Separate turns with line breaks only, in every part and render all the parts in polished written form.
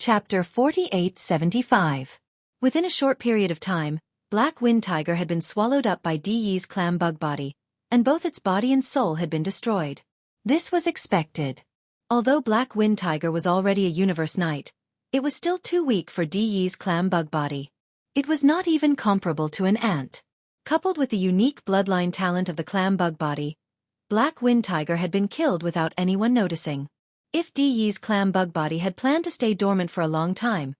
Chapter 4875. Within a short period of time, Black Wind Tiger had been swallowed up by Dee's clam bug body, and both its body and soul had been destroyed. This was expected. Although Black Wind Tiger was already a universe knight, it was still too weak for Dee's clam bug body. It was not even comparable to an ant. Coupled with the unique bloodline talent of the clam bug body, Black Wind Tiger had been killed without anyone noticing. If Dee's clam bug body had planned to stay dormant for a long time,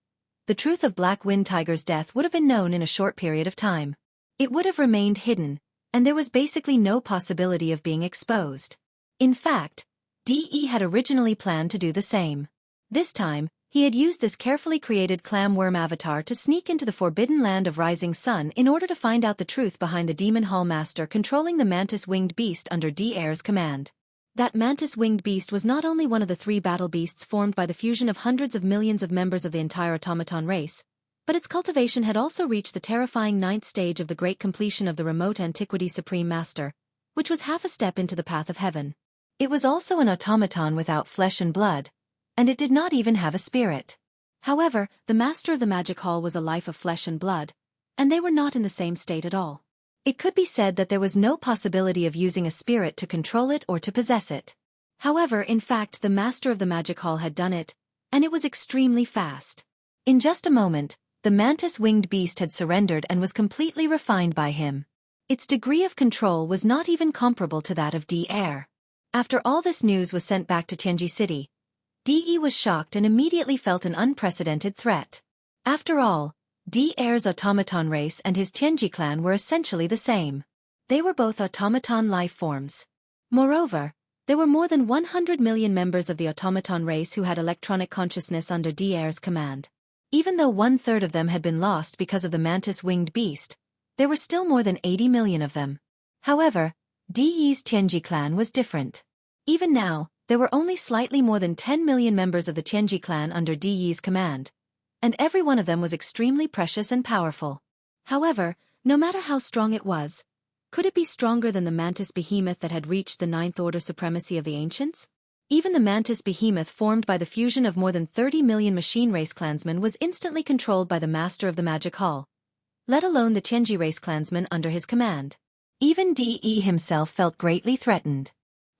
the truth of Black Wind Tiger's death would have been known in a short period of time. It would have remained hidden, and there was basically no possibility of being exposed. In fact, Dee had originally planned to do the same. This time, he had used this carefully created clam worm avatar to sneak into the forbidden land of Rising Sun in order to find out the truth behind the Demon Hall Master controlling the mantis-winged beast under Dee's command. That mantis-winged beast was not only one of the 3 battle beasts formed by the fusion of hundreds of millions of members of the entire automaton race, but its cultivation had also reached the terrifying 9th stage of the great completion of the remote antiquity Supreme Master, which was half a step into the path of heaven. It was also an automaton without flesh and blood, and it did not even have a spirit. However, the Master of the Magic Hall was a life of flesh and blood, and they were not in the same state at all. It could be said that there was no possibility of using a spirit to control it or to possess it. However, in fact, the Master of the Magic Hall had done it, and it was extremely fast. In just a moment, the mantis-winged beast had surrendered and was completely refined by him. Its degree of control was not even comparable to that of Dee. After all this news was sent back to Tianji City, Dee was shocked and immediately felt an unprecedented threat. After all, Dee's automaton race and his Tianji clan were essentially the same. They were both automaton life forms. Moreover, there were more than 100 million members of the automaton race who had electronic consciousness under Dee's command. Even though 1/3 of them had been lost because of the mantis-winged beast, there were still more than 80 million of them. However, Dee's Tianji clan was different. Even now, there were only slightly more than 10 million members of the Tianji clan under Dee's command, and every one of them was extremely precious and powerful. However, no matter how strong it was, could it be stronger than the mantis behemoth that had reached the 9th order supremacy of the ancients? Even the mantis behemoth formed by the fusion of more than 30 million machine race clansmen was instantly controlled by the Master of the Magic Hall, let alone the Tianji race clansmen under his command. Even Dee himself felt greatly threatened.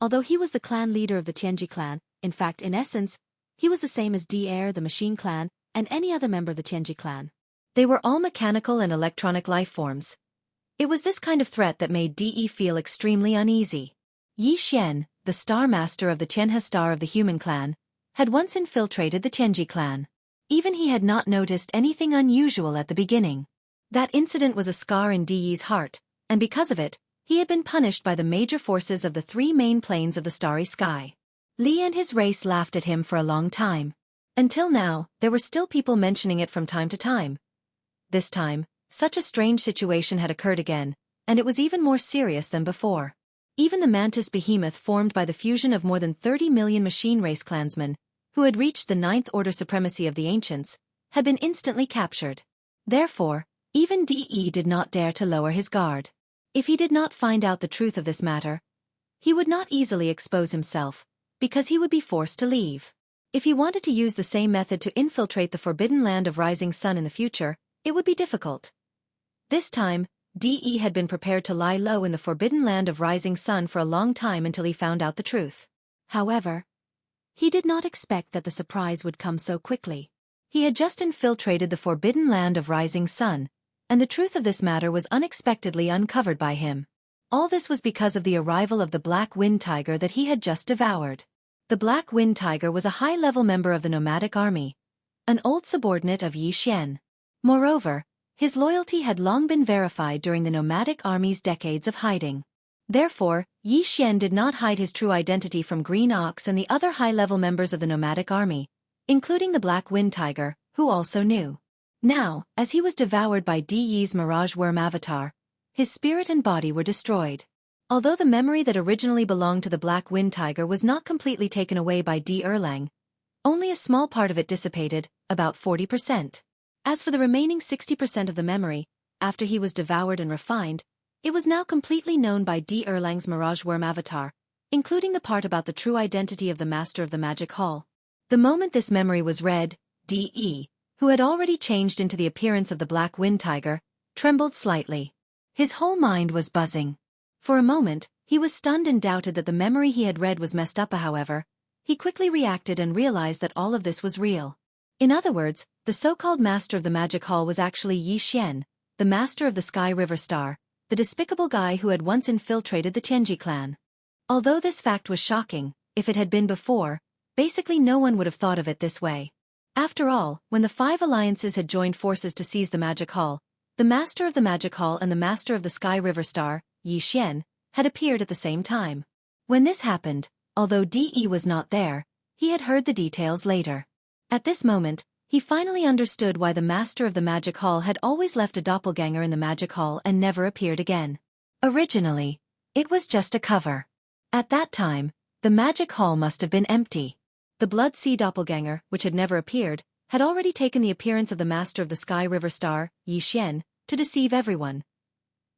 Although he was the clan leader of the Tianji clan, in fact, in essence, he was the same as Dee, the machine clan, and any other member of the Tianji clan. They were all mechanical and electronic life forms. It was this kind of threat that made Dee feel extremely uneasy. Yi Xian, the Star Master of the Tianhe Star of the Human Clan, had once infiltrated the Tianji clan. Even he had not noticed anything unusual at the beginning. That incident was a scar in Dee's heart, and because of it, he had been punished by the major forces of the 3 main planes of the starry sky. Li and his race laughed at him for a long time. Until now, there were still people mentioning it from time to time. This time, such a strange situation had occurred again, and it was even more serious than before. Even the mantis behemoth formed by the fusion of more than 30 million machine race clansmen, who had reached the 9th order supremacy of the ancients, had been instantly captured. Therefore, even Dee did not dare to lower his guard. If he did not find out the truth of this matter, he would not easily expose himself, because he would be forced to leave. If he wanted to use the same method to infiltrate the forbidden land of Rising Sun in the future, it would be difficult. This time, Dee had been prepared to lie low in the forbidden land of Rising Sun for a long time until he found out the truth. However, he did not expect that the surprise would come so quickly. He had just infiltrated the forbidden land of Rising Sun, and the truth of this matter was unexpectedly uncovered by him. All this was because of the arrival of the Black Wind Tiger that he had just devoured. The Black Wind Tiger was a high-level member of the nomadic army, an old subordinate of Yi Xian. Moreover, his loyalty had long been verified during the nomadic army's decades of hiding. Therefore, Yi Xian did not hide his true identity from Green Ox and the other high-level members of the nomadic army, including the Black Wind Tiger, who also knew. Now, as he was devoured by Dee's Mirage Worm avatar, his spirit and body were destroyed. Although the memory that originally belonged to the Black Wind Tiger was not completely taken away by Dee, only a small part of it dissipated, about 40%. As for the remaining 60% of the memory, after he was devoured and refined, it was now completely known by Dee's Mirage Worm avatar, including the part about the true identity of the Master of the Magic Hall. The moment this memory was read, D.E., who had already changed into the appearance of the black wind tiger, trembled slightly. His whole mind was buzzing. For a moment, he was stunned and doubted that the memory he had read was messed up. However, he quickly reacted and realized that all of this was real. In other words, the so-called master of the magic hall was actually Yi Xian, the master of the Sky River Star, the despicable guy who had once infiltrated the Tianji clan. Although this fact was shocking, if it had been before, basically no one would have thought of it this way. After all, when the 5 alliances had joined forces to seize the magic hall, the master of the magic hall and the master of the Sky River Star, Yi Xian, had appeared at the same time. When this happened, although D.E. was not there, he had heard the details later. At this moment, he finally understood why the master of the magic hall had always left a doppelganger in the magic hall and never appeared again. Originally, it was just a cover. At that time, the magic hall must have been empty. The Blood Sea doppelganger, which had never appeared, had already taken the appearance of the master of the Sky River Star, Yi Xian, to deceive everyone.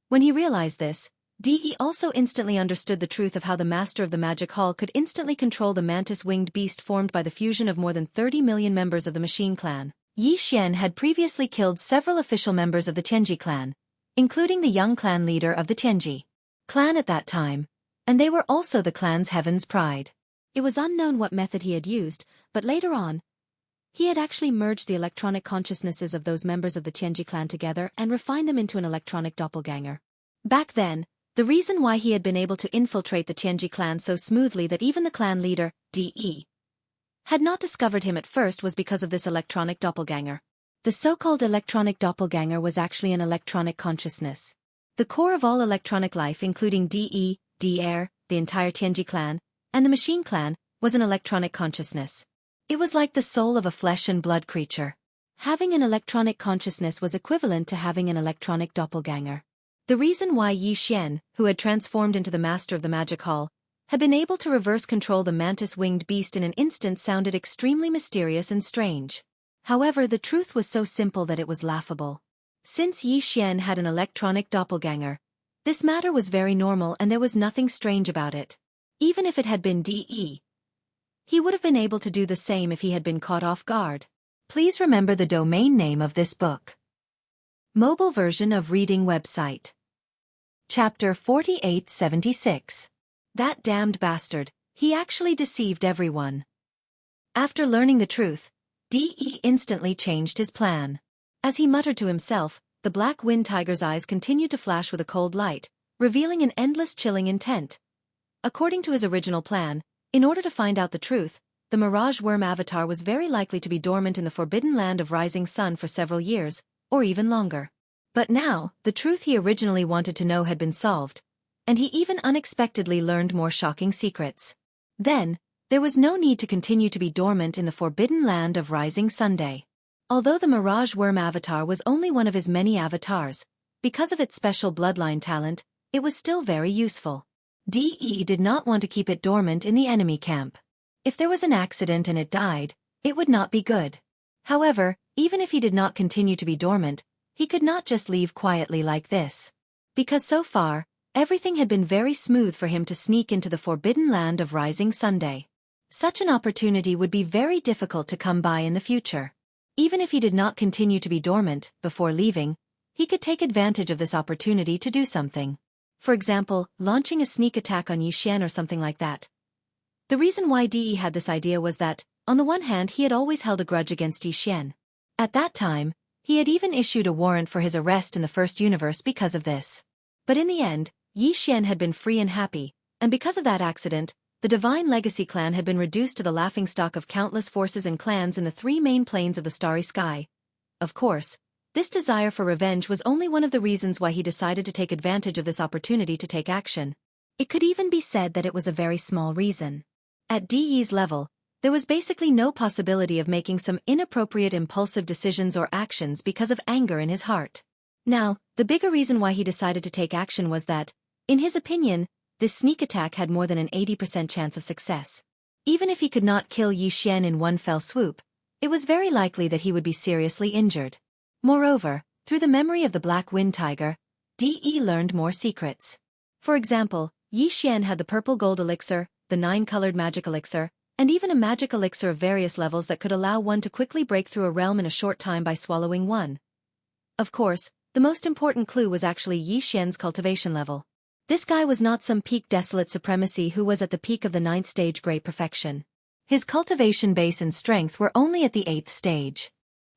When he realized this, D.E. also instantly understood the truth of how the master of the magic hall could instantly control the mantis-winged beast formed by the fusion of more than 30 million members of the Machine Clan. Yi Xian had previously killed several official members of the Tianji clan, including the young clan leader of the Tianji clan at that time, and they were also the clan's heaven's pride. It was unknown what method he had used, but later on, he had actually merged the electronic consciousnesses of those members of the Tianji clan together and refined them into an electronic doppelganger. Back then, the reason why he had been able to infiltrate the Tianji clan so smoothly that even the clan leader, D.E., had not discovered him at first was because of this electronic doppelganger. The so-called electronic doppelganger was actually an electronic consciousness. The core of all electronic life, including D.E., D-Air, the entire Tianji clan, and the Machine Clan, was an electronic consciousness. It was like the soul of a flesh and blood creature. Having an electronic consciousness was equivalent to having an electronic doppelganger. The reason why Yi Xian, who had transformed into the master of the magic hall, had been able to reverse control the mantis-winged beast in an instant sounded extremely mysterious and strange. However, the truth was so simple that it was laughable. Since Yi Xian had an electronic doppelganger, this matter was very normal and there was nothing strange about it. Even if it had been D.E., he would have been able to do the same if he had been caught off guard. Please remember the domain name of this book. Mobile version of reading website. Chapter 4876. That damned bastard, he actually deceived everyone. After learning the truth, D.E. instantly changed his plan. As he muttered to himself, the black wind tiger's eyes continued to flash with a cold light, revealing an endless chilling intent. According to his original plan, in order to find out the truth, the Mirage Worm avatar was very likely to be dormant in the forbidden land of Rising Sun for several years, or even longer. But now, the truth he originally wanted to know had been solved, and he even unexpectedly learned more shocking secrets. Then, there was no need to continue to be dormant in the forbidden land of Rising Sunday. Although the Mirage Worm avatar was only one of his many avatars, because of its special bloodline talent, it was still very useful. D.E. did not want to keep it dormant in the enemy camp. If there was an accident and it died, it would not be good. However, even if he did not continue to be dormant, he could not just leave quietly like this. Because so far, everything had been very smooth for him to sneak into the forbidden land of Rising Sunday. Such an opportunity would be very difficult to come by in the future. Even if he did not continue to be dormant before leaving, he could take advantage of this opportunity to do something. For example, launching a sneak attack on Yi Xian or something like that. The reason why D.E. had this idea was that, on the one hand, he had always held a grudge against Yi Xian. At that time, he had even issued a warrant for his arrest in the first universe because of this. But in the end, Yi Xian had been free and happy, and because of that accident, the Divine Legacy clan had been reduced to the laughingstock of countless forces and clans in the 3 main planes of the starry sky. Of course, this desire for revenge was only one of the reasons why he decided to take advantage of this opportunity to take action. It could even be said that it was a very small reason. At D.E.'s level, there was basically no possibility of making some inappropriate impulsive decisions or actions because of anger in his heart. Now, the bigger reason why he decided to take action was that, in his opinion, this sneak attack had more than an 80% chance of success. Even if he could not kill Yi Xian in one fell swoop, it was very likely that he would be seriously injured. Moreover, through the memory of the Black Wind Tiger, D.E. learned more secrets. For example, Yi Xian had the purple gold elixir, the 9-colored magic elixir, and even a magic elixir of various levels that could allow one to quickly break through a realm in a short time by swallowing one. Of course, the most important clue was actually Yi Xian's cultivation level. This guy was not some peak desolate supremacy who was at the peak of the 9th stage great perfection. His cultivation base and strength were only at the 8th stage.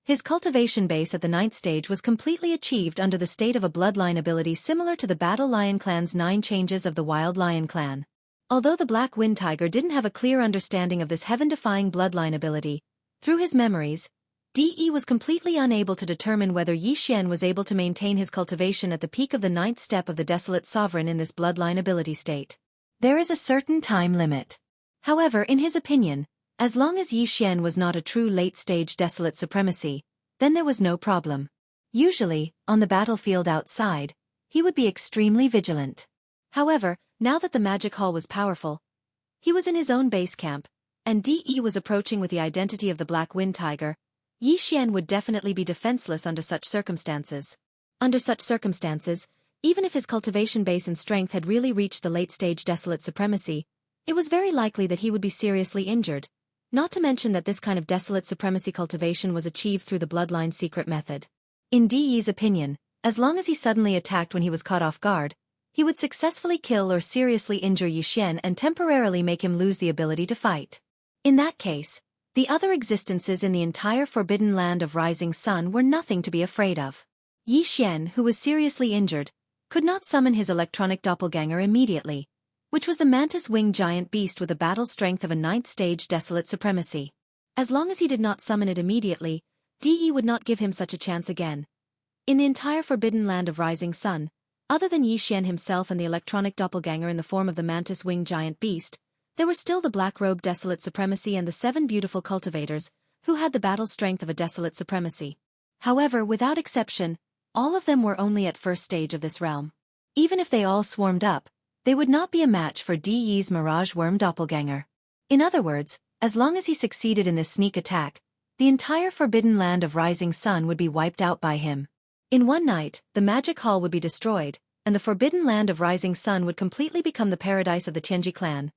His cultivation base at the 9th stage was completely achieved under the state of a bloodline ability similar to the Battle Lion Clan's 9 changes of the Wild Lion Clan. Although the Black Wind Tiger didn't have a clear understanding of this heaven-defying bloodline ability, through his memories, DE was completely unable to determine whether Yi Xian was able to maintain his cultivation at the peak of the 9th step of the Desolate Sovereign in this bloodline ability state. There is a certain time limit. However, in his opinion, as long as Yi Xian was not a true late-stage Desolate Supremacy, then there was no problem. Usually, on the battlefield outside, he would be extremely vigilant. However, now that the magic hall was powerful, he was in his own base camp, and DE was approaching with the identity of the Black Wind Tiger. Yi Xian would definitely be defenseless under such circumstances. Under such circumstances, even if his cultivation base and strength had really reached the late-stage Desolate Supremacy, it was very likely that he would be seriously injured, not to mention that this kind of Desolate Supremacy cultivation was achieved through the bloodline secret method. In DE's opinion, as long as he suddenly attacked when he was caught off guard, he would successfully kill or seriously injure Yi Xian and temporarily make him lose the ability to fight. In that case, the other existences in the entire Forbidden Land of Rising Sun were nothing to be afraid of. Yi Xian, who was seriously injured, could not summon his electronic doppelganger immediately, which was the mantis-winged giant beast with a battle strength of a 9th stage Desolate Supremacy. As long as he did not summon it immediately, DE would not give him such a chance again. In the entire Forbidden Land of Rising Sun, other than Yi Xian himself and the electronic doppelganger in the form of the mantis-winged giant beast, there were still the black-robed Desolate Supremacy and the 7 beautiful cultivators, who had the battle strength of a Desolate Supremacy. However, without exception, all of them were only at first stage of this realm. Even if they all swarmed up, they would not be a match for DE's Mirage Worm doppelganger. In other words, as long as he succeeded in this sneak attack, the entire Forbidden Land of Rising Sun would be wiped out by him. In one night, the magic hall would be destroyed, and the Forbidden Land of Rising Sun would completely become the paradise of the Tianji clan.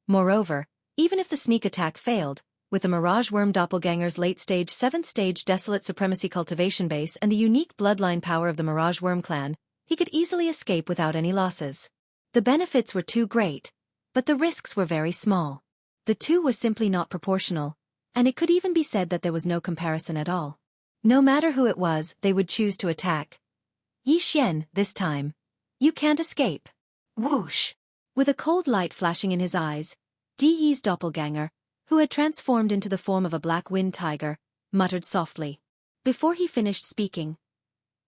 Moreover, even if the sneak attack failed, with the Mirage Worm doppelganger's late-stage 7th stage Desolate Supremacy cultivation base and the unique bloodline power of the Mirage Worm clan, he could easily escape without any losses. The benefits were too great, but the risks were very small. The two were simply not proportional, and it could even be said that there was no comparison at all. No matter who it was, they would choose to attack. Yi Xian, this time. You can't escape. Whoosh! With a cold light flashing in his eyes, DE's doppelganger, who had transformed into the form of a Black Wind Tiger, muttered softly. Before he finished speaking,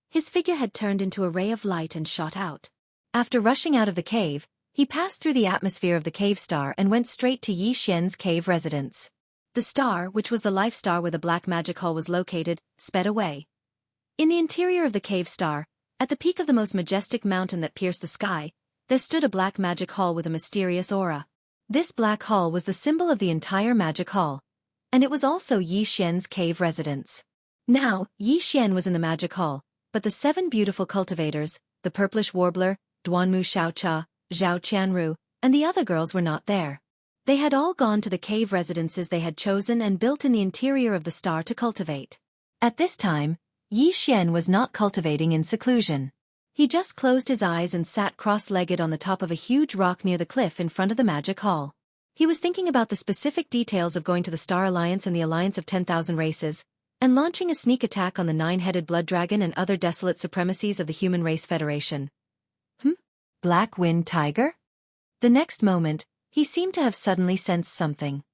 his figure had turned into a ray of light and shot out. After rushing out of the cave, he passed through the atmosphere of the cave star and went straight to Yi Xian's cave residence. The star, which was the life star where the black magic hall was located, sped away. In the interior of the cave star, at the peak of the most majestic mountain that pierced the sky, there stood a black magic hall with a mysterious aura. This black hall was the symbol of the entire magic hall, and it was also Yi Xian's cave residence. Now, Yi Xian was in the magic hall, but the 7 beautiful cultivators, the purplish warbler, Duanmu Xiaocha, Zhao Qianru, and the other girls were not there. They had all gone to the cave residences they had chosen and built in the interior of the star to cultivate. At this time, Yi Xian was not cultivating in seclusion. He just closed his eyes and sat cross-legged on the top of a huge rock near the cliff in front of the magic hall. He was thinking about the specific details of going to the Star Alliance and the Alliance of 10,000 Races, and launching a sneak attack on the 9-headed blood dragon and other desolate supremacies of the Human Race Federation. Black Wind Tiger? The next moment, he seemed to have suddenly sensed something.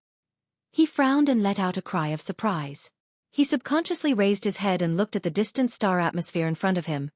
He frowned and let out a cry of surprise. He subconsciously raised his head and looked at the distant star atmosphere in front of him.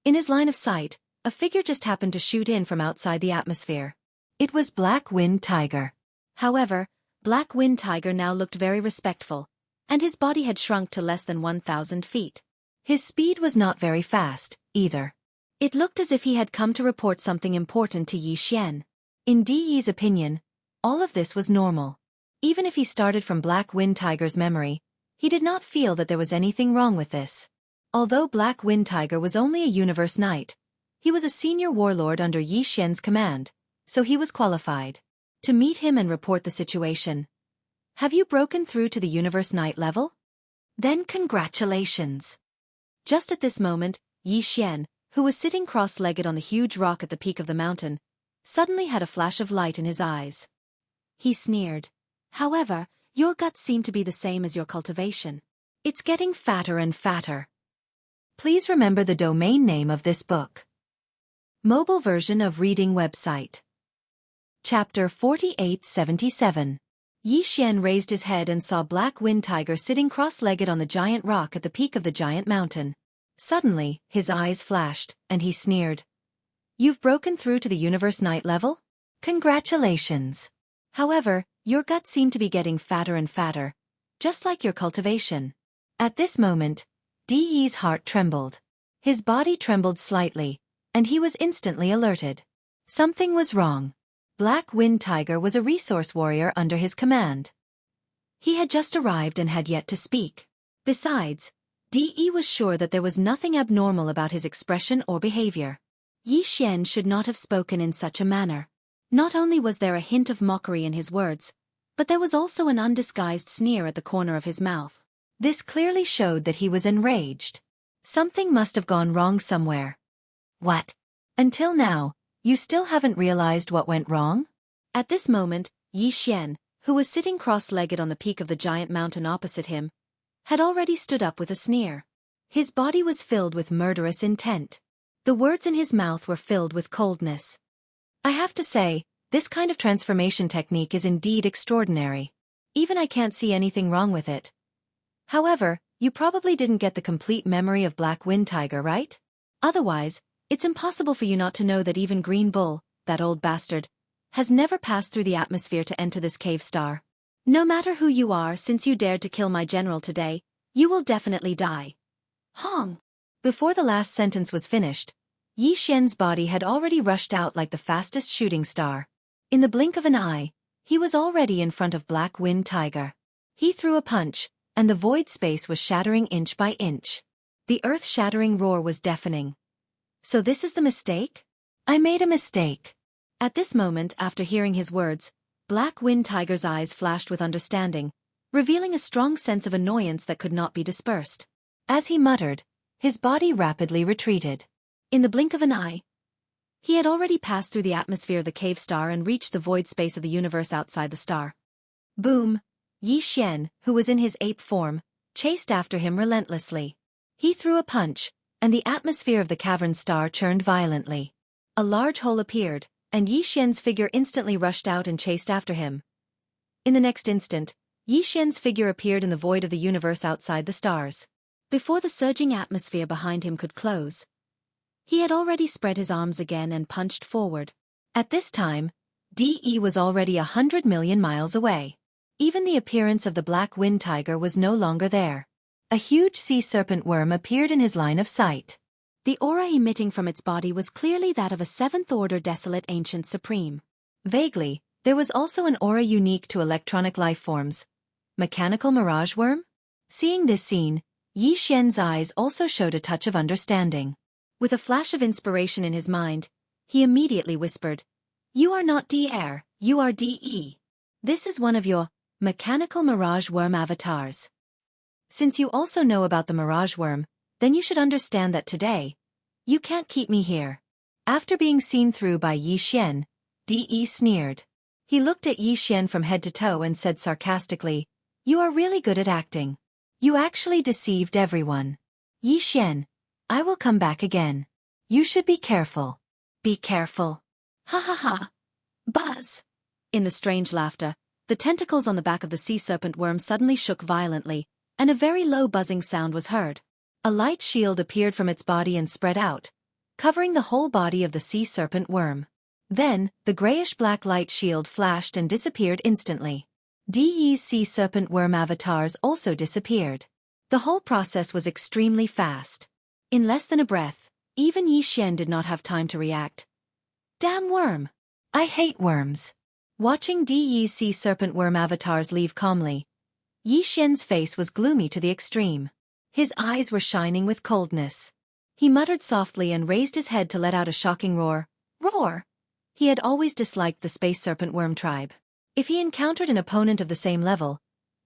In his line of sight, a figure just happened to shoot in from outside the atmosphere. It was Black Wind Tiger. However, Black Wind Tiger now looked very respectful, and his body had shrunk to less than 1,000 feet. His speed was not very fast, either. It looked as if he had come to report something important to Yi Xian. In DE's opinion, all of this was normal. Even if he started from Black Wind Tiger's memory, he did not feel that there was anything wrong with this. Although Black Wind Tiger was only a universe knight, he was a senior warlord under Yi Xian's command, so he was qualified to meet him and report the situation. Have you broken through to the Universe Night level? Then congratulations. Just at this moment, Yi Xian, who was sitting cross-legged on the huge rock at the peak of the mountain, suddenly had a flash of light in his eyes. He sneered. However, your guts seem to be the same as your cultivation. It's getting fatter and fatter. Please remember the domain name of this book. Mobile version of reading website. Chapter 4877. Yi Xian raised his head and saw Black Wind Tiger sitting cross-legged on the giant rock at the peak of the giant mountain. Suddenly, his eyes flashed, and he sneered. You've broken through to the Universe Night level? Congratulations. However, your guts seem to be getting fatter and fatter, just like your cultivation. At this moment, De's heart trembled. His body trembled slightly, and he was instantly alerted. Something was wrong. Black Wind Tiger was a resource warrior under his command. He had just arrived and had yet to speak. Besides, De was sure that there was nothing abnormal about his expression or behavior. Yi Xian should not have spoken in such a manner. Not only was there a hint of mockery in his words, but there was also an undisguised sneer at the corner of his mouth. This clearly showed that he was enraged. Something must have gone wrong somewhere. What? Until now, you still haven't realized what went wrong? At this moment, Yi Xian, who was sitting cross-legged on the peak of the giant mountain opposite him, had already stood up with a sneer. His body was filled with murderous intent. The words in his mouth were filled with coldness. I have to say, this kind of transformation technique is indeed extraordinary. Even I can't see anything wrong with it. However, you probably didn't get the complete memory of Black Wind Tiger, right? Otherwise, it's impossible for you not to know that even Green Bull, that old bastard, has never passed through the atmosphere to enter this cave star. No matter who you are, since you dared to kill my general today, you will definitely die. Hong! Before the last sentence was finished, Yi Xian's body had already rushed out like the fastest shooting star. In the blink of an eye, he was already in front of Black Wind Tiger. He threw a punch, and the void space was shattering inch by inch. The earth-shattering roar was deafening. So this is the mistake? I made a mistake. At this moment, after hearing his words, Black Wind Tiger's eyes flashed with understanding, revealing a strong sense of annoyance that could not be dispersed. As he muttered, his body rapidly retreated. In the blink of an eye, he had already passed through the atmosphere of the cave star and reached the void space of the universe outside the star. Boom! Yi Xian, who was in his ape form, chased after him relentlessly. He threw a punch, and the atmosphere of the cavern star churned violently. A large hole appeared, and Yi Xian's figure instantly rushed out and chased after him. In the next instant, Yi Xian's figure appeared in the void of the universe outside the stars. Before the surging atmosphere behind him could close, he had already spread his arms again and punched forward. At this time, De was already 100 million miles away. Even the appearance of the Black Wind Tiger was no longer there. A huge sea serpent worm appeared in his line of sight. The aura emitting from its body was clearly that of a seventh-order desolate ancient supreme. Vaguely, there was also an aura unique to electronic life forms. Mechanical mirage worm? Seeing this scene, Yi Xian's eyes also showed a touch of understanding. With a flash of inspiration in his mind, he immediately whispered, "You are not DR, you are DE. This is one of your mechanical mirage worm avatars. Since you also know about the mirage worm, then you should understand that today, you can't keep me here." After being seen through by Yi Xian, De sneered. He looked at Yi Xian from head to toe and said sarcastically, "You are really good at acting. You actually deceived everyone. Yi Xian, I will come back again. You should be careful. Be careful. Ha ha ha. Buzz." In the strange laughter, the tentacles on the back of the sea serpent worm suddenly shook violently, and a very low buzzing sound was heard. A light shield appeared from its body and spread out, covering the whole body of the sea serpent worm. Then, the grayish-black light shield flashed and disappeared instantly. De's sea serpent worm avatars also disappeared. The whole process was extremely fast. In less than a breath, even Yi Xian did not have time to react. Damn worm! I hate worms. Watching De's sea serpent worm avatars leave calmly, Yi Xian's face was gloomy to the extreme. His eyes were shining with coldness. He muttered softly and raised his head to let out a shocking roar. Roar! He had always disliked the space serpent worm tribe. If he encountered an opponent of the same level,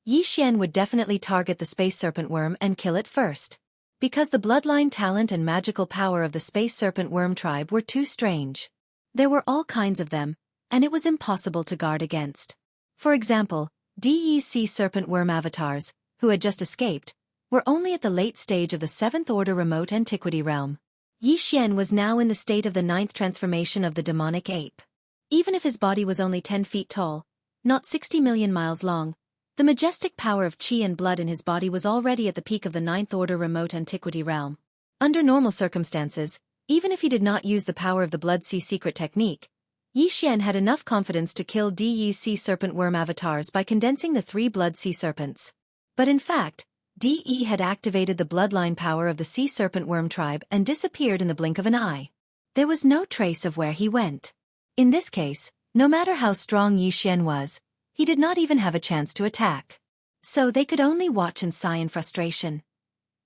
Yi Xian would definitely target the space serpent worm and kill it first. Because the bloodline talent and magical power of the space serpent worm tribe were too strange. There were all kinds of them, and it was impossible to guard against. For example, De's sea serpent worm avatars, who had just escaped, were only at the late stage of the 7th order remote antiquity realm. Yi Xian was now in the state of the 9th transformation of the demonic ape. Even if his body was only 10 feet tall, not 60 million miles long, the majestic power of qi and blood in his body was already at the peak of the 9th order remote antiquity realm. Under normal circumstances, even if he did not use the power of the blood sea secret technique, Yi Xian had enough confidence to kill De's sea serpent worm avatars by condensing the 3 blood sea serpents. But in fact, De had activated the bloodline power of the sea serpent worm tribe and disappeared in the blink of an eye. There was no trace of where he went. In this case, no matter how strong Yi Xian was, he did not even have a chance to attack. So they could only watch and sigh in frustration.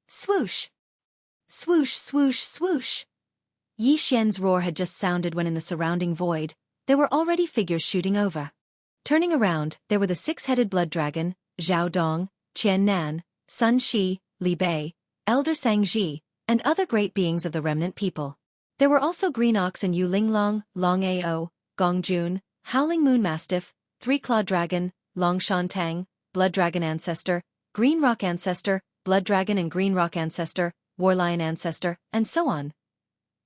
Swoosh! Swoosh, swoosh, swoosh! Yi Xian's roar had just sounded when in the surrounding void, there were already figures shooting over. Turning around, there were the 6-headed blood dragon, Zhao Dong, Qian Nan, Sun Shi, Li Bei, Elder Sang Ji, and other great beings of the remnant people. There were also Green Ox and Yu Linglong, Long Ao, Gong Jun, Howling Moon Mastiff, 3-Clawed Dragon, Long Shan Tang, Blood Dragon Ancestor, Green Rock Ancestor, Blood Dragon and Green Rock Ancestor, War Lion Ancestor, and so on.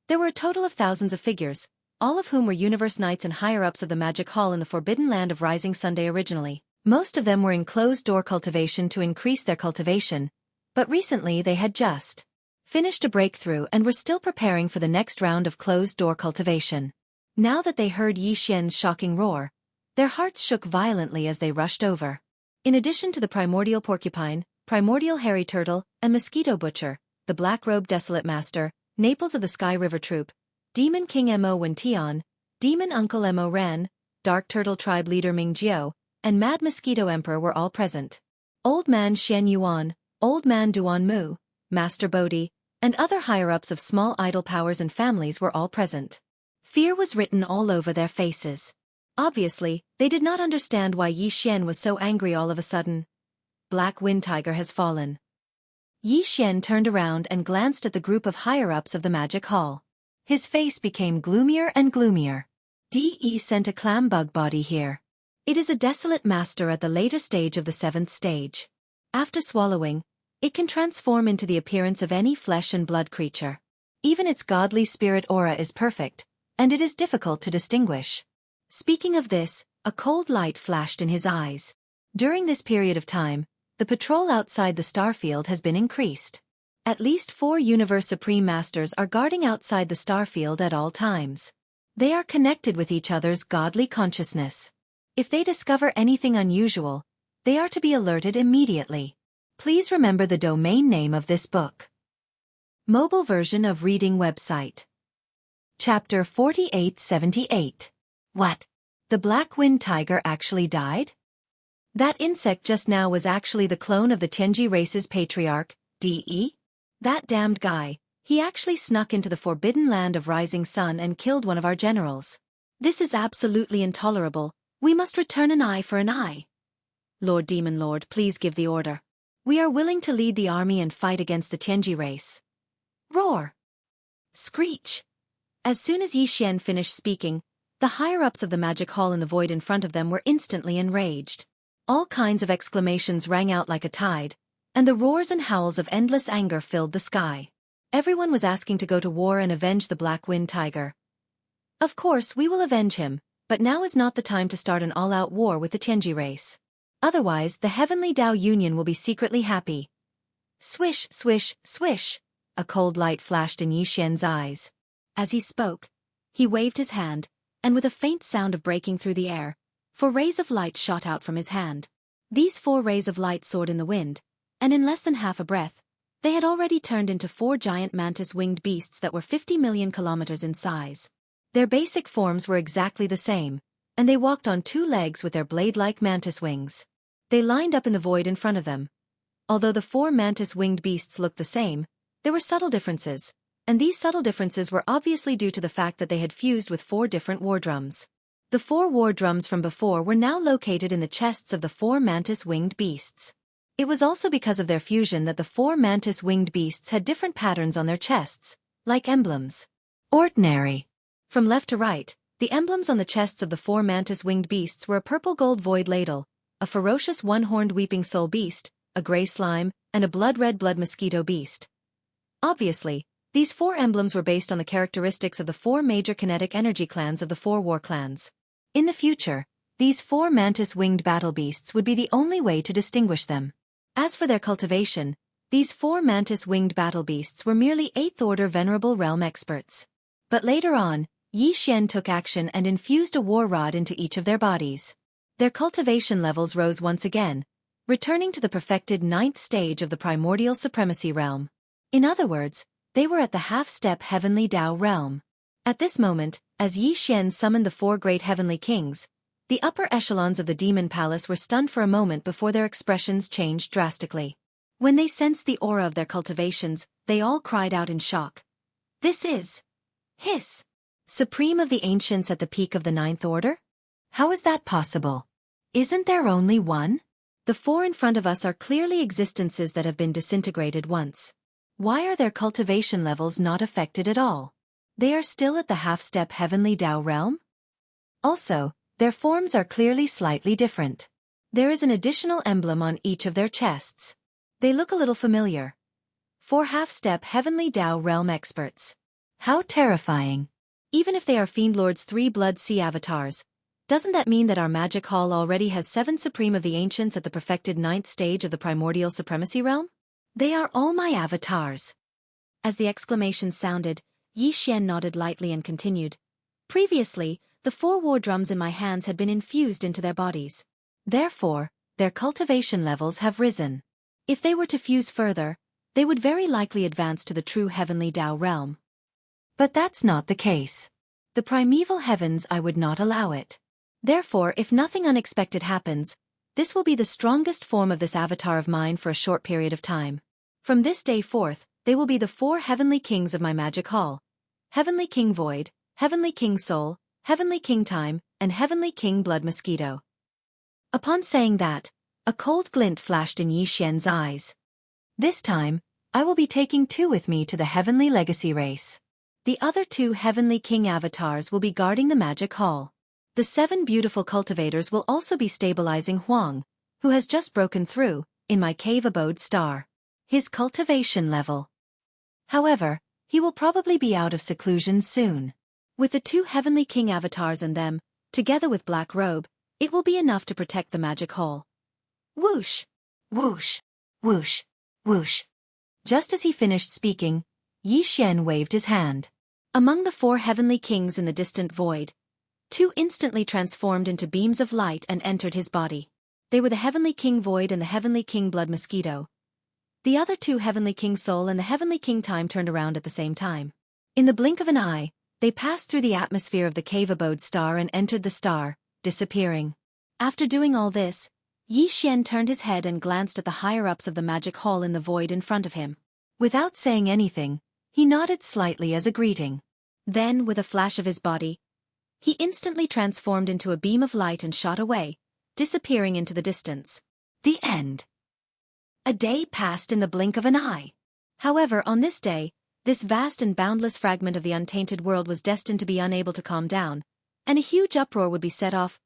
There were a total of thousands of figures, all of whom were Universe Knights and higher-ups of the Magic Hall in the Forbidden Land of Rising Sunday originally. Most of them were in closed-door cultivation to increase their cultivation, but recently they had just finished a breakthrough and were still preparing for the next round of closed-door cultivation. Now that they heard Yi Xian's shocking roar, their hearts shook violently as they rushed over. In addition to the primordial porcupine, primordial hairy turtle, and mosquito butcher, the black-robed desolate master, Naples of the Sky River Troop, Demon King Mo Wen Tian, Demon Uncle Mo Ran, Dark Turtle Tribe Leader Ming Jiao, and Mad Mosquito Emperor were all present. Old Man Xian Yuan, Old Man Duan Mu, Master Bodhi, and other higher-ups of small idol powers and families were all present. Fear was written all over their faces. Obviously, they did not understand why Yi Xian was so angry all of a sudden. Black Wind Tiger has fallen. Yi Xian turned around and glanced at the group of higher-ups of the Magic Hall. His face became gloomier and gloomier. De sent a clam bug body here. It is a desolate master at the later stage of the 7th stage. After swallowing, it can transform into the appearance of any flesh and blood creature. Even its godly spirit aura is perfect, and it is difficult to distinguish. Speaking of this, a cold light flashed in his eyes. During this period of time, the patrol outside the starfield has been increased. At least 4 Universe Supreme Masters are guarding outside the starfield at all times. They are connected with each other's godly consciousness. If they discover anything unusual, they are to be alerted immediately. Please remember the domain name of this book. Mobile version of reading website. Chapter 4878. What? The Black Wind Tiger actually died? That insect just now was actually the clone of the Tianji race's patriarch, De? That damned guy, he actually snuck into the Forbidden Land of Rising Sun and killed one of our generals. This is absolutely intolerable. We must return an eye for an eye. Lord Demon Lord, please give the order. We are willing to lead the army and fight against the Tianji race. Roar! Screech! As soon as Yi Xian finished speaking, the higher-ups of the Magic Hall in the void in front of them were instantly enraged. All kinds of exclamations rang out like a tide, and the roars and howls of endless anger filled the sky. Everyone was asking to go to war and avenge the Black Wind Tiger. Of course we will avenge him, but now is not the time to start an all-out war with the Tianji race. Otherwise the Heavenly Tao Union will be secretly happy. Swish, swish, swish! A cold light flashed in Yi Xian's eyes. As he spoke, he waved his hand, and with a faint sound of breaking through the air, 4 rays of light shot out from his hand. These 4 rays of light soared in the wind, and in less than half a breath, they had already turned into 4 giant mantis-winged beasts that were 50 million kilometers in size. Their basic forms were exactly the same, and they walked on 2 legs with their blade-like mantis wings. They lined up in the void in front of them. Although the 4 mantis-winged beasts looked the same, there were subtle differences, and these subtle differences were obviously due to the fact that they had fused with 4 different war drums. The 4 war drums from before were now located in the chests of the 4 mantis-winged beasts. It was also because of their fusion that the 4 mantis-winged beasts had different patterns on their chests, like emblems. Ordinary. From left to right, the emblems on the chests of the 4 mantis-winged beasts were a purple gold void ladle, a ferocious one-horned weeping soul beast, a gray slime, and a blood-red blood mosquito beast. Obviously, these 4 emblems were based on the characteristics of the 4 major kinetic energy clans of the 4 war clans. In the future, these 4 mantis-winged battle beasts would be the only way to distinguish them. As for their cultivation, these 4 mantis-winged battle beasts were merely 8th-order Venerable Realm experts. But later on, Yi Xian took action and infused a war rod into each of their bodies. Their cultivation levels rose once again, returning to the perfected 9th stage of the primordial supremacy realm. In other words, they were at the half-step heavenly Tao realm. At this moment, as Yi Xian summoned the 4 great heavenly kings, the upper echelons of the demon palace were stunned for a moment before their expressions changed drastically. When they sensed the aura of their cultivations, they all cried out in shock. This is Hiss, supreme of the ancients at the peak of the 9th order? How is that possible? Isn't there only one? The 4 in front of us are clearly existences that have been disintegrated once. Why are their cultivation levels not affected at all? They are still at the half-step heavenly Tao realm? Also, their forms are clearly slightly different. There is an additional emblem on each of their chests. They look a little familiar. 4 half-step heavenly Tao realm experts. How terrifying. Even if they are Fiendlord's 3 Blood Sea avatars, doesn't that mean that our magic hall already has 7 supreme of the ancients at the perfected 9th stage of the primordial supremacy realm? They are all my avatars. As the exclamation sounded, Yi Xian nodded lightly and continued. Previously, the 4 war drums in my hands had been infused into their bodies. Therefore, their cultivation levels have risen. If they were to fuse further, they would very likely advance to the true heavenly Tao realm. But that's not the case. The primeval heavens I would not allow it. Therefore, if nothing unexpected happens, this will be the strongest form of this avatar of mine for a short period of time. From this day forth, they will be the 4 heavenly kings of my magic hall. Heavenly King Void, Heavenly King Soul, Heavenly King Time, and Heavenly King Blood Mosquito. Upon saying that, a cold glint flashed in Yi Xian's eyes. This time, I will be taking 2 with me to the Heavenly Legacy race. The other 2 Heavenly King avatars will be guarding the magic hall. The 7 beautiful cultivators will also be stabilizing Huang, who has just broken through, in my cave abode star. His cultivation level. However, he will probably be out of seclusion soon. With the 2 Heavenly King avatars and them, together with Black Robe, it will be enough to protect the magic hall. Whoosh! Whoosh! Whoosh! Whoosh! Just as he finished speaking, Yi Xian waved his hand. Among the 4 heavenly kings in the distant void, 2 instantly transformed into beams of light and entered his body. They were the Heavenly King Void and the Heavenly King Blood Mosquito. The other 2 Heavenly King Soul and the Heavenly King Time turned around at the same time. In the blink of an eye, they passed through the atmosphere of the cave abode star and entered the star, disappearing. After doing all this, Yi Xian turned his head and glanced at the higher-ups of the magic hall in the void in front of him. Without saying anything, he nodded slightly as a greeting. Then, with a flash of his body, he instantly transformed into a beam of light and shot away, disappearing into the distance. The end. A day passed in the blink of an eye. However, on this day, this vast and boundless fragment of the untainted world was destined to be unable to calm down, and a huge uproar would be set off.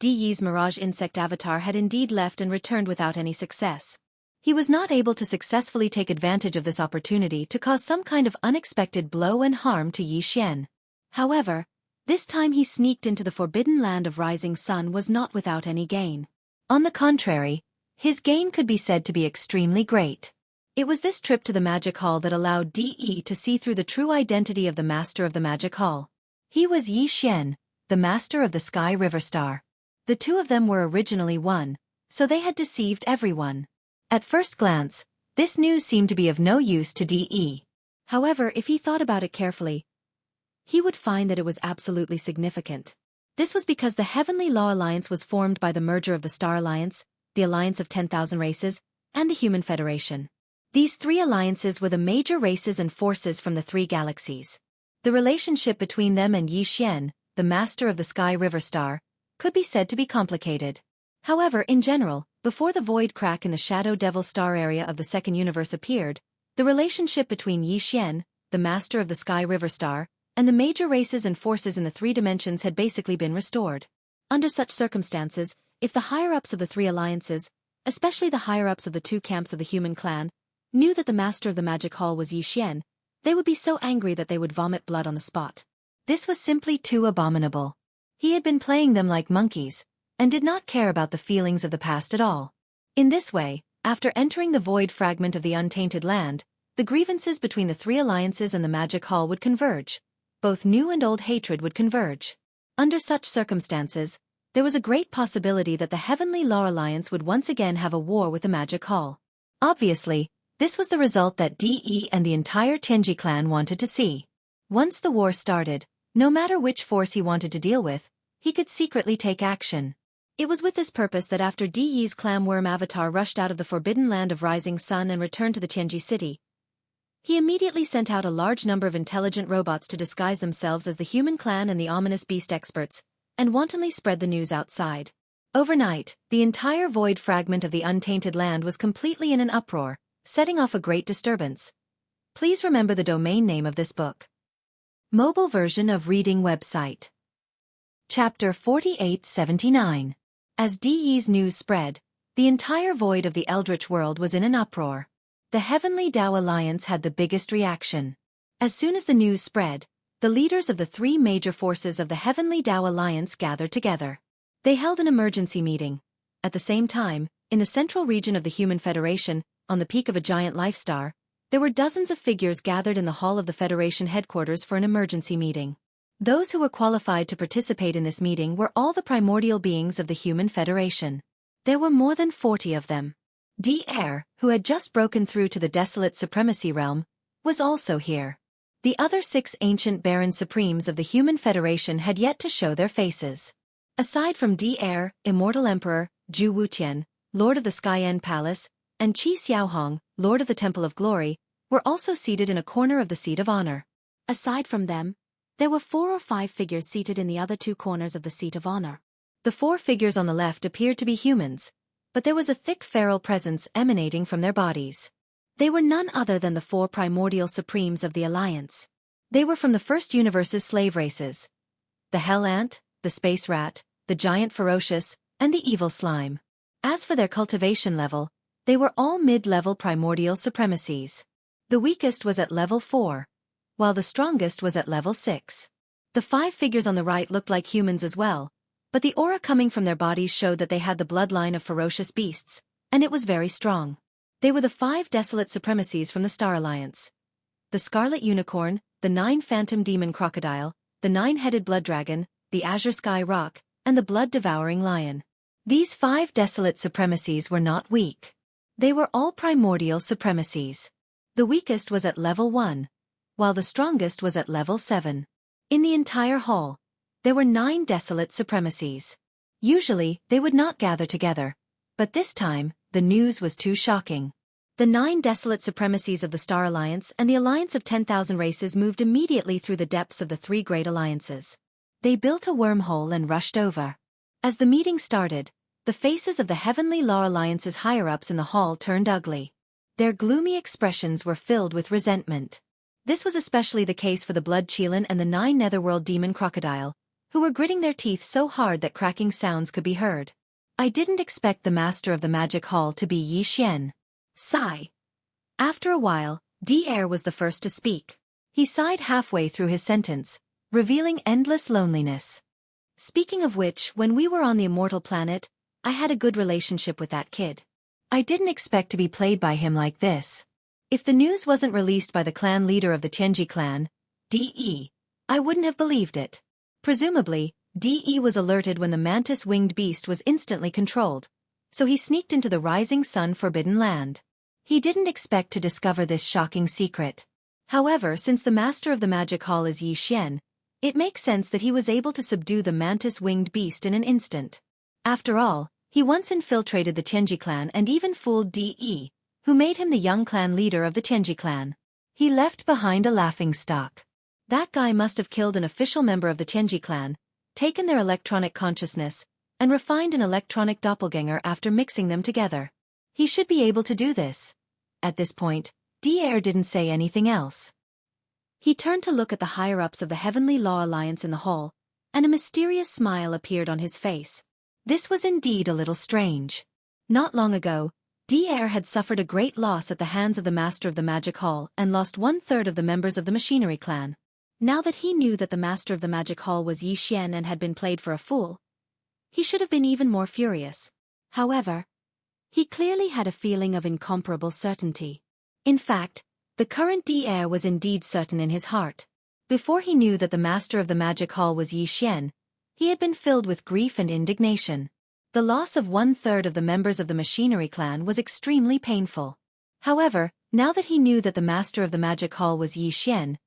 Di Yi's Mirage Insect avatar had indeed left and returned without any success. He was not able to successfully take advantage of this opportunity to cause some kind of unexpected blow and harm to Yi Xian. However, this time he sneaked into the forbidden land of Rising Sun was not without any gain. On the contrary, his gain could be said to be extremely great. It was this trip to the Magic Hall that allowed Di to see through the true identity of the Master of the Magic Hall. He was Yi Xian, the Master of the Sky River Star. The 2 of them were originally one, so they had deceived everyone. At first glance, this news seemed to be of no use to Di. However, if he thought about it carefully, he would find that it was absolutely significant. This was because the Heavenly Law Alliance was formed by the merger of the Star Alliance, the Alliance of 10,000 Races, and the Human Federation. These 3 alliances were the major races and forces from the 3 galaxies. The relationship between them and Yi Xian, the master of the Sky River Star, could be said to be complicated. However, in general, before the void crack in the Shadow Devil Star area of the second universe appeared, the relationship between Yi Xian, the master of the Sky River Star, and the major races and forces in the three dimensions had basically been restored. Under such circumstances, if the higher-ups of the three alliances, especially the higher-ups of the two camps of the human clan, knew that the master of the magic hall was Yi Xian, they would be so angry that they would vomit blood on the spot. This was simply too abominable. He had been playing them like monkeys, and did not care about the feelings of the past at all. In this way, after entering the void fragment of the untainted land, the grievances between the three alliances and the magic hall would converge. Both new and old hatred would converge. Under such circumstances, there was a great possibility that the Heavenly Law Alliance would once again have a war with the magic hall. Obviously, this was the result that DE and the entire Tianji clan wanted to see. Once the war started, no matter which force he wanted to deal with, he could secretly take action. It was with this purpose that after DE's clamworm avatar rushed out of the forbidden land of Rising Sun and returned to the Tianji city, he immediately sent out a large number of intelligent robots to disguise themselves as the human clan and the ominous beast experts, and wantonly spread the news outside. Overnight, the entire void fragment of the untainted land was completely in an uproar, setting off a great disturbance. Please remember the domain name of this book. Mobile version of reading website. Chapter 4879. As DE's news spread, the entire void of the Eldritch world was in an uproar. The Heavenly Tao Alliance had the biggest reaction. As soon as the news spread, the leaders of the three major forces of the Heavenly Tao Alliance gathered together. They held an emergency meeting. At the same time, in the central region of the Human Federation, on the peak of a giant life star, there were dozens of figures gathered in the hall of the Federation headquarters for an emergency meeting. Those who were qualified to participate in this meeting were all the primordial beings of the Human Federation. There were more than 40 of them. DR, who had just broken through to the desolate supremacy realm, was also here. The other 6 ancient Baron Supremes of the Human Federation had yet to show their faces. Aside from DR, Immortal Emperor, Zhu Wutian, Lord of the Sky End Palace, and Qi Xiaohong, Lord of the Temple of Glory, were also seated in a corner of the Seat of Honor. Aside from them, there were 4 or 5 figures seated in the other 2 corners of the Seat of Honor. The 4 figures on the left appeared to be humans, but there was a thick feral presence emanating from their bodies. They were none other than the 4 primordial supremes of the Alliance. They were from the first universe's slave races: the Hell Ant, the Space Rat, the Giant Ferocious, and the Evil Slime. As for their cultivation level, they were all mid-level primordial supremacies. The weakest was at level 4, while the strongest was at level 6. The 5 figures on the right looked like humans as well, but the aura coming from their bodies showed that they had the bloodline of ferocious beasts, and it was very strong. They were the 5 desolate supremacies from the Star Alliance: the Scarlet Unicorn, the 9 Phantom Demon Crocodile, the 9-headed Blood Dragon, the Azure Sky Rock, and the Blood-Devouring Lion. These 5 desolate supremacies were not weak. They were all primordial supremacies. The weakest was at level 1, while the strongest was at level 7. In the entire hall, there were 9 desolate supremacies. Usually, they would not gather together, but this time, the news was too shocking. The 9 desolate supremacies of the Star Alliance and the Alliance of 10,000 races moved immediately through the depths of the 3 great alliances. They built a wormhole and rushed over. As the meeting started, the faces of the Heavenly Law Alliance's higher-ups in the hall turned ugly. Their gloomy expressions were filled with resentment. This was especially the case for the Blood Chelan and the 9 Netherworld Demon Crocodile, who were gritting their teeth so hard that cracking sounds could be heard. I didn't expect the master of the magic hall to be Yi Xian. Sigh. After a while, DR was the first to speak. He sighed halfway through his sentence, revealing endless loneliness. Speaking of which, when we were on the immortal planet, I had a good relationship with that kid. I didn't expect to be played by him like this. If the news wasn't released by the clan leader of the Tianji clan, DE, I wouldn't have believed it. Presumably, DE was alerted when the mantis-winged beast was instantly controlled, so he sneaked into the Rising Sun Forbidden Land. He didn't expect to discover this shocking secret. However, since the master of the magic hall is Yi Xian, it makes sense that he was able to subdue the mantis-winged beast in an instant. After all, he once infiltrated the Tianji clan and even fooled DE, who made him the young clan leader of the Tianji clan. He left behind a laughingstock. That guy must have killed an official member of the Tianji clan, taken their electronic consciousness, and refined an electronic doppelganger after mixing them together. He should be able to do this. At this point, DR didn't say anything else. He turned to look at the higher-ups of the Heavenly Law Alliance in the hall, and a mysterious smile appeared on his face. This was indeed a little strange. Not long ago, DR had suffered a great loss at the hands of the Master of the Magic Hall and lost 1/3 of the members of the Machinery clan. Now that he knew that the Master of the Magic Hall was Yi Xian and had been played for a fool, he should have been even more furious. However, he clearly had a feeling of incomparable certainty. In fact, the current DR was indeed certain in his heart. Before he knew that the Master of the Magic Hall was Yi Xian, he had been filled with grief and indignation. The loss of 1/3 of the members of the Machinery clan was extremely painful. However, now that he knew that the Master of the Magic Hall was Yi Xian,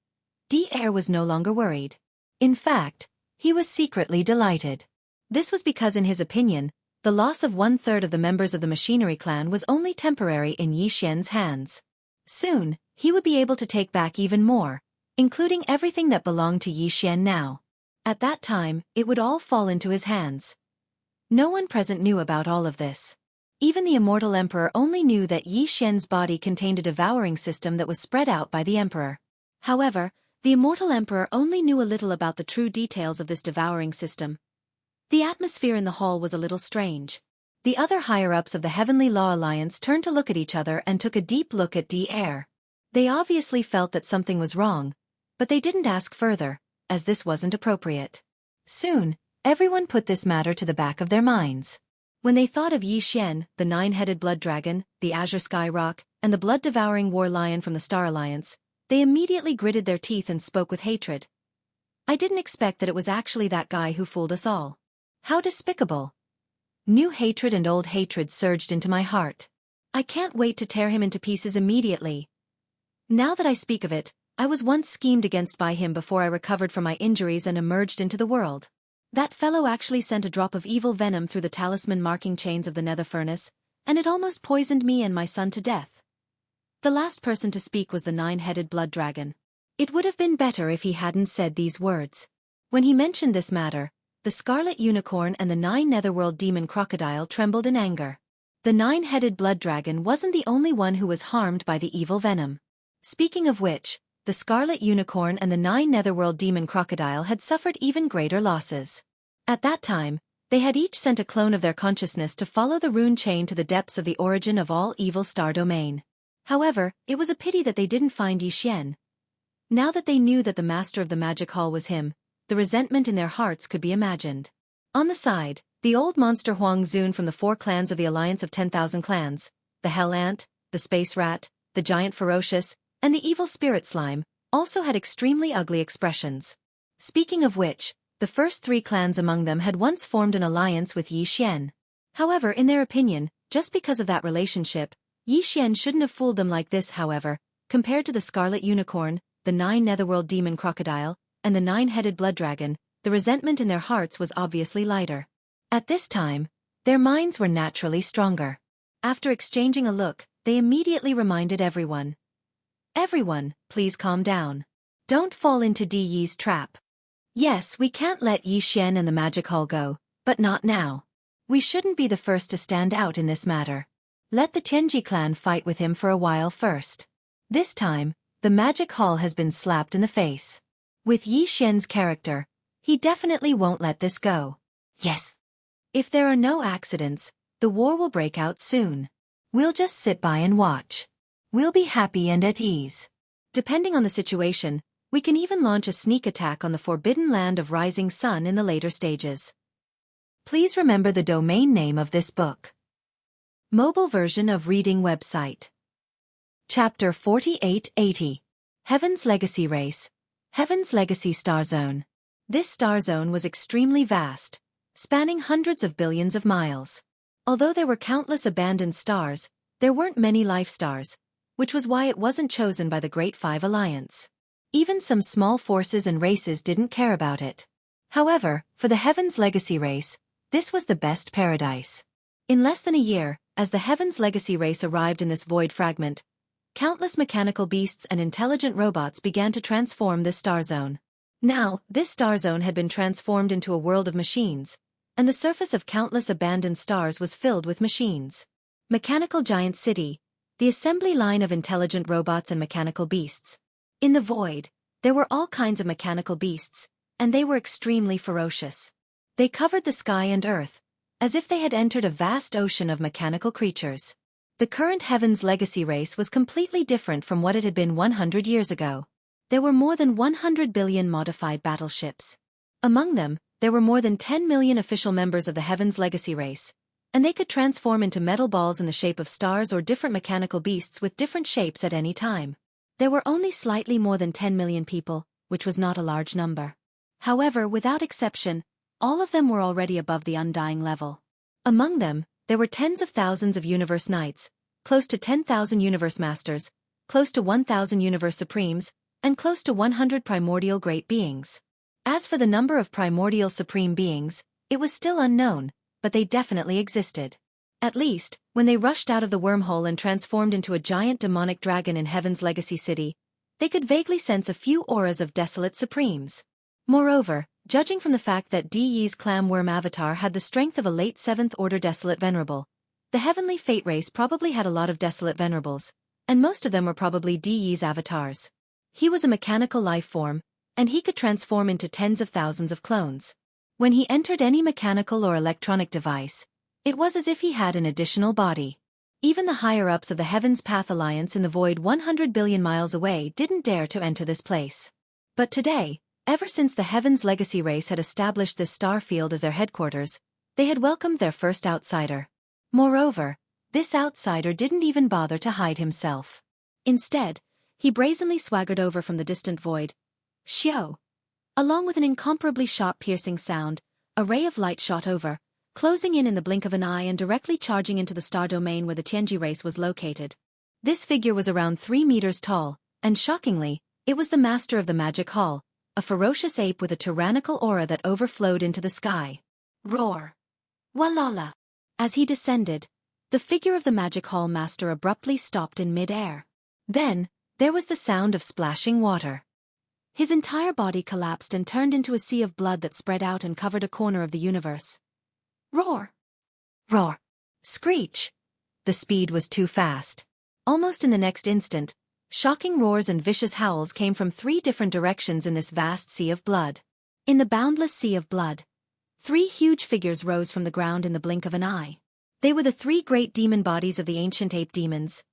DR was no longer worried. In fact, he was secretly delighted. This was because in his opinion, the loss of 1/3 of the members of the Machinery clan was only temporary in Yi Xian's hands. Soon, he would be able to take back even more, including everything that belonged to Yi Xian now. At that time, it would all fall into his hands. No one present knew about all of this. Even the Immortal Emperor only knew that Yi Xian's body contained a devouring system that was spread out by the Emperor. However, the Immortal Emperor only knew a little about the true details of this devouring system. The atmosphere in the hall was a little strange. The other higher-ups of the Heavenly Law Alliance turned to look at each other and took a deep look at DR. They obviously felt that something was wrong, but they didn't ask further, as this wasn't appropriate. Soon, everyone put this matter to the back of their minds. When they thought of Yi Xian, the 9-headed blood dragon, the Azure Sky Rock, and the blood-devouring war lion from the Star Alliance, they immediately gritted their teeth and spoke with hatred. I didn't expect that it was actually that guy who fooled us all. How despicable. New hatred and old hatred surged into my heart. I can't wait to tear him into pieces immediately. Now that I speak of it, I was once schemed against by him before I recovered from my injuries and emerged into the world. That fellow actually sent a drop of evil venom through the talisman marking chains of the nether furnace, and it almost poisoned me and my son to death. The last person to speak was the 9-headed blood dragon. It would have been better if he hadn't said these words. When he mentioned this matter, the Scarlet Unicorn and the 9 Netherworld Demon Crocodile trembled in anger. The 9-headed blood dragon wasn't the only one who was harmed by the evil venom. Speaking of which, the Scarlet Unicorn and the 9 Netherworld Demon Crocodile had suffered even greater losses. At that time, they had each sent a clone of their consciousness to follow the rune chain to the depths of the origin of all evil star domain. However, it was a pity that they didn't find Yi Xian. Now that they knew that the Master of the Magic Hall was him, the resentment in their hearts could be imagined. On the side, the old monster Huang Zun from the 4 clans of the Alliance of 10,000 Clans, the Hell Ant, the Space Rat, the Giant Ferocious, and the Evil Spirit Slime, also had extremely ugly expressions. Speaking of which, the first 3 clans among them had once formed an alliance with Yi Xian. However, in their opinion, just because of that relationship, Yi Xian shouldn't have fooled them like this. However, compared to the Scarlet Unicorn, the 9 Netherworld Demon Crocodile, and the 9-headed blood dragon, the resentment in their hearts was obviously lighter. At this time, their minds were naturally stronger. After exchanging a look, they immediately reminded everyone. Everyone, please calm down. Don't fall into Yi's trap. Yes, we can't let Yi Xian and the Magic Hall go, but not now. We shouldn't be the first to stand out in this matter. Let the Tianji clan fight with him for a while first. This time, the Magic Hall has been slapped in the face. With Yi Xian's character, he definitely won't let this go. Yes. If there are no accidents, the war will break out soon. We'll just sit by and watch. We'll be happy and at ease. Depending on the situation, we can even launch a sneak attack on the forbidden land of Rising Sun in the later stages. Please remember the domain name of this book. Mobile version of reading website. Chapter 4880. Heaven's Legacy Race. Heaven's Legacy Star Zone. This star zone was extremely vast, spanning hundreds of billions of miles. Although there were countless abandoned stars, there weren't many life stars, which was why it wasn't chosen by the Great Five Alliance. Even some small forces and races didn't care about it. However, for the Heaven's Legacy Race, this was the best paradise. In less than a year, as the Heaven's Legacy Race arrived in this void fragment, countless mechanical beasts and intelligent robots began to transform this star zone. Now, this star zone had been transformed into a world of machines, and the surface of countless abandoned stars was filled with machines. Mechanical Giant City, the assembly line of intelligent robots and mechanical beasts. In the void, there were all kinds of mechanical beasts, and they were extremely ferocious. They covered the sky and earth, as if they had entered a vast ocean of mechanical creatures. The current Heaven's Legacy race was completely different from what it had been 100 years ago. There were more than 100 billion modified battleships. Among them, there were more than 10 million official members of the Heaven's Legacy race, and they could transform into metal balls in the shape of stars or different mechanical beasts with different shapes at any time. There were only slightly more than 10 million people, which was not a large number. However, without exception, all of them were already above the undying level. Among them, there were tens of thousands of Universe Knights, close to 10,000 Universe Masters, close to 1,000 Universe Supremes, and close to 100 primordial great beings. As for the number of primordial supreme beings, it was still unknown, but they definitely existed. At least, when they rushed out of the wormhole and transformed into a giant demonic dragon in Heaven's Legacy City, they could vaguely sense a few auras of desolate supremes. Moreover, judging from the fact that DE's clam-worm avatar had the strength of a late 7th Order Desolate Venerable, the Heavenly Fate race probably had a lot of Desolate Venerables, and most of them were probably DE's avatars. He was a mechanical life form, and he could transform into tens of thousands of clones. When he entered any mechanical or electronic device, it was as if he had an additional body. Even the higher-ups of the Heaven's Path Alliance in the void 100 billion miles away didn't dare to enter this place. But today, ever since the Heaven's Legacy race had established this star field as their headquarters, they had welcomed their first outsider. Moreover, this outsider didn't even bother to hide himself. Instead, he brazenly swaggered over from the distant void. Xiao! Along with an incomparably sharp-piercing sound, a ray of light shot over, closing in the blink of an eye and directly charging into the star domain where the Tianji race was located. This figure was around 3 meters tall, and shockingly, it was the master of the Magic Hall, a ferocious ape with a tyrannical aura that overflowed into the sky. Roar! Walala! As he descended, the figure of the Magic Hall master abruptly stopped in mid-air. Then, there was the sound of splashing water. His entire body collapsed and turned into a sea of blood that spread out and covered a corner of the universe. Roar! Roar! Screech! The speed was too fast. Almost in the next instant, shocking roars and vicious howls came from 3 different directions in this vast sea of blood. In the boundless sea of blood, 3 huge figures rose from the ground in the blink of an eye. They were the 3 great demon bodies of the ancient ape demons.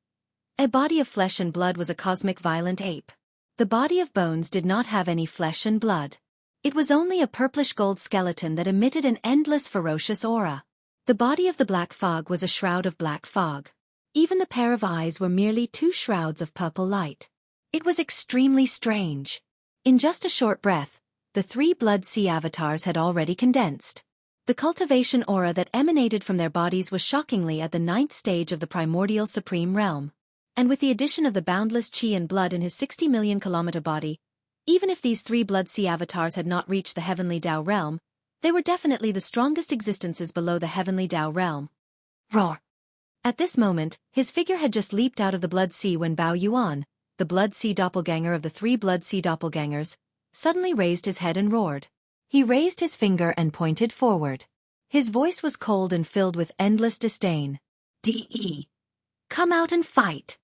A body of flesh and blood was a cosmic violent ape. The body of bones did not have any flesh and blood. It was only a purplish-gold skeleton that emitted an endless ferocious aura. The body of the black fog was a shroud of black fog. Even the pair of eyes were merely 2 shrouds of purple light. It was extremely strange. In just a short breath, the 3 Blood Sea avatars had already condensed. The cultivation aura that emanated from their bodies was shockingly at the 9th stage of the primordial supreme realm. And with the addition of the boundless chi and blood in his 60 million kilometer body, even if these 3 Blood Sea avatars had not reached the heavenly Tao realm, they were definitely the strongest existences below the heavenly Tao realm. Roar! At this moment, his figure had just leaped out of the Blood Sea when Bao Yuan, the Blood Sea doppelganger of the 3 Blood Sea doppelgangers, suddenly raised his head and roared. He raised his finger and pointed forward. His voice was cold and filled with endless disdain. DE! Come out and fight!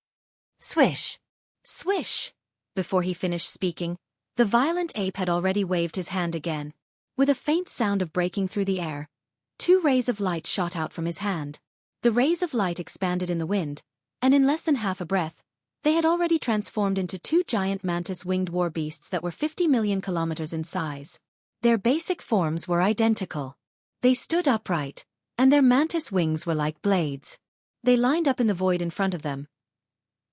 Swish! Swish! Before he finished speaking, the violent ape had already waved his hand again. With a faint sound of breaking through the air, 2 rays of light shot out from his hand. The rays of light expanded in the wind, and in less than half a breath, they had already transformed into 2 giant mantis-winged war beasts that were 50 million kilometers in size. Their basic forms were identical. They stood upright, and their mantis wings were like blades. They lined up in the void in front of them.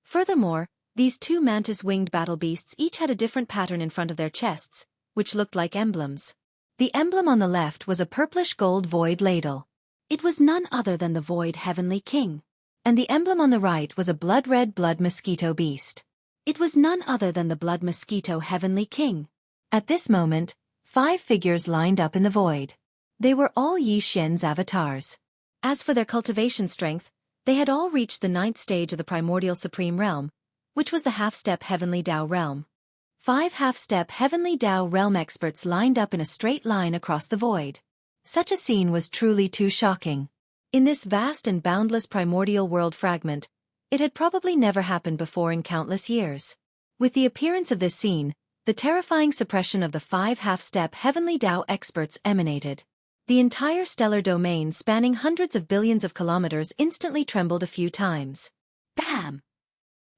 Furthermore, these 2 mantis-winged battle beasts each had a different pattern in front of their chests, which looked like emblems. The emblem on the left was a purplish-gold void ladle. It was none other than the Void Heavenly King. And the emblem on the right was a blood-red blood mosquito beast. It was none other than the blood mosquito Heavenly King. At this moment, 5 figures lined up in the void. They were all Yi Xian's avatars. As for their cultivation strength, they had all reached the 9th stage of the primordial supreme realm, which was the half-step heavenly Tao realm. 5 half-step Heavenly Tao realm experts lined up in a straight line across the void. Such a scene was truly too shocking. In this vast and boundless primordial world fragment, it had probably never happened before in countless years. With the appearance of this scene, the terrifying suppression of the 5 half-step Heavenly Tao experts emanated. The entire stellar domain spanning hundreds of billions of kilometers instantly trembled a few times. Bam!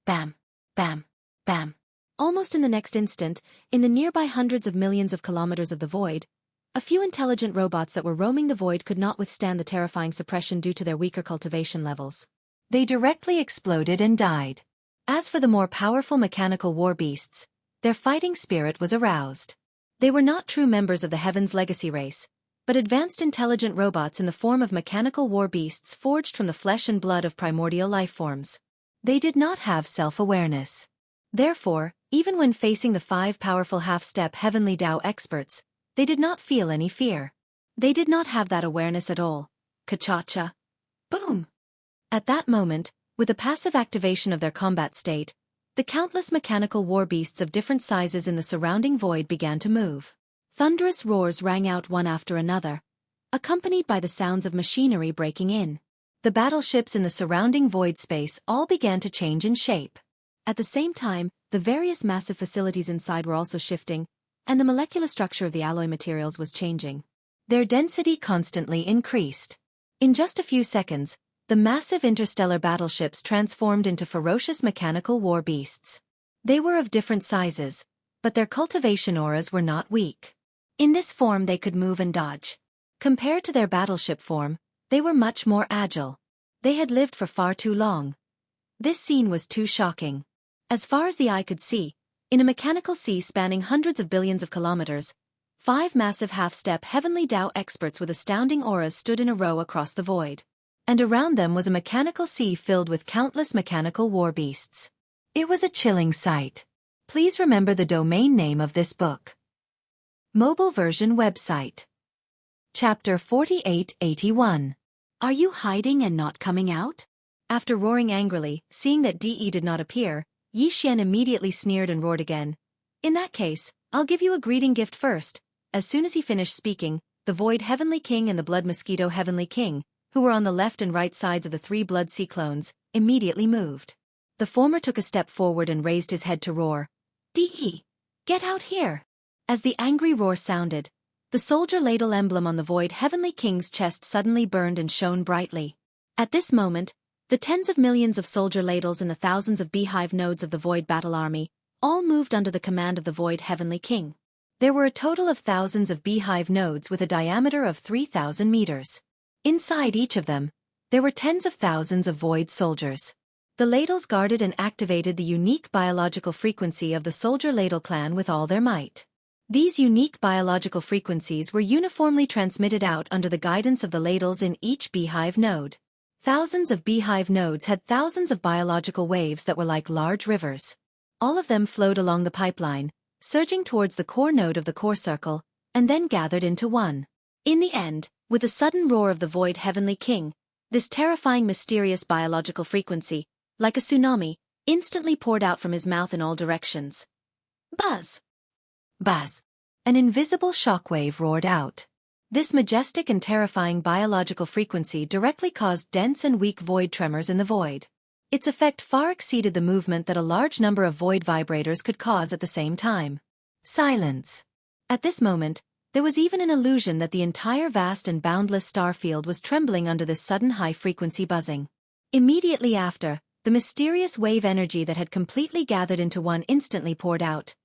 Bam! Bam! Bam! Almost in the next instant, in the nearby hundreds of millions of kilometers of the void, a few intelligent robots that were roaming the void could not withstand the terrifying suppression due to their weaker cultivation levels. They directly exploded and died. As for the more powerful mechanical war beasts, their fighting spirit was aroused. They were not true members of the Heaven's legacy race, but advanced intelligent robots in the form of mechanical war beasts forged from the flesh and blood of primordial life forms. They did not have self-awareness. Therefore, even when facing the 5 powerful half-step Heavenly Tao experts, they did not feel any fear. They did not have that awareness at all. Ka-cha-cha. Boom! At that moment, with the passive activation of their combat state, the countless mechanical war beasts of different sizes in the surrounding void began to move. Thunderous roars rang out one after another, accompanied by the sounds of machinery breaking in. The battleships in the surrounding void space all began to change in shape. At the same time, the various massive facilities inside were also shifting, and the molecular structure of the alloy materials was changing. Their density constantly increased. In just a few seconds, the massive interstellar battleships transformed into ferocious mechanical war beasts. They were of different sizes, but their cultivation auras were not weak. In this form they could move and dodge. Compared to their battleship form, they were much more agile. They had lived for far too long. This scene was too shocking. As far as the eye could see, in a mechanical sea spanning hundreds of billions of kilometers, 5 massive half-step Heavenly Tao experts with astounding auras stood in a row across the void. And around them was a mechanical sea filled with countless mechanical war beasts. It was a chilling sight. Please remember the domain name of this book. Mobile version website. Chapter 4881. Are you hiding and not coming out? After roaring angrily, seeing that DE did not appear, Yi Xian immediately sneered and roared again. In that case, I'll give you a greeting gift first. As soon as he finished speaking, the Void Heavenly King and the Blood Mosquito Heavenly King, who were on the left and right sides of the 3 Blood Sea clones, immediately moved. The former took a step forward and raised his head to roar. DE! Get out here! As the angry roar sounded, the soldier ladle emblem on the Void Heavenly King's chest suddenly burned and shone brightly. At this moment, the tens of millions of soldier ladles and the thousands of beehive nodes of the Void Battle Army all moved under the command of the Void Heavenly King. There were a total of thousands of beehive nodes with a diameter of 3,000 meters. Inside each of them, there were tens of thousands of Void soldiers. The ladles guarded and activated the unique biological frequency of the soldier ladle clan with all their might. These unique biological frequencies were uniformly transmitted out under the guidance of the ladles in each beehive node. Thousands of beehive nodes had thousands of biological waves that were like large rivers. All of them flowed along the pipeline, surging towards the core node of the core circle, and then gathered into one. In the end, with the sudden roar of the Void Heavenly King, this terrifying mysterious biological frequency, like a tsunami, instantly poured out from his mouth in all directions. Buzz! Buzz! An invisible shockwave roared out. This majestic and terrifying biological frequency directly caused dense and weak void tremors in the void. Its effect far exceeded the movement that a large number of void vibrators could cause at the same time. Silence. At this moment, there was even an illusion that the entire vast and boundless star field was trembling under this sudden high-frequency buzzing. Immediately after, the mysterious wave energy that had completely gathered into one instantly poured out.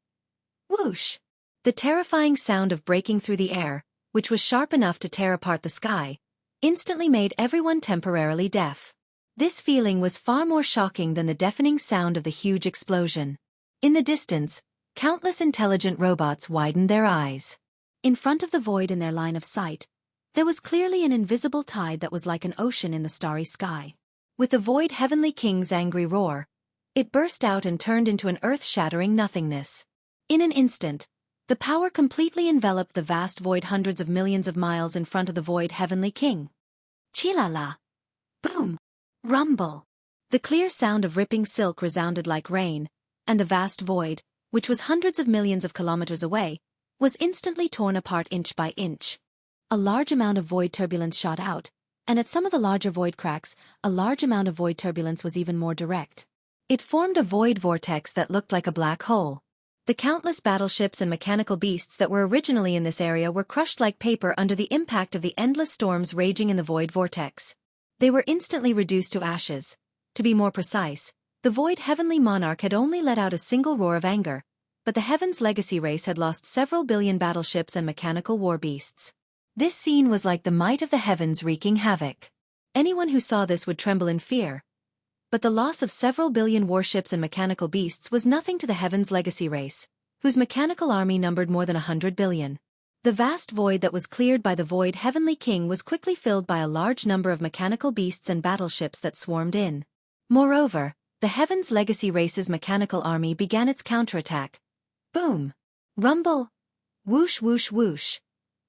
Whoosh! The terrifying sound of breaking through the air, which was sharp enough to tear apart the sky, instantly made everyone temporarily deaf. This feeling was far more shocking than the deafening sound of the huge explosion. In the distance, countless intelligent robots widened their eyes. In front of the void in their line of sight, there was clearly an invisible tide that was like an ocean in the starry sky. With the Void Heavenly King's angry roar, it burst out and turned into an earth-shattering nothingness. In an instant, the power completely enveloped the vast void hundreds of millions of miles in front of the Void Heavenly King. Chilala! Boom! Rumble! The clear sound of ripping silk resounded like rain, and the vast void, which was hundreds of millions of kilometers away, was instantly torn apart inch by inch. A large amount of void turbulence shot out, and at some of the larger void cracks, a large amount of void turbulence was even more direct. It formed a void vortex that looked like a black hole. The countless battleships and mechanical beasts that were originally in this area were crushed like paper under the impact of the endless storms raging in the void vortex. They were instantly reduced to ashes. To be more precise, the void heavenly monarch had only let out a single roar of anger, but the Heaven's legacy race had lost several billion battleships and mechanical war beasts. This scene was like the might of the heavens wreaking havoc. Anyone who saw this would tremble in fear. But the loss of several billion warships and mechanical beasts was nothing to the Heaven's legacy race, whose mechanical army numbered more than 100 billion. The vast void that was cleared by the void heavenly king was quickly filled by a large number of mechanical beasts and battleships that swarmed in. Moreover, the Heaven's legacy race's mechanical army began its counterattack. Boom! Rumble! Whoosh whoosh whoosh!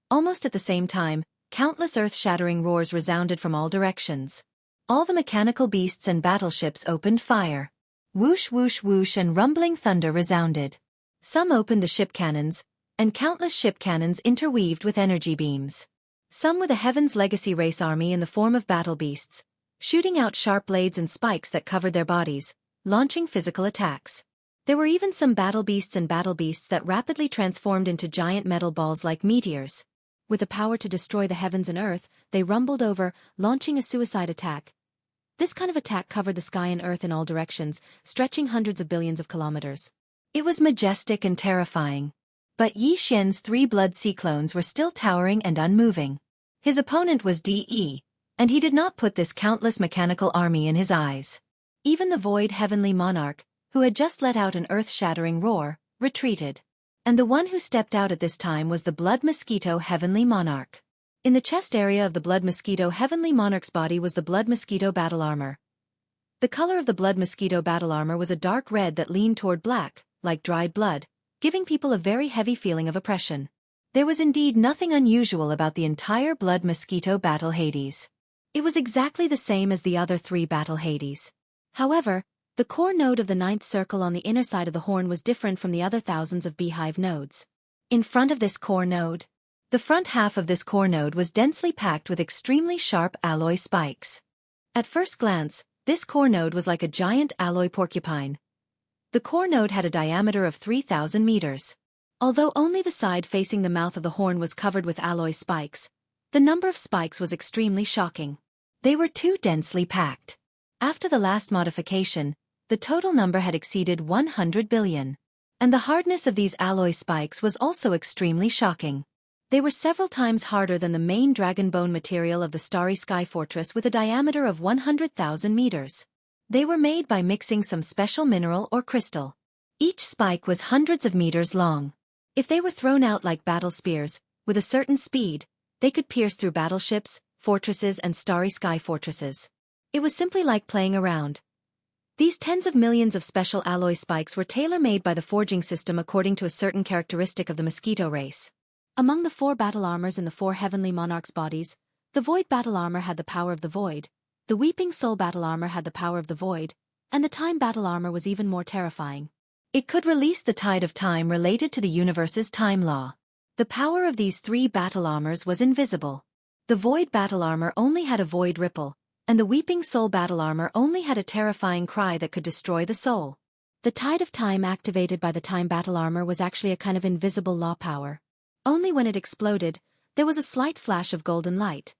Almost at the same time, countless earth-shattering roars resounded from all directions. All the mechanical beasts and battleships opened fire. Whoosh whoosh whoosh and rumbling thunder resounded. Some opened the ship cannons, and countless ship cannons interweaved with energy beams. Some with the Heaven's legacy race army in the form of battle beasts, shooting out sharp blades and spikes that covered their bodies, launching physical attacks. There were even some battle beasts that rapidly transformed into giant metal balls like meteors. With the power to destroy the heavens and earth, they rumbled over, launching a suicide attack. This kind of attack covered the sky and earth in all directions, stretching hundreds of billions of kilometers. It was majestic and terrifying. But Yi Xian's 3 blood cyclones were still towering and unmoving. His opponent was De, and he did not put this countless mechanical army in his eyes. Even the void heavenly monarch, who had just let out an earth-shattering roar, retreated. And the one who stepped out at this time was the Blood Mosquito Heavenly Monarch. In the chest area of the Blood Mosquito Heavenly Monarch's body was the Blood Mosquito battle armor. The color of the Blood Mosquito battle armor was a dark red that leaned toward black, like dried blood, giving people a very heavy feeling of oppression. There was indeed nothing unusual about the entire Blood Mosquito battle Hades. It was exactly the same as the other 3 battle Hades. However, the core node of the 9th circle on the inner side of the horn was different from the other thousands of beehive nodes. In front of this core node, the front half of this core node was densely packed with extremely sharp alloy spikes. At first glance, this core node was like a giant alloy porcupine. The core node had a diameter of 3,000 meters. Although only the side facing the mouth of the horn was covered with alloy spikes, the number of spikes was extremely shocking. They were too densely packed. After the last modification, the total number had exceeded 100 billion. And the hardness of these alloy spikes was also extremely shocking. They were several times harder than the main dragon bone material of the Starry Sky Fortress with a diameter of 100,000 meters. They were made by mixing some special mineral or crystal. Each spike was hundreds of meters long. If they were thrown out like battle spears, with a certain speed, they could pierce through battleships, fortresses and Starry Sky Fortresses. It was simply like playing around. These tens of millions of special alloy spikes were tailor-made by the forging system according to a certain characteristic of the mosquito race. Among the 4 battle armors in the 4 heavenly monarchs' bodies, the void battle armor had the power of the void, the weeping soul battle armor had the power of the void, and the time battle armor was even more terrifying. It could release the tide of time related to the universe's time law. The power of these 3 battle armors was invisible. The void battle armor only had a void ripple, and the weeping soul battle armor only had a terrifying cry that could destroy the soul. The tide of time activated by the time battle armor was actually a kind of invisible law power. Only when it exploded, there was a slight flash of golden light.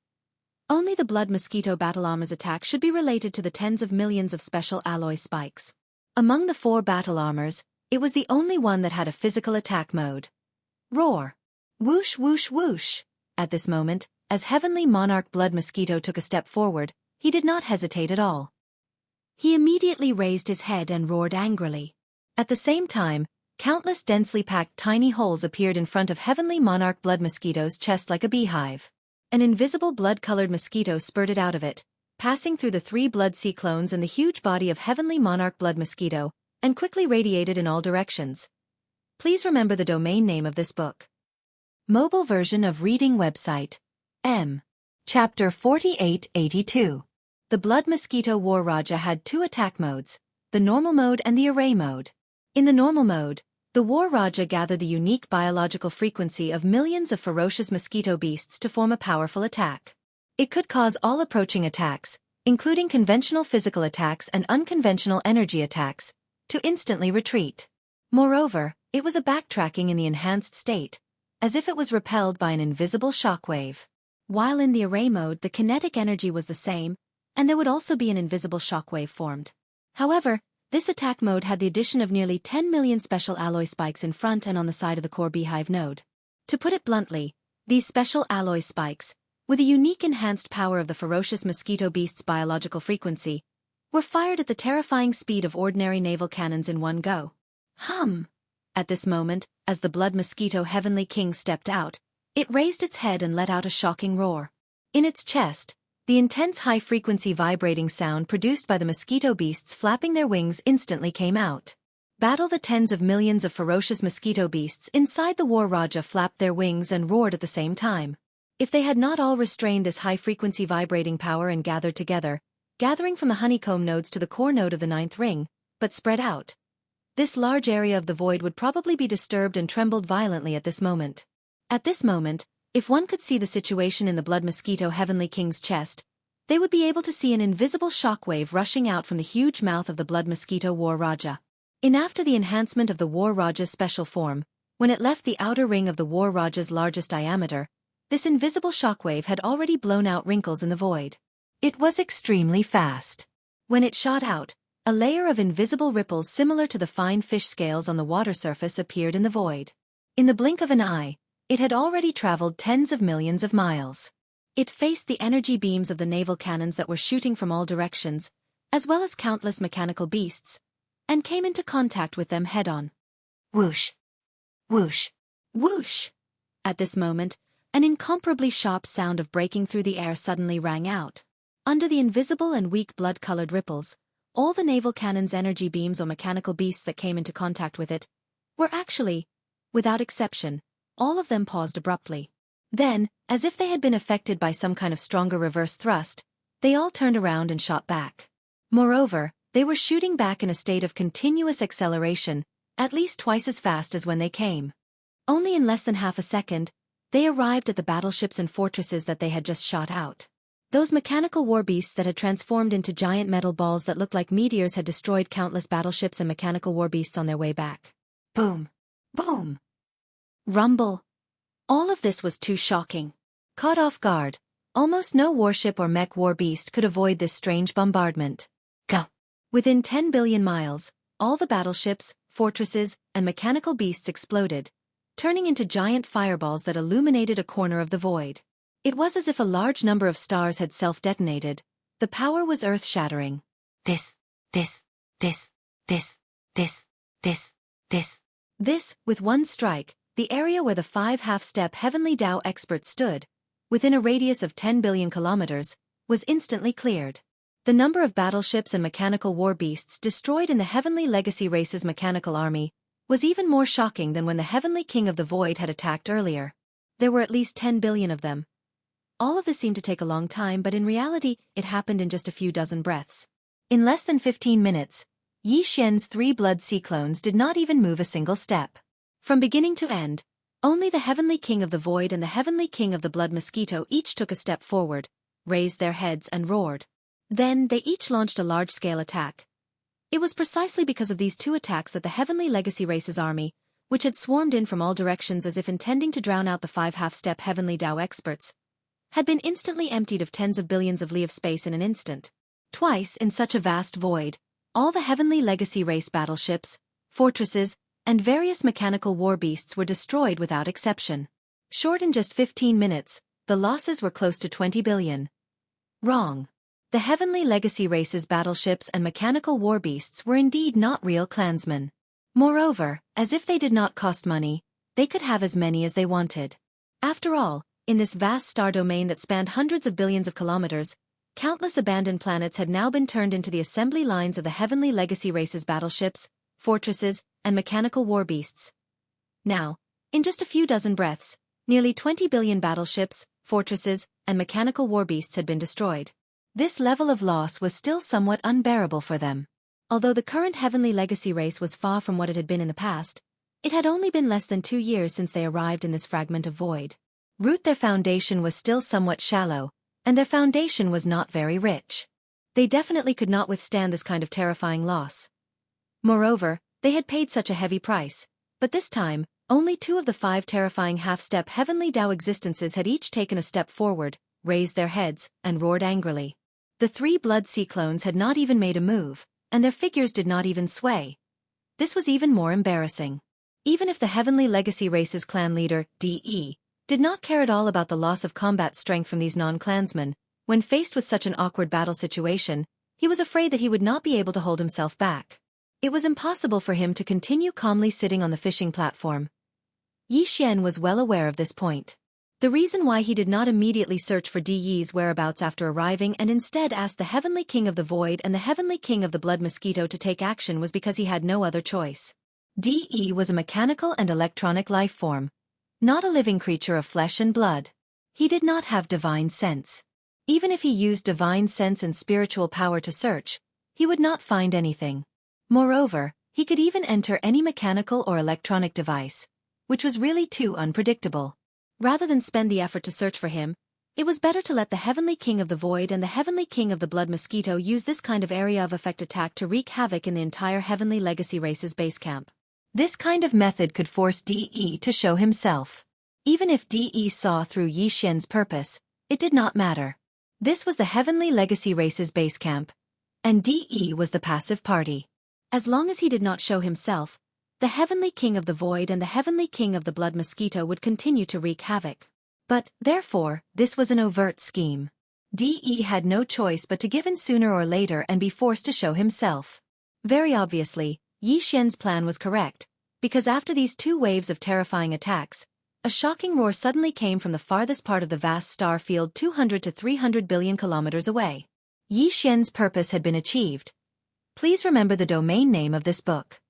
Only the Blood Mosquito battle armor's attack should be related to the tens of millions of special alloy spikes. Among the 4 battle armors, it was the only one that had a physical attack mode. Roar! Whoosh whoosh whoosh! At this moment, as Heavenly Monarch Blood Mosquito took a step forward, he did not hesitate at all. He immediately raised his head and roared angrily. At the same time, countless densely packed tiny holes appeared in front of Heavenly Monarch Blood Mosquito's chest like a beehive. An invisible blood-colored mosquito spurted out of it, passing through the 3 blood cyclones and the huge body of Heavenly Monarch Blood Mosquito, and quickly radiated in all directions. Please remember the domain name of this book. Mobile version of reading website. M. Chapter 4882. The Blood Mosquito War Raja had 2 attack modes, the normal mode and the array mode. In the normal mode, The War Raja gathered the unique biological frequency of millions of ferocious mosquito beasts to form a powerful attack. It could cause all approaching attacks, including conventional physical attacks and unconventional energy attacks, to instantly retreat. Moreover, it was a backtracking in the enhanced state, as if it was repelled by an invisible shockwave. While in the array mode, the kinetic energy was the same, and there would also be an invisible shockwave formed. However, this attack mode had the addition of nearly 10 million special alloy spikes in front and on the side of the core beehive node. To put it bluntly, these special alloy spikes, with a unique enhanced power of the ferocious mosquito beast's biological frequency, were fired at the terrifying speed of ordinary naval cannons in one go. At this moment, as the blood mosquito Heavenly King stepped out, it raised its head and let out a shocking roar. In its chest, the intense high-frequency vibrating sound produced by the mosquito beasts flapping their wings instantly came out. Battle the tens of millions of ferocious mosquito beasts inside the War Raja flapped their wings and roared at the same time. If they had not all restrained this high-frequency vibrating power and gathered together, gathering from the honeycomb nodes to the core node of the ninth ring, but spread out, this large area of the void would probably be disturbed and trembled violently at this moment. At this moment, if one could see the situation in the blood mosquito Heavenly King's chest, they would be able to see an invisible shockwave rushing out from the huge mouth of the blood mosquito War Raja. After the enhancement of the War Raja's special form, when it left the outer ring of the War Raja's largest diameter, this invisible shockwave had already blown out wrinkles in the void. It was extremely fast. When it shot out, a layer of invisible ripples similar to the fine fish scales on the water surface appeared in the void. In the blink of an eye, it had already traveled tens of millions of miles. It faced the energy beams of the naval cannons that were shooting from all directions, as well as countless mechanical beasts, and came into contact with them head-on. Whoosh! Whoosh! Whoosh! At this moment, an incomparably sharp sound of breaking through the air suddenly rang out. Under the invisible and weak blood-colored ripples, all the naval cannon's energy beams or mechanical beasts that came into contact with it were actually, without exception, all of them paused abruptly. Then, as if they had been affected by some kind of stronger reverse thrust, they all turned around and shot back. Moreover, they were shooting back in a state of continuous acceleration, at least twice as fast as when they came. Only in less than half a second, they arrived at the battleships and fortresses that they had just shot out. Those mechanical war beasts that had transformed into giant metal balls that looked like meteors had destroyed countless battleships and mechanical war beasts on their way back. Boom! Boom! Rumble. All of this was too shocking. Caught off guard, almost no warship or mech war beast could avoid this strange bombardment. Go! Within 10 billion miles, all the battleships, fortresses, and mechanical beasts exploded, turning into giant fireballs that illuminated a corner of the void. It was as if a large number of stars had self-detonated. The power was earth-shattering. This, with one strike, the area where the 5 half-step Heavenly Tao experts stood, within a radius of 10 billion kilometers, was instantly cleared. The number of battleships and mechanical war beasts destroyed in the Heavenly Legacy race's mechanical army was even more shocking than when the Heavenly King of the Void had attacked earlier. There were at least 10 billion of them. All of this seemed to take a long time, but in reality, it happened in just a few dozen breaths. In less than 15 minutes, Yi Xian's 3 blood sea clones did not even move a single step. From beginning to end, only the Heavenly King of the Void and the Heavenly King of the Blood Mosquito each took a step forward, raised their heads and roared. Then they each launched a large-scale attack. It was precisely because of these 2 attacks that the Heavenly Legacy race's army, which had swarmed in from all directions as if intending to drown out the 5 half-step Heavenly Tao experts, had been instantly emptied of tens of billions of li of space in an instant. Twice in such a vast void, all the Heavenly Legacy race battleships, fortresses, and various mechanical war beasts were destroyed without exception. Short in just 15 minutes, the losses were close to 20 billion. Wrong. The Heavenly Legacy race's battleships and mechanical war beasts were indeed not real clansmen. Moreover, as if they did not cost money, they could have as many as they wanted. After all, in this vast star domain that spanned hundreds of billions of kilometers, countless abandoned planets had now been turned into the assembly lines of the Heavenly Legacy race's battleships, fortresses, and mechanical war beasts. Now, in just a few dozen breaths, nearly 20 billion battleships, fortresses, and mechanical war beasts had been destroyed. This level of loss was still somewhat unbearable for them. Although the current Heavenly Legacy race was far from what it had been in the past, It had only been less than 2 years since they arrived in this fragment of void. Their foundation was still somewhat shallow, and their foundation was not very rich. They definitely could not withstand this kind of terrifying loss. Moreover, they had paid such a heavy price, but this time, only 2 of the 5 terrifying half-step heavenly Tao existences had each taken a step forward, raised their heads, and roared angrily. The 3 blood sea clones had not even made a move, and their figures did not even sway. This was even more embarrassing. Even if the Heavenly Legacy Race's clan leader, DE, did not care at all about the loss of combat strength from these non-clansmen, when faced with such an awkward battle situation, he was afraid that he would not be able to hold himself back. It was impossible for him to continue calmly sitting on the fishing platform. Yi Xian was well aware of this point. The reason why he did not immediately search for DE's whereabouts after arriving and instead asked the Heavenly King of the Void and the Heavenly King of the Blood Mosquito to take action was because he had no other choice. DE was a mechanical and electronic life form, not a living creature of flesh and blood. He did not have divine sense. Even if he used divine sense and spiritual power to search, he would not find anything. Moreover, he could even enter any mechanical or electronic device, which was really too unpredictable. Rather than spend the effort to search for him, it was better to let the Heavenly King of the Void and the Heavenly King of the Blood Mosquito use this kind of area of effect attack to wreak havoc in the entire Heavenly Legacy Race's base camp. This kind of method could force DE to show himself. Even if DE saw through Yi Xian's purpose, it did not matter. This was the Heavenly Legacy Race's base camp, and DE was the passive party. As long as he did not show himself, the Heavenly King of the Void and the Heavenly King of the Blood Mosquito would continue to wreak havoc. But, therefore, this was an overt scheme. DE had no choice but to give in sooner or later and be forced to show himself. Very obviously, Yi Xian's plan was correct, because after these 2 waves of terrifying attacks, a shocking roar suddenly came from the farthest part of the vast star field 200 to 300 billion kilometers away. Yi Xian's purpose had been achieved. Please remember the domain name of this book.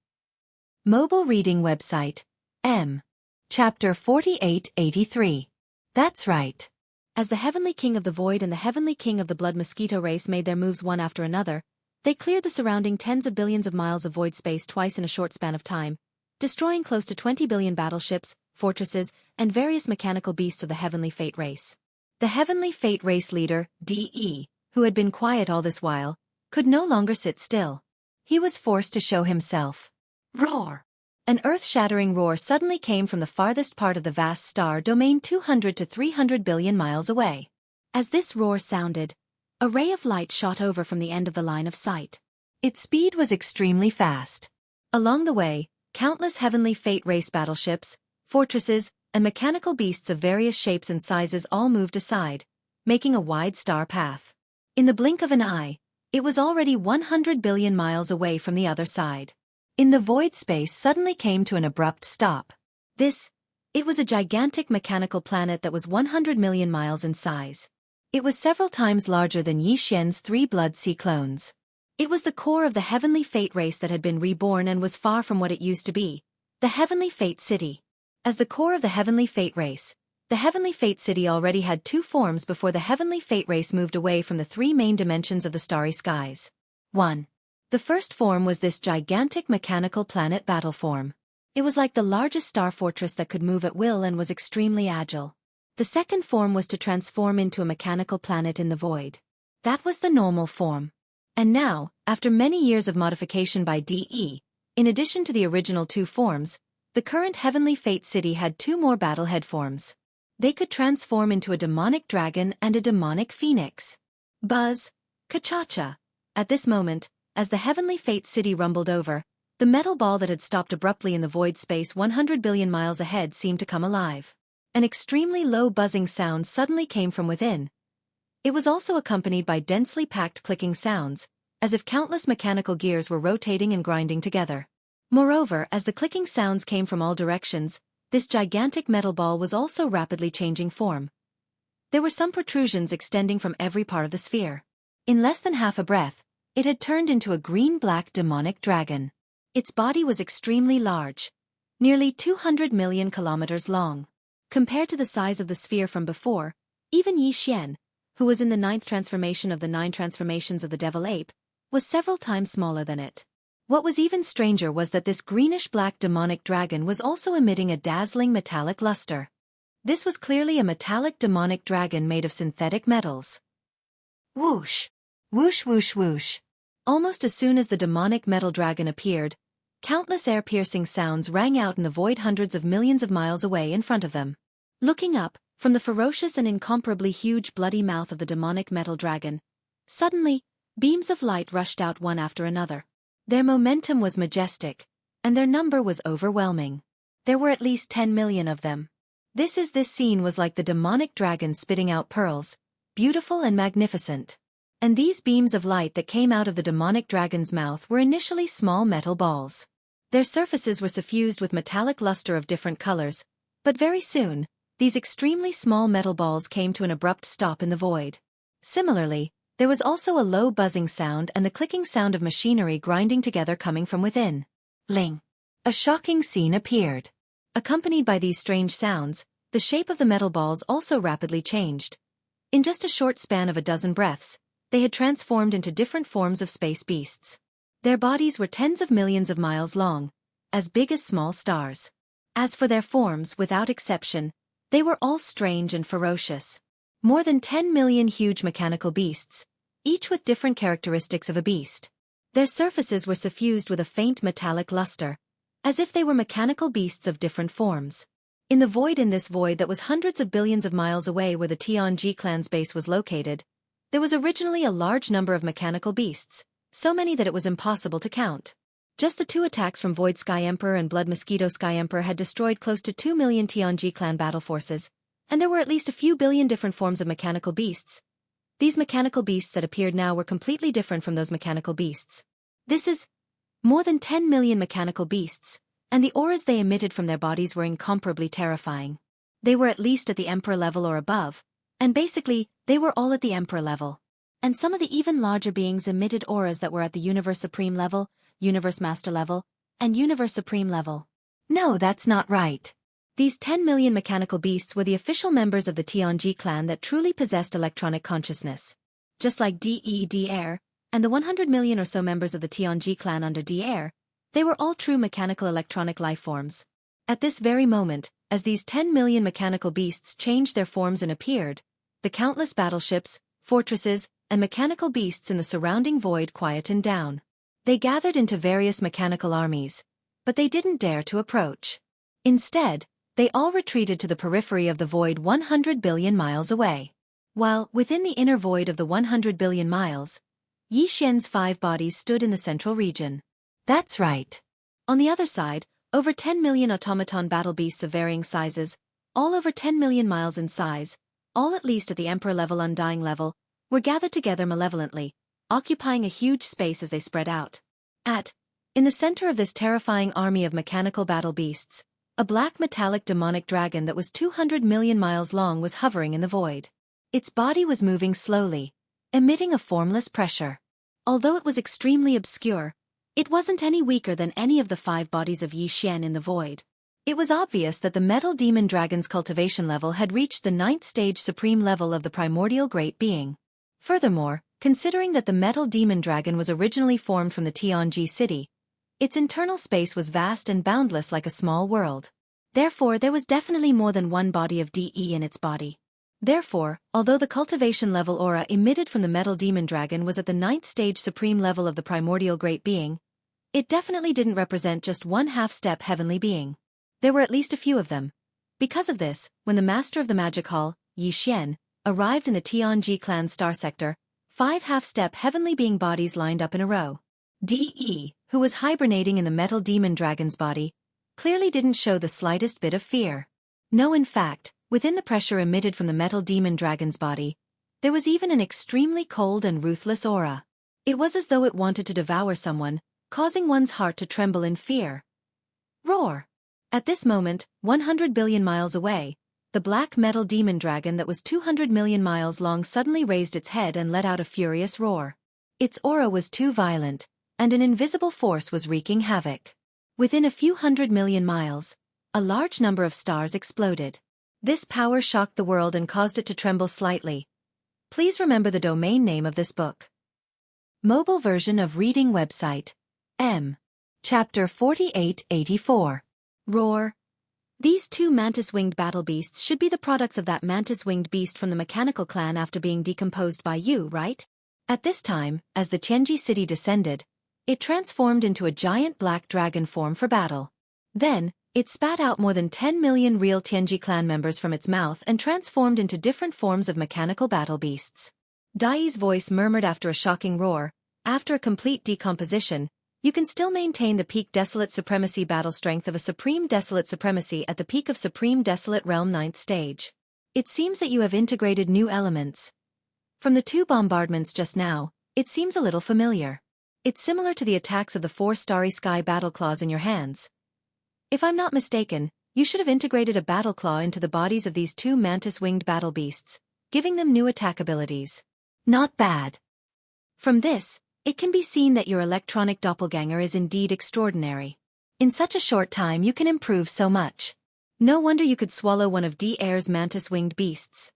Mobile reading website, M. Chapter 4883. That's right. As the Heavenly King of the Void and the Heavenly King of the Blood Mosquito race made their moves one after another, they cleared the surrounding tens of billions of miles of void space twice in a short span of time, destroying close to 20 billion battleships, fortresses, and various mechanical beasts of the Heavenly Fate race. The Heavenly Fate race leader, DE, who had been quiet all this while, could no longer sit still. He was forced to show himself. Roar! An earth-shattering roar suddenly came from the farthest part of the vast star domain 200 to 300 billion miles away. As this roar sounded, a ray of light shot over from the end of the line of sight. Its speed was extremely fast. Along the way, countless Heavenly Fate race battleships, fortresses, and mechanical beasts of various shapes and sizes all moved aside, making a wide star path. In the blink of an eye, it was already 100 billion miles away from the other side. In the void space suddenly came to an abrupt stop. It was a gigantic mechanical planet that was 100 million miles in size. It was several times larger than Yi Xian's 3 blood sea clones. It was the core of the Heavenly Fate race that had been reborn and was far from what it used to be, the Heavenly Fate City. As the core of the Heavenly Fate race, the Heavenly Fate City already had 2 forms before the Heavenly Fate race moved away from the 3 main dimensions of the starry skies. 1. The first form was this gigantic mechanical planet battle form. It was like the largest star fortress that could move at will and was extremely agile. The second form was to transform into a mechanical planet in the void. That was the normal form. And now, after many years of modification by DE, in addition to the original 2 forms, the current Heavenly Fate City had 2 more battlehead forms. They could transform into a demonic dragon and a demonic phoenix. Buzz! Ka-cha-cha! At this moment, as the Heavenly Fate City rumbled over, the metal ball that had stopped abruptly in the void space 100 billion miles ahead seemed to come alive. An extremely low buzzing sound suddenly came from within. It was also accompanied by densely packed clicking sounds, as if countless mechanical gears were rotating and grinding together. Moreover, as the clicking sounds came from all directions, this gigantic metal ball was also rapidly changing form. There were some protrusions extending from every part of the sphere. In less than half a breath, it had turned into a green-black demonic dragon. Its body was extremely large, nearly 200 million kilometers long. Compared to the size of the sphere from before, even Yi Xian, who was in the 9th transformation of the 9 transformations of the devil ape, was several times smaller than it. What was even stranger was that this greenish-black demonic dragon was also emitting a dazzling metallic luster. This was clearly a metallic demonic dragon made of synthetic metals. Whoosh! Whoosh whoosh whoosh! Almost as soon as the demonic metal dragon appeared, countless air-piercing sounds rang out in the void hundreds of millions of miles away in front of them. Looking up, from the ferocious and incomparably huge bloody mouth of the demonic metal dragon, suddenly, beams of light rushed out one after another. Their momentum was majestic, and their number was overwhelming. There were at least 10 million of them. This scene was like the demonic dragon spitting out pearls, beautiful and magnificent. And these beams of light that came out of the demonic dragon's mouth were initially small metal balls. Their surfaces were suffused with metallic luster of different colors, but very soon, these extremely small metal balls came to an abrupt stop in the void. Similarly, there was also a low buzzing sound and the clicking sound of machinery grinding together coming from within. Ling! A shocking scene appeared. Accompanied by these strange sounds, the shape of the metal balls also rapidly changed. In just a short span of a dozen breaths, they had transformed into different forms of space beasts. Their bodies were tens of millions of miles long, as big as small stars. As for their forms, without exception, they were all strange and ferocious. More than 10 million huge mechanical beasts, each with different characteristics of a beast. Their surfaces were suffused with a faint metallic luster, as if they were mechanical beasts of different forms. In this void that was hundreds of billions of miles away where the Tianji clan's base was located, there was originally a large number of mechanical beasts, so many that it was impossible to count. Just the two attacks from Void Sky Emperor and Blood Mosquito Sky Emperor had destroyed close to 2 million Tianji clan battle forces, and there were at least a few billion different forms of mechanical beasts. These mechanical beasts that appeared now were completely different from those mechanical beasts. This is more than 10 million mechanical beasts, and the auras they emitted from their bodies were incomparably terrifying. They were at least at the Emperor level or above, and basically, they were all at the Emperor level. And some of the even larger beings emitted auras that were at the Universe Supreme level, Universe Master level, and Universe Supreme level. No, that's not right. These 10 million mechanical beasts were the official members of the Tianji clan that truly possessed electronic consciousness. Just like D-Air, and the 100 million or so members of the Tianji clan under D-Air, they were all true mechanical electronic life forms. At this very moment, as these 10 million mechanical beasts changed their forms and appeared, the countless battleships, fortresses, and mechanical beasts in the surrounding void quietened down. They gathered into various mechanical armies, but they didn't dare to approach. Instead, they all retreated to the periphery of the void 100 billion miles away. While, within the inner void of the 100 billion miles, Yi Xian's 5 bodies stood in the central region. That's right. On the other side, over 10 million automaton battle beasts of varying sizes, all over 10 million miles in size, all at least at the Emperor level Undying level, were gathered together malevolently, occupying a huge space as they spread out. In the center of this terrifying army of mechanical battle beasts, a black metallic demonic dragon that was 200 million miles long was hovering in the void. Its body was moving slowly, emitting a formless pressure. Although it was extremely obscure, it wasn't any weaker than any of the 5 bodies of Yi Xian in the void. It was obvious that the metal demon dragon's cultivation level had reached the 9th stage supreme level of the primordial great being. Furthermore, considering that the metal demon dragon was originally formed from the Tianji city, its internal space was vast and boundless like a small world. Therefore, there was definitely more than one body of DE in its body. Therefore, although the cultivation level aura emitted from the metal demon dragon was at the 9th stage supreme level of the primordial great being, it definitely didn't represent just one half-step heavenly being. There were at least a few of them. Because of this, when the master of the magic hall, Yi Xian, arrived in the Tianji clan star sector, 5 half-step heavenly being bodies lined up in a row. DE, who was hibernating in the metal demon dragon's body, clearly didn't show the slightest bit of fear. No, in fact, within the pressure emitted from the metal demon dragon's body, there was even an extremely cold and ruthless aura. It was as though it wanted to devour someone, causing one's heart to tremble in fear. Roar! At this moment, 100 billion miles away, the black metal demon dragon that was 200 million miles long suddenly raised its head and let out a furious roar. Its aura was too violent, and an invisible force was wreaking havoc. Within a few 100 million miles, a large number of stars exploded. This power shocked the world and caused it to tremble slightly. Please remember the domain name of this book. Mobile version of reading website. M. Chapter 4884. Roar. These two mantis-winged battle beasts should be the products of that mantis-winged beast from the mechanical clan after being decomposed by you, right? At this time, as the Tianji city descended, it transformed into a giant black dragon form for battle. Then, it spat out more than 10 million real Tianji clan members from its mouth and transformed into different forms of mechanical battle beasts. Dai's voice murmured after a shocking roar. After a complete decomposition, you can still maintain the peak Desolate Supremacy battle strength of a Supreme Desolate Supremacy at the peak of Supreme Desolate Realm 9th stage. It seems that you have integrated new elements. From the two bombardments just now, it seems a little familiar. It's similar to the attacks of the 4 Starry Sky battle claws in your hands. If I'm not mistaken, you should have integrated a battle claw into the bodies of these two mantis-winged battle beasts, giving them new attack abilities. Not bad. From this, it can be seen that your electronic doppelganger is indeed extraordinary. In such a short time you can improve so much. No wonder you could swallow one of Air's mantis-winged beasts.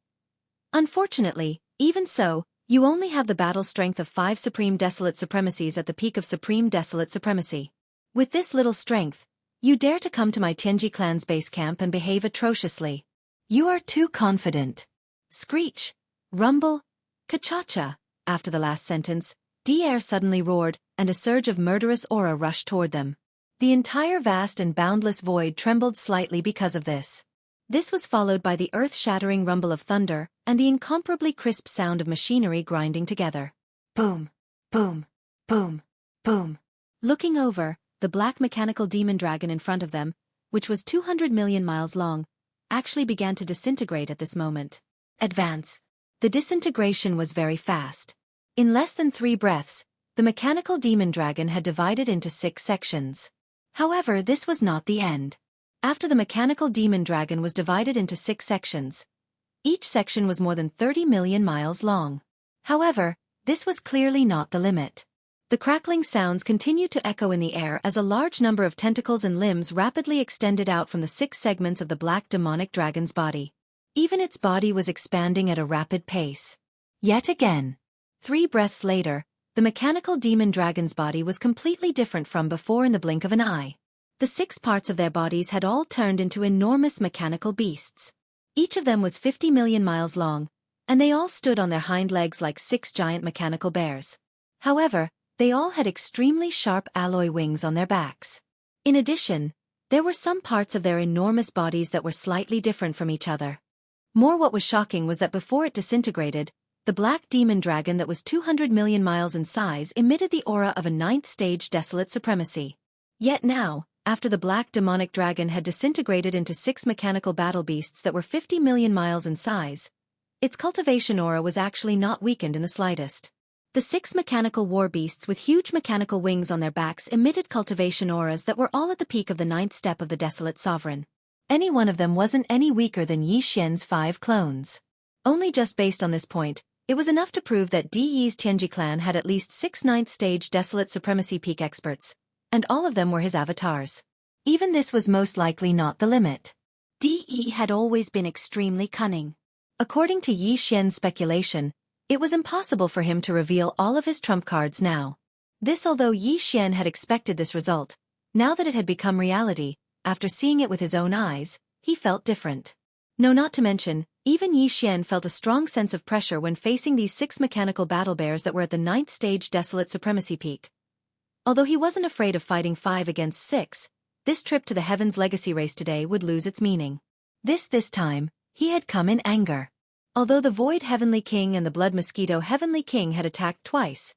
Unfortunately, even so, you only have the battle strength of 5 Supreme Desolate Supremacies at the peak of Supreme Desolate Supremacy. With this little strength, you dare to come to my Tianji clan's base camp and behave atrociously. You are too confident. Screech, rumble, ka-cha-cha. After the last sentence, Air suddenly roared, and a surge of murderous aura rushed toward them. The entire vast and boundless void trembled slightly because of this. This was followed by the earth-shattering rumble of thunder, and the incomparably crisp sound of machinery grinding together. Boom, boom, boom, boom. Looking over, the black mechanical demon dragon in front of them, which was 200 million miles long, actually began to disintegrate at this moment. Advance. The disintegration was very fast. In less than 3 breaths, the mechanical demon dragon had divided into 6 sections. However, this was not the end. After the mechanical demon dragon was divided into 6 sections, each section was more than 30 million miles long. However, this was clearly not the limit. The crackling sounds continued to echo in the air as a large number of tentacles and limbs rapidly extended out from the 6 segments of the black demonic dragon's body. Even its body was expanding at a rapid pace. Yet again. 3 breaths later, the mechanical demon dragon's body was completely different from before in the blink of an eye. The 6 parts of their bodies had all turned into enormous mechanical beasts. Each of them was 50 million miles long, and they all stood on their hind legs like 6 giant mechanical bears. However, they all had extremely sharp alloy wings on their backs. In addition, there were some parts of their enormous bodies that were slightly different from each other. What was shocking was that before it disintegrated, the black demon dragon that was 200 million miles in size emitted the aura of a 9th stage Desolate Supremacy. Yet now, after the black demonic dragon had disintegrated into 6 mechanical battle beasts that were 50 million miles in size, its cultivation aura was actually not weakened in the slightest. The 6 mechanical war beasts with huge mechanical wings on their backs emitted cultivation auras that were all at the peak of the 9th step of the Desolate Sovereign. Any one of them wasn't any weaker than Yi Xian's 5 clones. Only just based on this point, it was enough to prove that Yi's Tianji clan had at least 6 9th stage Desolate Supremacy peak experts, and all of them were his avatars. Even this was most likely not the limit. Yi had always been extremely cunning. According to Yi Xian's speculation, it was impossible for him to reveal all of his trump cards now. This although Yi Xian had expected this result, now that it had become reality, after seeing it with his own eyes, he felt different. No, not to mention, even Yi Xian felt a strong sense of pressure when facing these 6 mechanical battle bears that were at the 9th stage Desolate Supremacy peak. Although he wasn't afraid of fighting 5 against 6, this trip to the Heaven's Legacy race today would lose its meaning. This time, he had come in anger. Although the Void Heavenly King and the Blood Mosquito Heavenly King had attacked twice,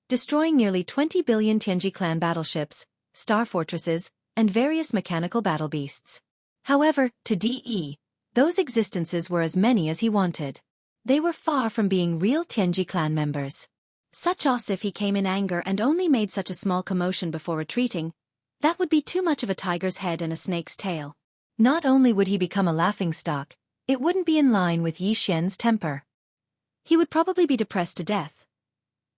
destroying nearly 20 billion Tianji clan battleships, star fortresses, and various mechanical battle beasts. However, to DE, those existences were as many as he wanted. They were far from being real Tianji clan members. Such as if he came in anger and only made such a small commotion before retreating, that would be too much of a tiger's head and a snake's tail. Not only would he become a laughingstock, it wouldn't be in line with Yi Xian's temper. He would probably be depressed to death.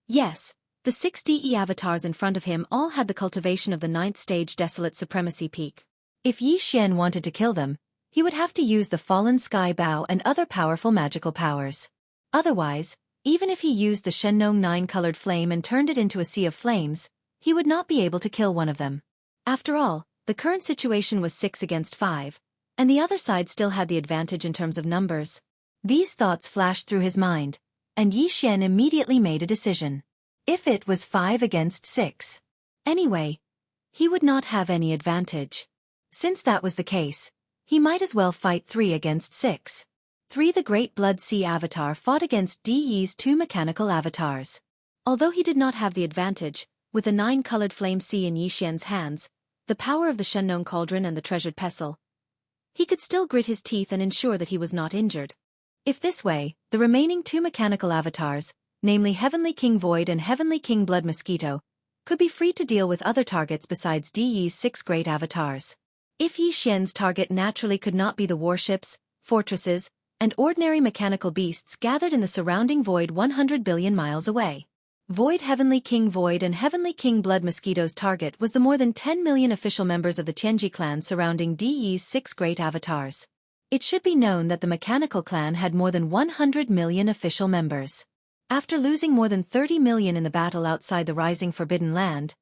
Yes, the 6 DE avatars in front of him all had the cultivation of the 9th stage Desolate Supremacy peak. If Yi Xian wanted to kill them, he would have to use the Fallen Sky Bow and other powerful magical powers. Otherwise, even if he used the Shenong 9-colored flame and turned it into a sea of flames, he would not be able to kill one of them. After all, the current situation was 6 against 5, and the other side still had the advantage in terms of numbers. These thoughts flashed through his mind, and Yi Xian immediately made a decision. If it was 5 against 6. Anyway, he would not have any advantage. Since that was the case, he might as well fight 3 against 6. 3. The Great Blood Sea Avatar fought against Di Yi's 2 mechanical avatars. Although he did not have the advantage, with the 9-colored flame sea in Yi Xian's hands, the power of the Shennon Cauldron and the treasured pestle, he could still grit his teeth and ensure that he was not injured. If this way, the remaining 2 mechanical avatars, namely Heavenly King Void and Heavenly King Blood Mosquito, could be free to deal with other targets besides Di Yi's 6 great avatars. If Yi Xian's target naturally could not be the warships, fortresses, and ordinary mechanical beasts gathered in the surrounding void 100 billion miles away. Void Heavenly King Void and Heavenly King Blood Mosquito's target was the more than 10 million official members of the Tianji clan surrounding Di Yi's 6 great avatars. It should be known that the mechanical clan had more than 100 million official members. After losing more than 30 million in the battle outside the rising Forbidden Land,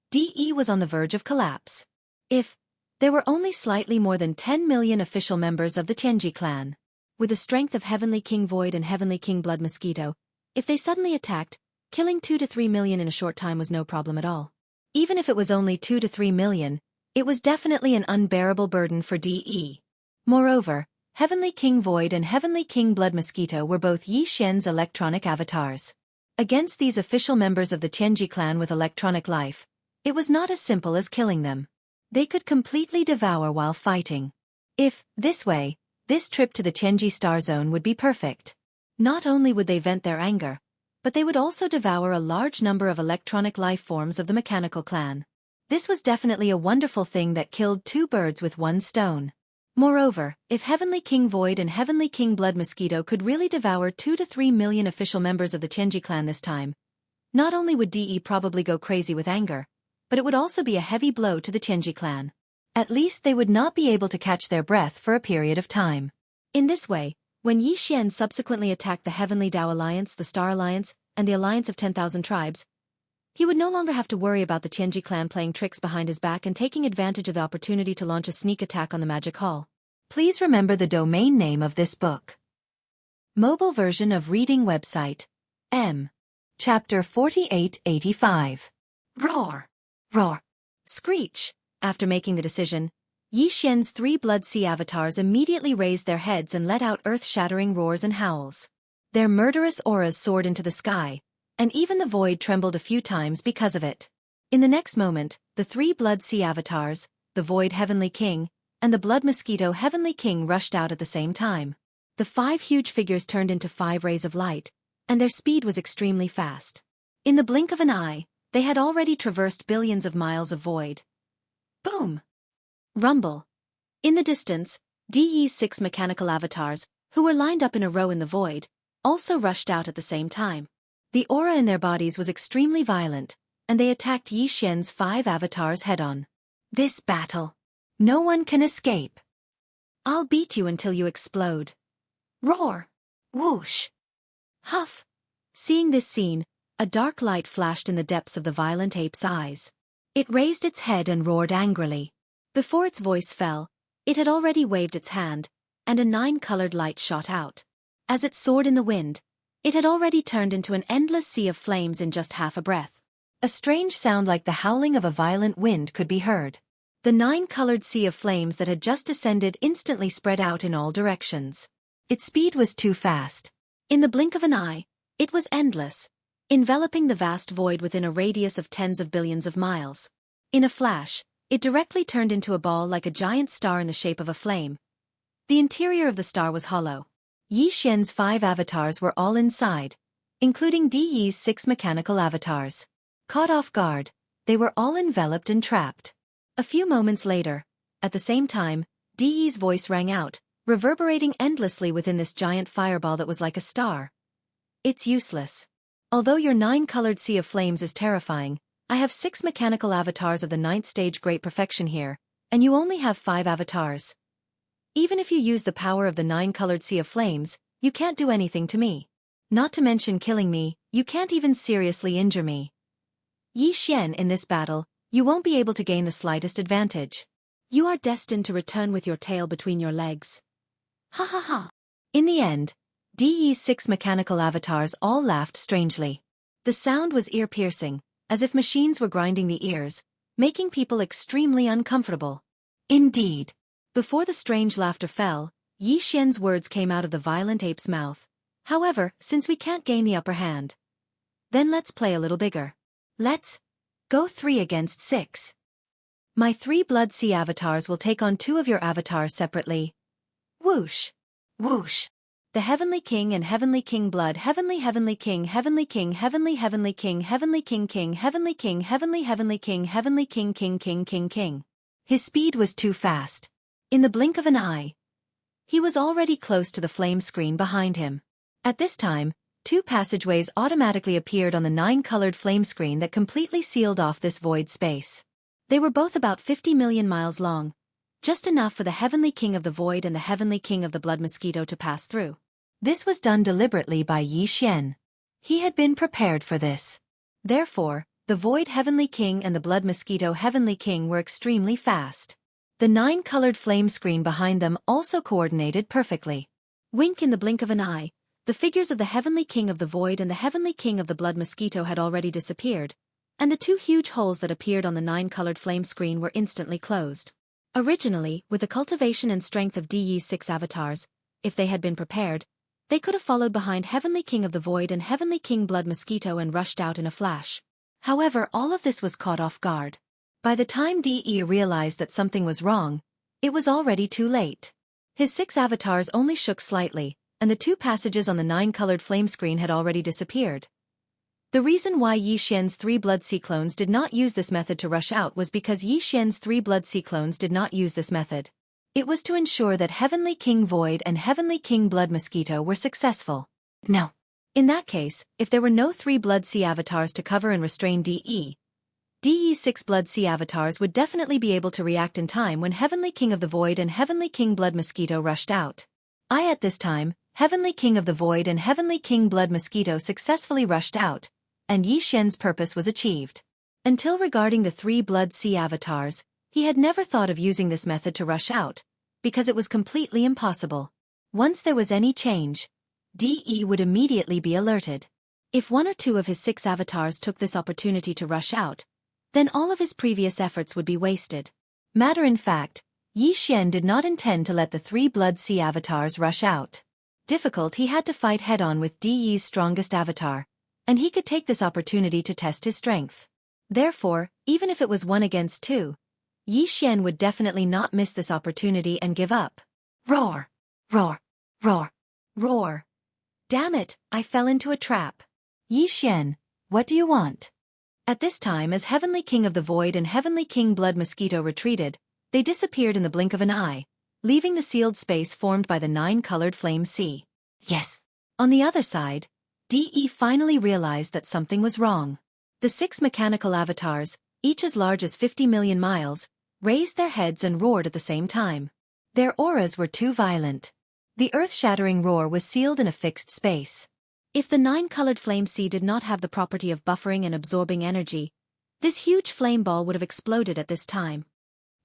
Di Yi was on the verge of collapse. If there were only slightly more than 10 million official members of the Tianji clan, with the strength of Heavenly King Void and Heavenly King Blood Mosquito, if they suddenly attacked, killing 2 to 3 million in a short time was no problem at all. Even if it was only 2 to 3 million, it was definitely an unbearable burden for Di Yi. Moreover, Heavenly King Void and Heavenly King Blood Mosquito were both Yi Xian's electronic avatars. Against these official members of the Tianji clan with electronic life, it was not as simple as killing them. They could completely devour while fighting. If, this way, this trip to the Tianji Star Zone would be perfect. Not only would they vent their anger, but they would also devour a large number of electronic life forms of the mechanical clan. This was definitely a wonderful thing that killed 2 birds with 1 stone. Moreover, if Heavenly King Void and Heavenly King Blood Mosquito could really devour 2 to 3 million official members of the Tianji clan this time, not only would Di Yi probably go crazy with anger, but it would also be a heavy blow to the Tianji clan. At least they would not be able to catch their breath for a period of time. In this way, when Yi Xian subsequently attacked the Heavenly Dao Alliance, the Star Alliance, and the Alliance of 10,000 Tribes, he would no longer have to worry about the Tianji clan playing tricks behind his back and taking advantage of the opportunity to launch a sneak attack on the Magic Hall. Please remember the domain name of this book. Mobile version of reading website. M. Chapter 4885. Roar! Roar! Screech! After making the decision, Yi Xian's 3 Blood Sea avatars immediately raised their heads and let out earth-shattering roars and howls. Their murderous auras soared into the sky, and even the void trembled a few times because of it. In the next moment, the 3 Blood Sea avatars, the Void Heavenly King, and the Blood Mosquito Heavenly King rushed out at the same time. The 5 huge figures turned into 5 rays of light, and their speed was extremely fast. In the blink of an eye, they had already traversed billions of miles of void. Boom! Rumble. In the distance, Di Yi's 6 mechanical avatars, who were lined up in a row in the void, also rushed out at the same time. The aura in their bodies was extremely violent, and they attacked Yi Xian's 5 avatars head-on. This battle. No one can escape. I'll beat you until you explode. Roar! Whoosh! Huff! Seeing this scene, a dark light flashed in the depths of the violent ape's eyes. It raised its head and roared angrily. Before its voice fell, it had already waved its hand, and a 9-colored light shot out. As it soared in the wind, it had already turned into an endless sea of flames in just half a breath. A strange sound like the howling of a violent wind could be heard. The 9-colored sea of flames that had just descended instantly spread out in all directions. Its speed was too fast. In the blink of an eye, it was endless, enveloping the vast void within a radius of tens of billions of miles. In a flash, it directly turned into a ball like a giant star in the shape of a flame. The interior of the star was hollow. Yi Xian's 5 avatars were all inside, including Di Yi's 6 mechanical avatars. Caught off guard, they were all enveloped and trapped. A few moments later, at the same time, Di Yi's voice rang out, reverberating endlessly within this giant fireball that was like a star. It's useless. Although your 9-colored sea of flames is terrifying, I have 6 mechanical avatars of the 9th stage Great Perfection here, and you only have 5 avatars. Even if you use the power of the 9-colored sea of flames, you can't do anything to me. Not to mention killing me, you can't even seriously injure me. Yi Xian, in this battle, you won't be able to gain the slightest advantage. You are destined to return with your tail between your legs. Ha ha ha. In the end, De's 6 mechanical avatars all laughed strangely. The sound was ear-piercing, as if machines were grinding the ears, making people extremely uncomfortable. Indeed. Before the strange laughter fell, Yi Xian's words came out of the violent ape's mouth. However, since we can't gain the upper hand, then let's play a little bigger. Let's go 3 against 6. My 3 Blood Sea avatars will take on 2 of your avatars separately. Whoosh! Whoosh! The Heavenly King and Heavenly King Blood, Heavenly King, Heavenly King, Heavenly King, Heavenly King King, Heavenly King, Heavenly King, Heavenly King King. His speed was too fast. In the blink of an eye, he was already close to the flame screen behind him. At this time, 2 passageways automatically appeared on the 9-colored flame screen that completely sealed off this void space. They were both about 50 million miles long, just enough for the Heavenly King of the Void and the Heavenly King of the Blood Mosquito to pass through. This was done deliberately by Yi Xian. He had been prepared for this. Therefore, the Void Heavenly King and the Blood Mosquito Heavenly King were extremely fast. The 9-colored flame screen behind them also coordinated perfectly. Wink, in the blink of an eye, the figures of the Heavenly King of the Void and the Heavenly King of the Blood Mosquito had already disappeared, and the 2 huge holes that appeared on the 9-colored flame screen were instantly closed. Originally, with the cultivation and strength of De's 6 avatars, if they had been prepared, they could have followed behind Heavenly King of the Void and Heavenly King Blood Mosquito and rushed out in a flash. However, all of this was caught off guard. By the time De realized that something was wrong, it was already too late. His 6 avatars only shook slightly, and the 2 passages on the 9-colored flame screen had already disappeared. The reason why Yi Xian's 3 Blood Sea clones did not use this method to rush out was because Yi Xian's 3 Blood Sea clones did not use this method. It was to ensure that Heavenly King Void and Heavenly King Blood Mosquito were successful. No. In that case, if there were no 3 Blood Sea avatars to cover and restrain De's 6 Blood Sea avatars would definitely be able to react in time when Heavenly King of the Void and Heavenly King Blood Mosquito rushed out. At this time, Heavenly King of the Void and Heavenly King Blood Mosquito successfully rushed out, and Yi Xian's purpose was achieved. Until regarding the 3 Blood Sea avatars, he had never thought of using this method to rush out, because it was completely impossible. Once there was any change, De would immediately be alerted. If 1 or 2 of his 6 avatars took this opportunity to rush out, then all of his previous efforts would be wasted. Matter in fact, Yi Xian did not intend to let the 3 Blood Sea avatars rush out. Difficult, he had to fight head-on with De's strongest avatar, and he could take this opportunity to test his strength. Therefore, even if it was 1 against 2, Yi Xian would definitely not miss this opportunity and give up. Roar! Roar! Roar! Roar! Damn it, I fell into a trap. Yi Xian, what do you want? At this time, as Heavenly King of the Void and Heavenly King Blood Mosquito retreated, they disappeared in the blink of an eye, leaving the sealed space formed by the 9-colored flame sea. Yes. On the other side, De finally realized that something was wrong. The 6 mechanical avatars, each as large as 50 million miles, raised their heads and roared at the same time. Their auras were too violent. The earth-shattering roar was sealed in a fixed space. If the 9-colored flame sea did not have the property of buffering and absorbing energy, this huge flame ball would have exploded at this time.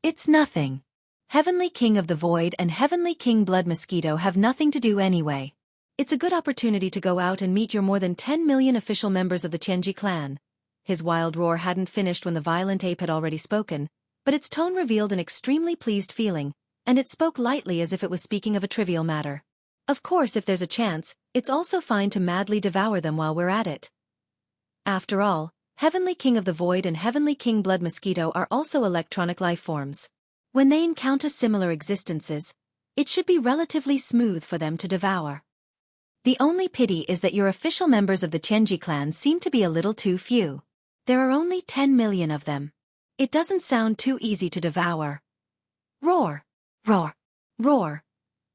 It's nothing. Heavenly King of the Void and Heavenly King Blood Mosquito have nothing to do anyway. It's a good opportunity to go out and meet your more than 10 million official members of the Tianji clan. His wild roar hadn't finished when the violent ape had already spoken, but its tone revealed an extremely pleased feeling, and it spoke lightly as if it was speaking of a trivial matter. Of course, if there's a chance, it's also fine to madly devour them while we're at it. After all, Heavenly King of the Void and Heavenly King Blood Mosquito are also electronic life forms. When they encounter similar existences, it should be relatively smooth for them to devour. The only pity is that your official members of the Tianji clan seem to be a little too few. There are only 10 million of them. It doesn't sound too easy to devour. Roar! Roar! Roar!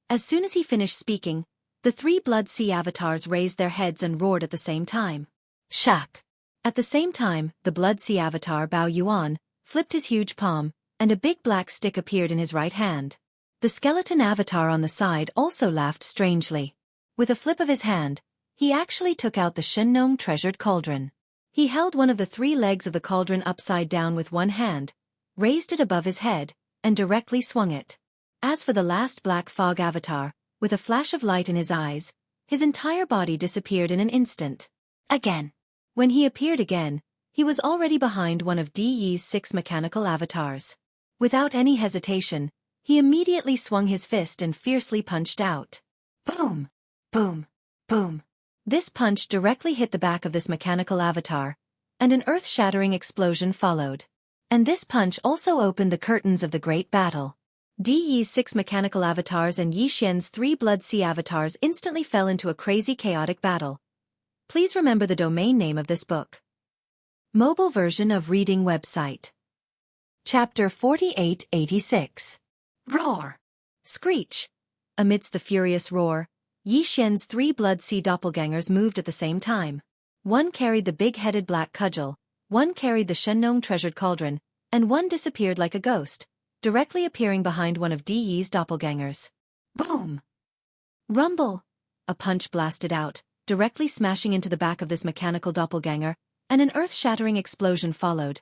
As soon as he finished speaking, the 3 Blood Sea avatars raised their heads and roared at the same time. Shak! At the same time, the Blood Sea avatar Bao Yuan flipped his huge palm, and a big black stick appeared in his right hand. The skeleton avatar on the side also laughed strangely. With a flip of his hand, he actually took out the Shen Nong treasured cauldron. He held one of the 3 legs of the cauldron upside down with one hand, raised it above his head, and directly swung it. As for the last black fog avatar, with a flash of light in his eyes, his entire body disappeared in an instant. Again. When he appeared again, he was already behind one of DE's 6 mechanical avatars. Without any hesitation, he immediately swung his fist and fiercely punched out. Boom! Boom! Boom! This punch directly hit the back of this mechanical avatar, and an earth-shattering explosion followed. And this punch also opened the curtains of the great battle. DE's 6 mechanical avatars and Yi Xian's 3 Blood Sea avatars instantly fell into a crazy chaotic battle. Please remember the domain name of this book. Mobile version of reading website. Chapter 4886. Roar! Screech! Amidst the furious roar, Yi Xian's 3 Blood Sea doppelgangers moved at the same time. One carried the big-headed black cudgel, one carried the Shengnong treasured cauldron, and one disappeared like a ghost, directly appearing behind one of DE's doppelgangers. Boom! Rumble! A punch blasted out, directly smashing into the back of this mechanical doppelganger, and an earth-shattering explosion followed.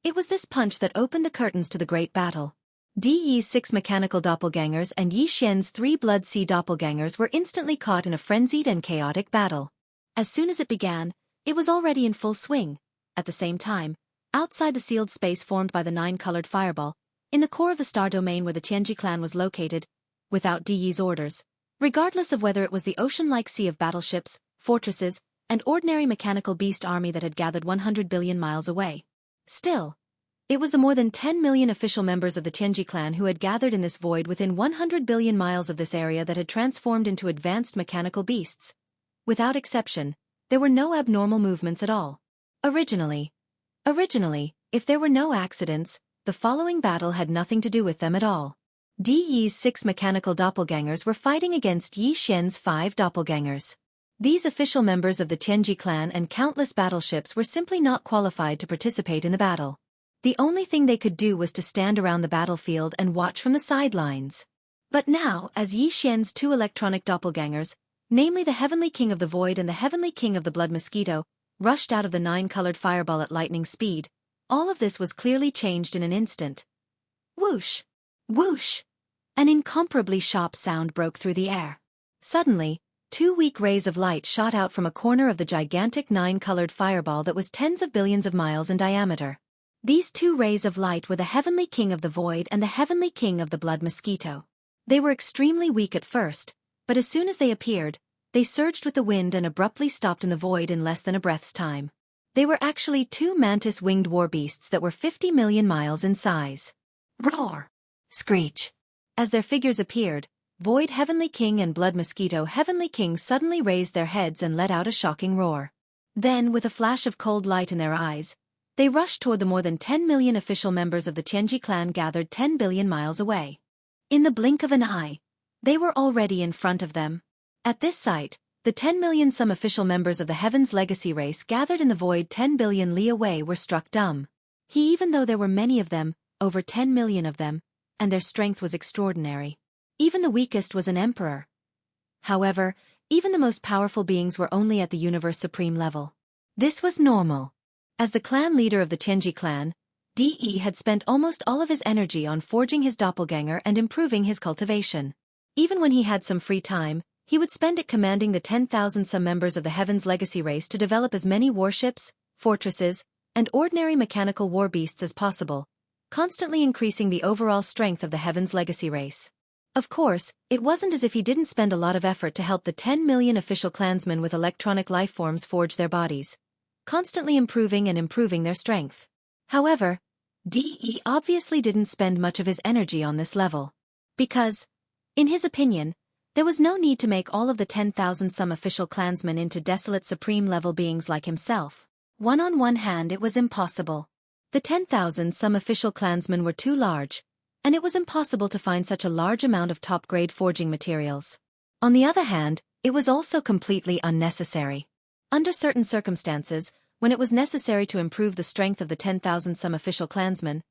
It was this punch that opened the curtains to the great battle. DE's 6 mechanical doppelgangers and Yi Xian's 3 Blood Sea doppelgangers were instantly caught in a frenzied and chaotic battle. As soon as it began, it was already in full swing. At the same time, outside the sealed space formed by the 9-colored fireball, in the core of the star domain where the Tianji clan was located, without DE's orders, regardless of whether it was the ocean-like sea of battleships, fortresses, and ordinary mechanical beast army that had gathered 100 billion miles away. Still, it was the more than 10 million official members of the Tianji clan who had gathered in this void within 100 billion miles of this area that had transformed into advanced mechanical beasts. Without exception, there were no abnormal movements at all. Originally, if there were no accidents, the following battle had nothing to do with them at all. DE's 6 mechanical doppelgangers were fighting against Yi Xian's 5 doppelgangers. These official members of the Tianji clan and countless battleships were simply not qualified to participate in the battle. The only thing they could do was to stand around the battlefield and watch from the sidelines. But now, as Yi Xian's 2 electronic doppelgangers, namely the Heavenly King of the Void and the Heavenly King of the Blood Mosquito, rushed out of the 9-colored fireball at lightning speed, all of this was clearly changed in an instant. Whoosh! Whoosh! An incomparably sharp sound broke through the air. Suddenly, 2 weak rays of light shot out from a corner of the gigantic 9-colored fireball that was tens of billions of miles in diameter. These 2 rays of light were the Heavenly King of the Void and the Heavenly King of the Blood Mosquito. They were extremely weak at first, but as soon as they appeared, they surged with the wind and abruptly stopped in the void in less than a breath's time. They were actually 2 mantis-winged war beasts that were 50 million miles in size. Roar! Screech! As their figures appeared, Void Heavenly King and Blood Mosquito Heavenly King suddenly raised their heads and let out a shocking roar. Then, with a flash of cold light in their eyes, they rushed toward the more than 10 million official members of the Tianji clan gathered 10 billion miles away. In the blink of an eye, they were already in front of them. At this sight, the 10 million some official members of the Heaven's Legacy race gathered in the void 10 billion li away were struck dumb. Even though there were many of them, over 10 million of them, and their strength was extraordinary. Even the weakest was an emperor. However, even the most powerful beings were only at the Universe Supreme level. This was normal. As the clan leader of the Tianji clan, DE had spent almost all of his energy on forging his doppelganger and improving his cultivation. Even when he had some free time, he would spend it commanding the 10,000 some members of the Heaven's Legacy race to develop as many warships, fortresses, and ordinary mechanical war beasts as possible, constantly increasing the overall strength of the Heaven's Legacy race. Of course, it wasn't as if he didn't spend a lot of effort to help the 10 million official clansmen with electronic lifeforms forge their bodies, constantly improving their strength. However, DE obviously didn't spend much of his energy on this level. Because, in his opinion, there was no need to make all of the 10,000 some official clansmen into desolate supreme-level beings like himself. On one hand it was impossible. The 10,000 some official clansmen were too large, and it was impossible to find such a large amount of top-grade forging materials. On the other hand, it was also completely unnecessary. Under certain circumstances, when it was necessary to improve the strength of the 10,000 some official clansmen,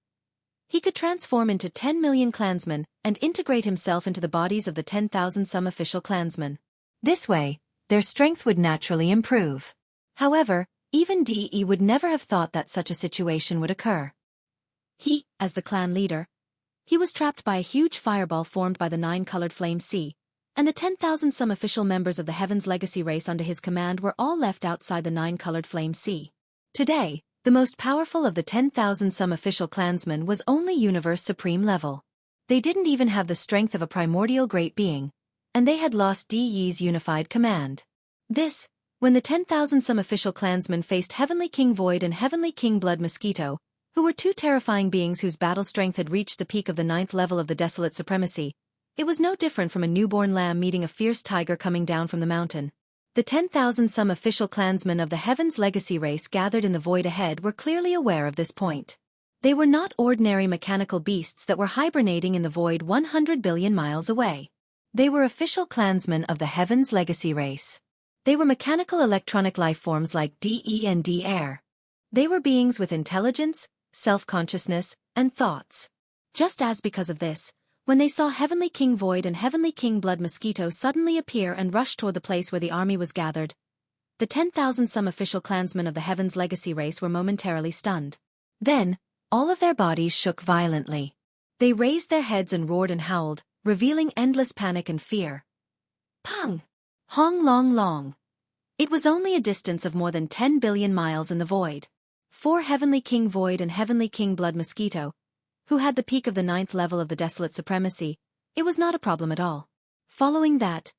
he could transform into 10 million clansmen and integrate himself into the bodies of the 10,000 some official clansmen. This way, their strength would naturally improve. However, Even DE would never have thought that such a situation would occur. He, as the clan leader, he was trapped by a huge fireball formed by the 9-colored flame sea, and the 10,000-some official members of the Heaven's Legacy race under his command were all left outside the 9-colored flame sea. Today, the most powerful of the 10,000-some official clansmen was only Universe Supreme level. They didn't even have the strength of a primordial great being, and they had lost DE's unified command. This, when the 10,000-some official clansmen faced Heavenly King Void and Heavenly King Blood Mosquito, who were two terrifying beings whose battle strength had reached the peak of the 9th level of the Desolate Supremacy, it was no different from a newborn lamb meeting a fierce tiger coming down from the mountain. The 10,000-some official clansmen of the Heaven's Legacy race gathered in the void ahead were clearly aware of this point. They were not ordinary mechanical beasts that were hibernating in the void 100 billion miles away. They were official clansmen of the Heaven's Legacy race. They were mechanical electronic lifeforms like DE and D-Air. They were beings with intelligence, self-consciousness, and thoughts. Just as because of this, when they saw Heavenly King Void and Heavenly King Blood Mosquito suddenly appear and rush toward the place where the army was gathered, the 10,000-some official clansmen of the Heaven's Legacy race were momentarily stunned. Then, all of their bodies shook violently. They raised their heads and roared and howled, revealing endless panic and fear. Pang! Hong long long. It was only a distance of more than 10 billion miles in the void. For Heavenly King Void and Heavenly King Blood Mosquito, who had the peak of the 9th level of the Desolate Supremacy, it was not a problem at all. Following that,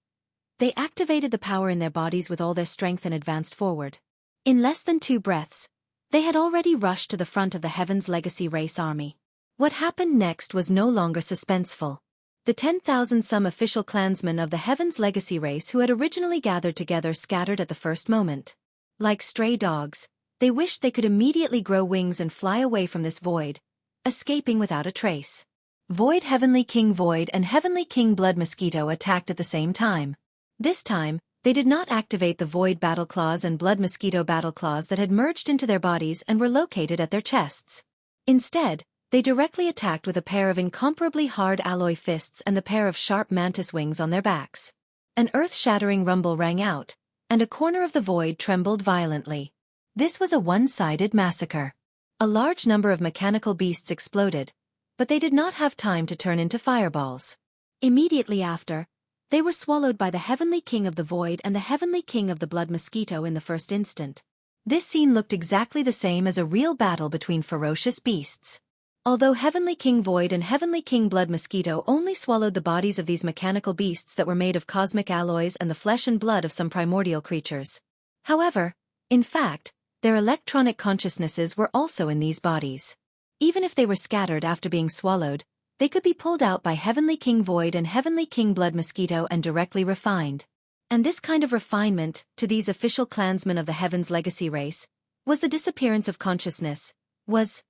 they activated the power in their bodies with all their strength and advanced forward. In less than 2 breaths, they had already rushed to the front of the Heaven's Legacy race army. What happened next was no longer suspenseful. The 10,000-some official clansmen of the Heaven's Legacy race who had originally gathered together scattered at the first moment. Like stray dogs, they wished they could immediately grow wings and fly away from this void, escaping without a trace. Void Heavenly King Void and Heavenly King Blood Mosquito attacked at the same time. This time, they did not activate the Void Battle Claws and Blood Mosquito Battle Claws that had merged into their bodies and were located at their chests. Instead, they directly attacked with a pair of incomparably hard alloy fists and the pair of sharp mantis wings on their backs. An earth-shattering rumble rang out, and a corner of the void trembled violently. This was a one-sided massacre. A large number of mechanical beasts exploded, but they did not have time to turn into fireballs. Immediately after, they were swallowed by the Heavenly King of the Void and the Heavenly King of the Blood Mosquito in the first instant. This scene looked exactly the same as a real battle between ferocious beasts. Although Heavenly King Void and Heavenly King Blood Mosquito only swallowed the bodies of these mechanical beasts that were made of cosmic alloys and the flesh and blood of some primordial creatures. However, in fact, their electronic consciousnesses were also in these bodies. Even if they were scattered after being swallowed, they could be pulled out by Heavenly King Void and Heavenly King Blood Mosquito and directly refined. And this kind of refinement, to these official clansmen of the Heaven's Legacy race, was the disappearance of consciousness, was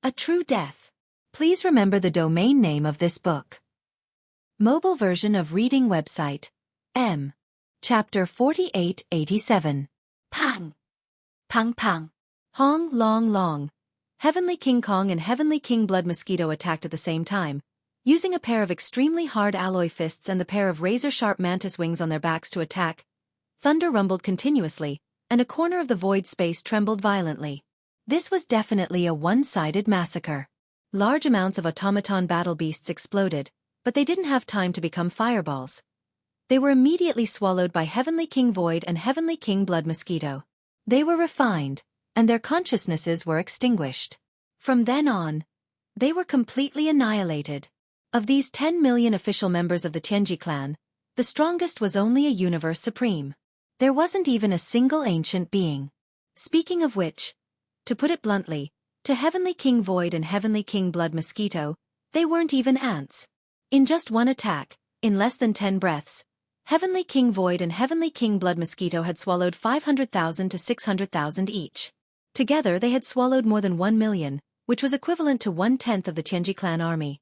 a true death. Please remember the domain name of this book. Mobile version of reading website. M. Chapter 4887. Pang! Pang pang. Hong long long. Heavenly King Kong and Heavenly King Blood Mosquito attacked at the same time, using a pair of extremely hard alloy fists and the pair of razor-sharp mantis wings on their backs to attack. Thunder rumbled continuously, and a corner of the void space trembled violently. This was definitely a one-sided massacre. Large amounts of automaton battle beasts exploded, but they didn't have time to become fireballs. They were immediately swallowed by Heavenly King Void and Heavenly King Blood Mosquito. They were refined, and their consciousnesses were extinguished. From then on, they were completely annihilated. Of these 10 million official members of the Tianji clan, the strongest was only a Universe Supreme. There wasn't even a single ancient being. Speaking of which, to put it bluntly, to Heavenly King Void and Heavenly King Blood Mosquito, they weren't even ants. In just one attack, in less than 10 breaths, Heavenly King Void and Heavenly King Blood Mosquito had swallowed 500,000 to 600,000 each. Together they had swallowed more than 1 million, which was equivalent to 1/10 of the Tianji clan army.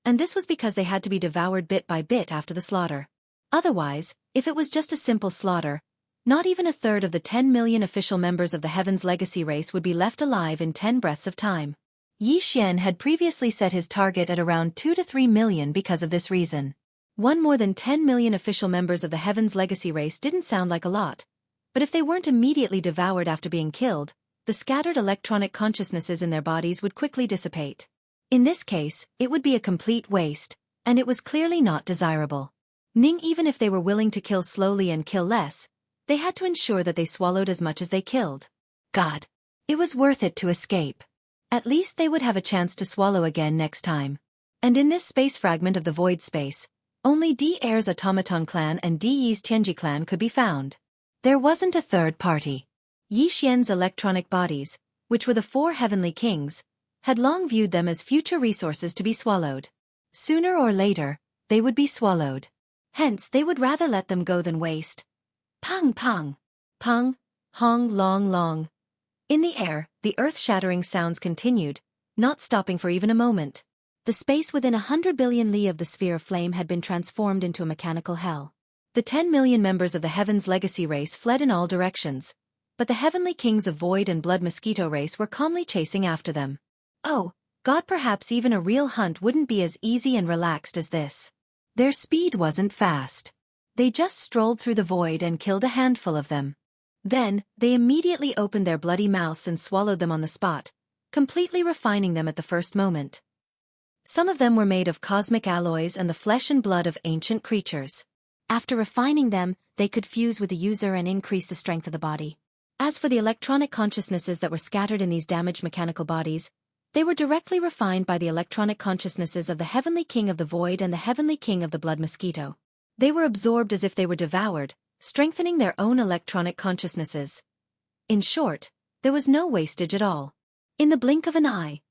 And this was because they had to be devoured bit by bit after the slaughter. Otherwise, if it was just a simple slaughter, not even a third of the 10 million official members of the Heaven's Legacy race would be left alive in 10 breaths of time. Yi Xian had previously set his target at around 2 to 3 million because of this reason. One more than 10 million official members of the Heaven's Legacy race didn't sound like a lot, But if they weren't immediately devoured after being killed, the scattered electronic consciousnesses in their bodies would quickly dissipate. In this case, it would be a complete waste, and it was clearly not desirable. Even if they were willing to kill slowly and kill less, they had to ensure that they swallowed as much as they killed. God. It was worth it to escape. At least they would have a chance to swallow again next time. And in this space fragment of the void space, only D-Air's Automaton clan and D-Yi's Tianji clan could be found. There wasn't a third party. Yi Xian's electronic bodies, which were the 4 heavenly kings, had long viewed them as future resources to be swallowed. Sooner or later, they would be swallowed. Hence, they would rather let them go than waste. Pang pang. Pang, hong long long. In the air, the earth-shattering sounds continued, not stopping for even a moment. The space within 100 billion li of the sphere of flame had been transformed into a mechanical hell. The 10 million members of the Heaven's Legacy race fled in all directions, but the heavenly kings of Void and Blood Mosquito race were calmly chasing after them. Oh, God, perhaps even a real hunt wouldn't be as easy and relaxed as this. Their speed wasn't fast. They just strolled through the void and killed a handful of them. Then, they immediately opened their bloody mouths and swallowed them on the spot, completely refining them at the first moment. Some of them were made of cosmic alloys and the flesh and blood of ancient creatures. After refining them, they could fuse with the user and increase the strength of the body. As for the electronic consciousnesses that were scattered in these damaged mechanical bodies, they were directly refined by the electronic consciousnesses of the Heavenly King of the Void and the Heavenly King of the Blood Mosquito. They were absorbed as if they were devoured, strengthening their own electronic consciousnesses. In short, there was no wastage at all. In the blink of an eye,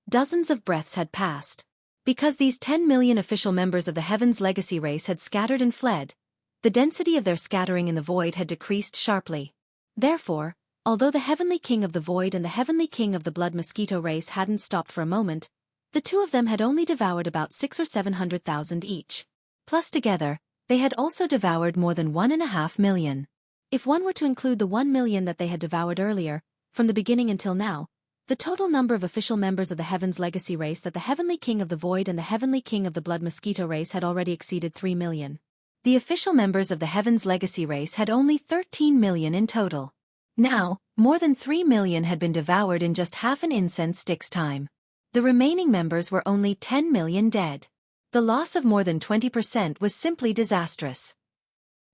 dozens of breaths had passed. Because these 10 million official members of the Heaven's Legacy race had scattered and fled, the density of their scattering in the void had decreased sharply. Therefore, although the Heavenly King of the Void and the Heavenly King of the Blood Mosquito race hadn't stopped for a moment, the two of them had only devoured about 600,000 or 700,000 each. Plus together, they had also devoured more than 1.5 million. If one were to include the 1 million that they had devoured earlier, from the beginning until now, the total number of official members of the Heaven's Legacy race that the Heavenly King of the Void and the Heavenly King of the Blood Mosquito race had already exceeded 3 million. The official members of the Heaven's Legacy race had only 13 million in total. Now, more than 3 million had been devoured in just half an incense stick's time. The remaining members were only 10 million dead. The loss of more than 20% was simply disastrous.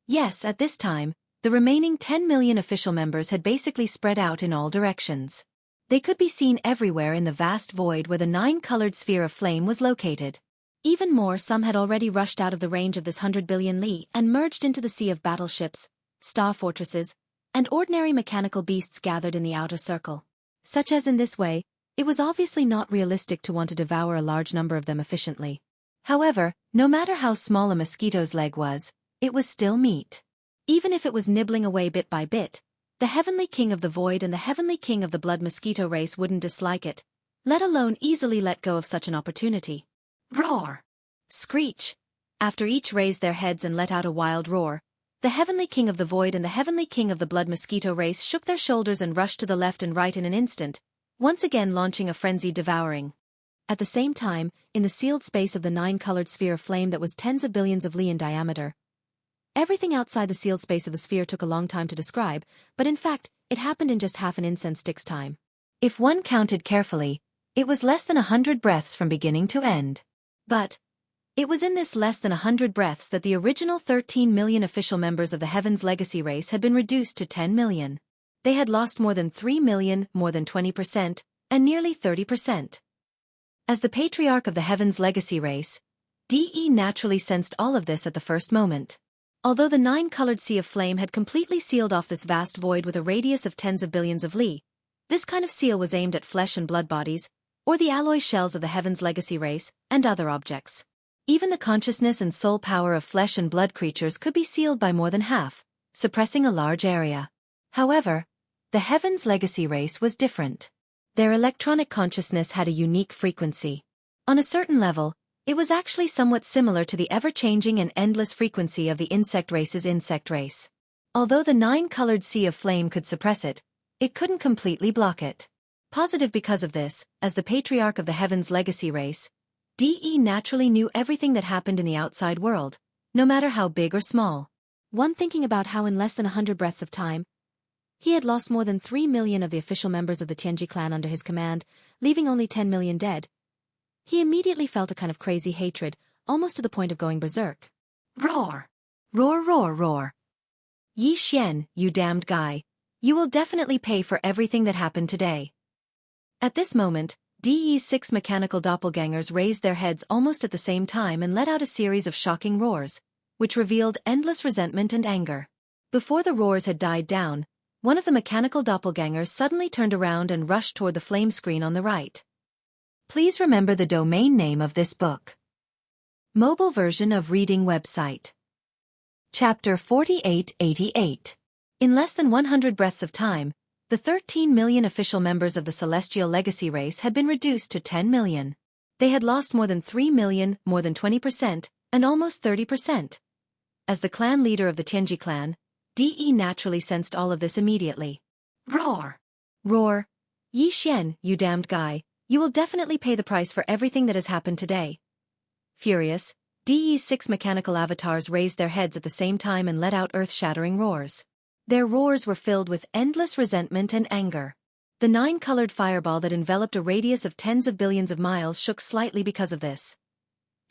Yes, at this time, the remaining 10 million official members had basically spread out in all directions. They could be seen everywhere in the vast void where the 9-colored sphere of flame was located. Even more, some had already rushed out of the range of this 100 billion li and merged into the sea of battleships, star fortresses, and ordinary mechanical beasts gathered in the outer circle. Such as in this way, it was obviously not realistic to want to devour a large number of them efficiently. However, no matter how small a mosquito's leg was, it was still meat. Even if it was nibbling away bit by bit, the Heavenly King of the Void and the Heavenly King of the Blood Mosquito race wouldn't dislike it, let alone easily let go of such an opportunity. Roar! Screech! After each raised their heads and let out a wild roar, the Heavenly King of the Void and the Heavenly King of the Blood Mosquito race shook their shoulders and rushed to the left and right in an instant, once again launching a frenzied devouring. At the same time, in the sealed space of the 9-colored sphere of flame that was tens of billions of li in diameter, everything outside the sealed space of the sphere took a long time to describe, but in fact, it happened in just half an incense stick's time. If one counted carefully, it was less than 100 breaths from beginning to end. But it was in this less than 100 breaths that the original 13 million official members of the Heaven's Legacy race had been reduced to 10 million. They had lost more than 3 million, more than 20%, and nearly 30%. As the patriarch of the Heaven's Legacy race, DE naturally sensed all of this at the first moment. Although the 9-colored sea of flame had completely sealed off this vast void with a radius of tens of billions of li, this kind of seal was aimed at flesh and blood bodies, or the alloy shells of the Heaven's Legacy race, and other objects. Even the consciousness and soul power of flesh and blood creatures could be sealed by more than half, suppressing a large area. However, the Heaven's Legacy race was different. Their electronic consciousness had a unique frequency. On a certain level, it was actually somewhat similar to the ever-changing and endless frequency of the insect race's insect race. Although the 9-colored sea of flame could suppress it, it couldn't completely block it. Positive because of this, as the patriarch of the Heaven's Legacy race, DE naturally knew everything that happened in the outside world, no matter how big or small. One thinking about how in less than 100 breaths of time, He had lost more than 3 million of the official members of the Tianji clan under his command, leaving only 10 million dead. He immediately felt a kind of crazy hatred, almost to the point of going berserk. Roar! Roar, roar, roar! Yi Xian, you damned guy. You will definitely pay for everything that happened today. At this moment, De's 6 mechanical doppelgangers raised their heads almost at the same time and let out a series of shocking roars, which revealed endless resentment and anger. Before the roars had died down, one of the mechanical doppelgangers suddenly turned around and rushed toward the flame screen on the right. Please remember the domain name of this book. Mobile version of reading website. Chapter 4888. In less than 100 breaths of time, the 13 million official members of the Celestial Legacy race had been reduced to 10 million. They had lost more than 3 million, more than 20%, and almost 30%. As the clan leader of the Tianji clan, De naturally sensed all of this immediately. Roar! Roar! Yi Xian, you damned guy, you will definitely pay the price for everything that has happened today. Furious, De's 6 mechanical avatars raised their heads at the same time and let out earth-shattering roars. Their roars were filled with endless resentment and anger. The 9-colored fireball that enveloped a radius of tens of billions of miles shook slightly because of this.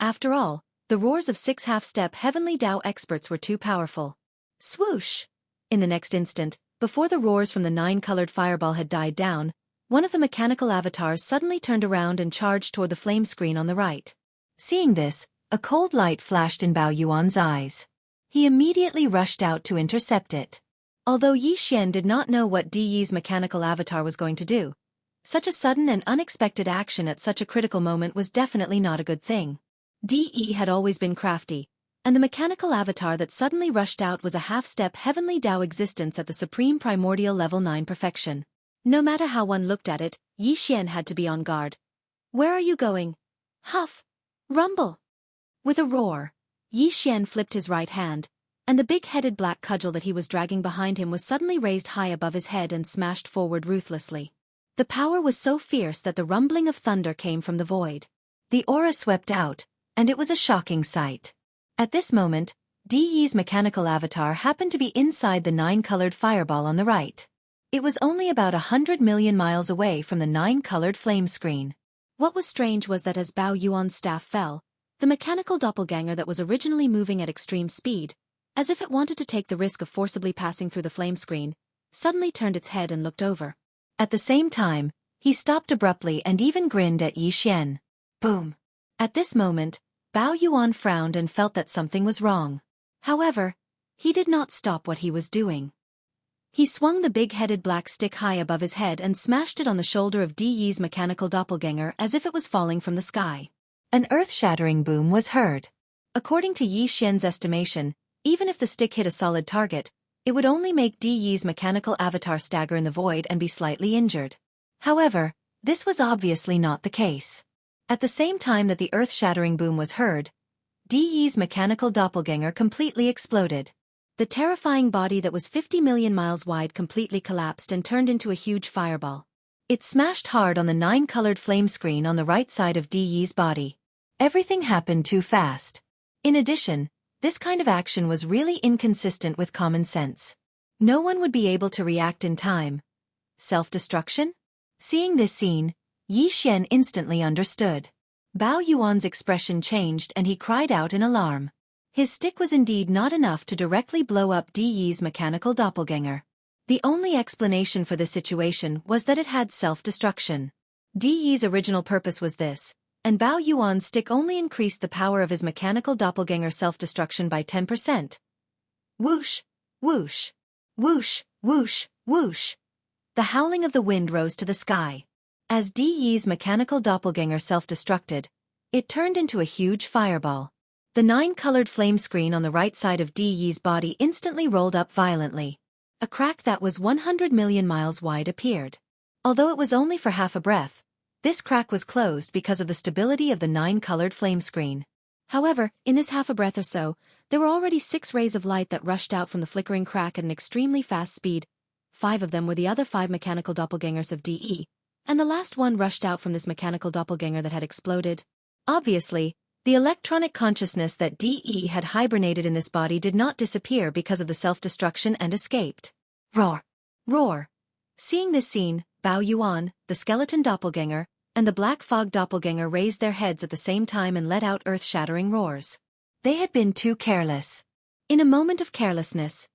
After all, the roars of 6 half-step Heavenly Dao experts were too powerful. Swoosh! In the next instant, before the roars from the 9-colored fireball had died down, one of the mechanical avatars suddenly turned around and charged toward the flame screen on the right. Seeing this, a cold light flashed in Bao Yuan's eyes. He immediately rushed out to intercept it. Although Yi Xian did not know what De's mechanical avatar was going to do, such a sudden and unexpected action at such a critical moment was definitely not a good thing. De had always been crafty, and the mechanical avatar that suddenly rushed out was a half-step Heavenly Dao existence at the supreme primordial level 9 perfection. No matter how one looked at it, Yi Xian had to be on guard. Where are you going? Huff! Rumble! With a roar, Yi Xian flipped his right hand, and the big-headed black cudgel that he was dragging behind him was suddenly raised high above his head and smashed forward ruthlessly. The power was so fierce that the rumbling of thunder came from the void. The aura swept out, and it was a shocking sight. At this moment, De's mechanical avatar happened to be inside the 9-colored fireball on the right. It was only about 100 million miles away from the 9-colored flame screen. What was strange was that as Bao Yuan's staff fell, the mechanical doppelganger that was originally moving at extreme speed, as if it wanted to take the risk of forcibly passing through the flame screen, suddenly turned its head and looked over. At the same time, he stopped abruptly and even grinned at Yi Xian. Boom! At this moment, Bao Yuan frowned and felt that something was wrong. However, he did not stop what he was doing. He swung the big-headed black stick high above his head and smashed it on the shoulder of De's mechanical doppelganger as if it was falling from the sky. An earth-shattering boom was heard. According to Yi Xian's estimation, even if the stick hit a solid target, it would only make De's mechanical avatar stagger in the void and be slightly injured. However, this was obviously not the case. At the same time that the earth-shattering boom was heard, De's mechanical doppelganger completely exploded. The terrifying body that was 50 million miles wide completely collapsed and turned into a huge fireball. It smashed hard on the 9-colored flame screen on the right side of De's body. Everything happened too fast. In addition, this kind of action was really inconsistent with common sense. No one would be able to react in time. Self-destruction? Seeing this scene, Yi Xian instantly understood. Bao Yuan's expression changed and he cried out in alarm. His stick was indeed not enough to directly blow up De's mechanical doppelganger. The only explanation for this situation was that it had self-destruction. De's original purpose was this, and Bao Yuan's stick only increased the power of his mechanical doppelganger self-destruction by 10%. Whoosh! Whoosh! Whoosh! Whoosh! Whoosh! The howling of the wind rose to the sky. As De's mechanical doppelganger self-destructed, it turned into a huge fireball. The 9-colored flame screen on the right side of De's body instantly rolled up violently. A crack that was 100 million miles wide appeared. Although it was only for half a breath, this crack was closed because of the stability of the 9-colored flame screen. However, in this half a breath or so, there were already 6 rays of light that rushed out from the flickering crack at an extremely fast speed. 5 of them were the other 5 mechanical doppelgangers of De, and the last one rushed out from this mechanical doppelganger that had exploded. Obviously, the electronic consciousness that De had hibernated in this body did not disappear because of the self-destruction and escaped. Roar! Roar. Seeing this scene, Bao Yuan, the skeleton doppelganger, and the black fog doppelganger raised their heads at the same time and let out earth-shattering roars. They had been too careless. In a moment of carelessness,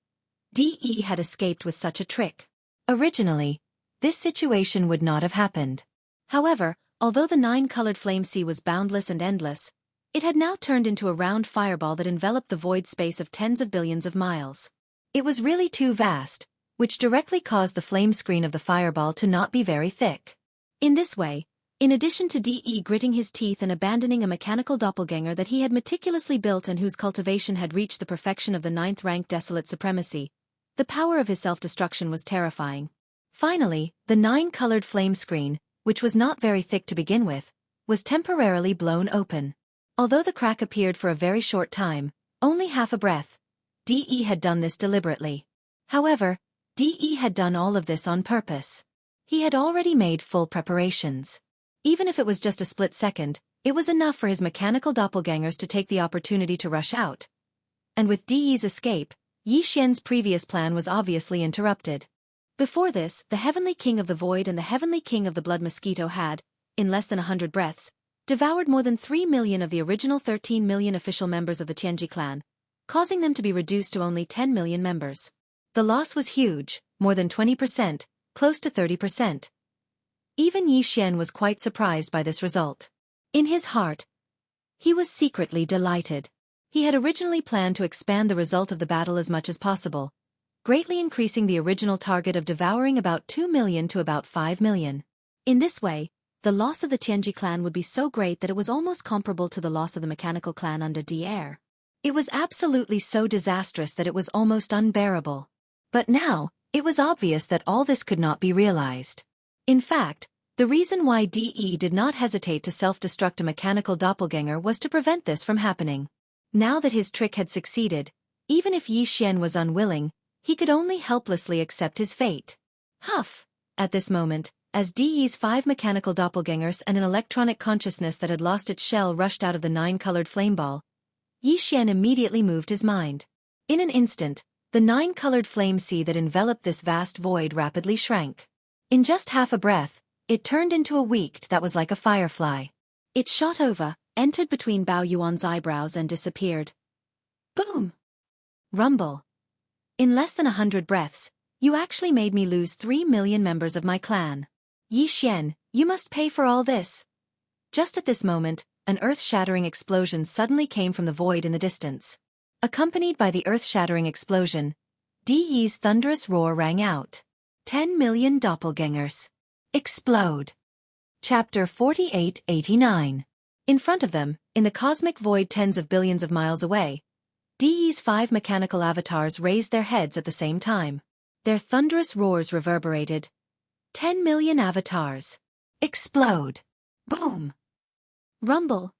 DE had escaped with such a trick. Originally, this situation would not have happened. However, although the nine-colored flame sea was boundless and endless, it had now turned into a round fireball that enveloped the void space of tens of billions of miles. It was really too vast, which directly caused the flame screen of the fireball to not be very thick. In this way, in addition to DE gritting his teeth and abandoning a mechanical doppelganger that he had meticulously built and whose cultivation had reached the perfection of the 9th rank desolate supremacy, the power of his self-destruction was terrifying. Finally, the nine-colored flame screen, which was not very thick to begin with, was temporarily blown open. Although the crack appeared for a very short time, only half a breath, DE had done this deliberately. However, DE had done all of this on purpose. He had already made full preparations. Even if it was just a split second, it was enough for his mechanical doppelgangers to take the opportunity to rush out. And with DE's escape, Yi Xian's previous plan was obviously interrupted. Before this, the Heavenly King of the Void and the Heavenly King of the Blood Mosquito had, in less than 100 breaths, devoured more than 3 million of the original 13 million official members of the Tianji clan, causing them to be reduced to only 10 million members. The loss was huge, more than 20%, close to 30%. Even Yi Xian was quite surprised by this result. In his heart, he was secretly delighted. He had originally planned to expand the result of the battle as much as possible, greatly increasing the original target of devouring about 2 million to about 5 million. In this way, the loss of the Tianji clan would be so great that it was almost comparable to the loss of the mechanical clan under DR. It was absolutely so disastrous that it was almost unbearable. But now, it was obvious that all this could not be realized. In fact, the reason why DE did not hesitate to self-destruct a mechanical doppelganger was to prevent this from happening. Now that his trick had succeeded, even if Yi Xian was unwilling, he could only helplessly accept his fate. Huff! At this moment, as DE's 5 mechanical doppelgangers and an electronic consciousness that had lost its shell rushed out of the 9-colored flame ball, Yi Xian immediately moved his mind. In an instant, the 9-colored flame sea that enveloped this vast void rapidly shrank. In just half a breath, it turned into a weekt that was like a firefly. It shot over, entered between Bao Yuan's eyebrows and disappeared. Boom! Rumble. In less than 100 breaths, you actually made me lose 3 million members of my clan. Yi Xian, you must pay for all this. Just at this moment, an earth-shattering explosion suddenly came from the void in the distance. Accompanied by the earth-shattering explosion, DE's thunderous roar rang out. 10 million doppelgangers. Explode. Chapter 4889. In front of them, in the cosmic void tens of billions of miles away, DE's 5 mechanical avatars raised their heads at the same time. Their thunderous roars reverberated. 10 million avatars. Explode. Boom. Rumble.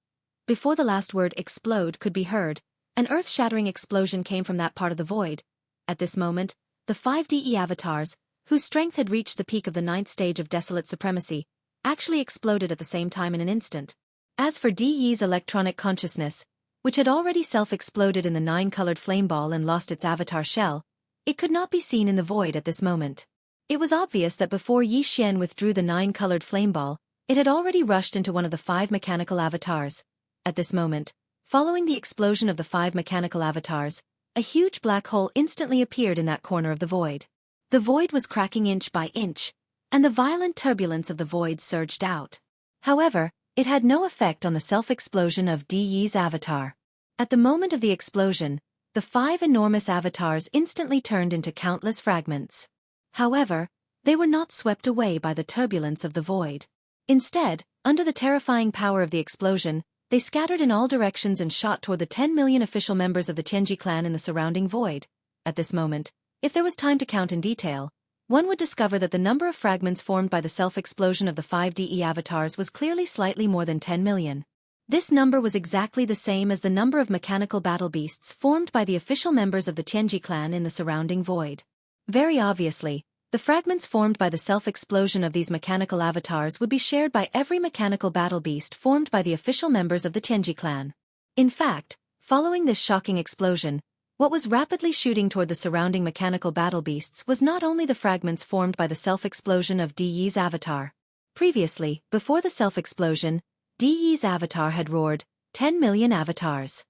Before the last word explode could be heard, an earth-shattering explosion came from that part of the void. At this moment, the 5 DE avatars, whose strength had reached the peak of the 9th stage of desolate supremacy, actually exploded at the same time in an instant. As for DE's electronic consciousness, which had already self-exploded in the 9-colored flame ball and lost its avatar shell, it could not be seen in the void at this moment. It was obvious that before Yi Xian withdrew the 9-colored flame ball, it had already rushed into one of the 5 mechanical avatars. At this moment, following the explosion of the 5 mechanical avatars, a huge black hole instantly appeared in that corner of the void. The void was cracking inch by inch, and the violent turbulence of the void surged out. However, it had no effect on the self-explosion of DE's avatar. At the moment of the explosion, the 5 enormous avatars instantly turned into countless fragments. However, they were not swept away by the turbulence of the void. Instead, under the terrifying power of the explosion, they scattered in all directions and shot toward the 10 million official members of the Tianji clan in the surrounding void. At this moment, if there was time to count in detail, one would discover that the number of fragments formed by the self-explosion of the 5 DE avatars was clearly slightly more than 10 million. This number was exactly the same as the number of mechanical battle beasts formed by the official members of the Tianji clan in the surrounding void. Very obviously, the fragments formed by the self-explosion of these mechanical avatars would be shared by every mechanical battle beast formed by the official members of the Tianji clan. In fact, following this shocking explosion, What was rapidly shooting toward the surrounding mechanical battle beasts was not only the fragments formed by the self-explosion of Deyi's avatar. Previously, before the self-explosion, Deyi's avatar had roared, 10 million avatars.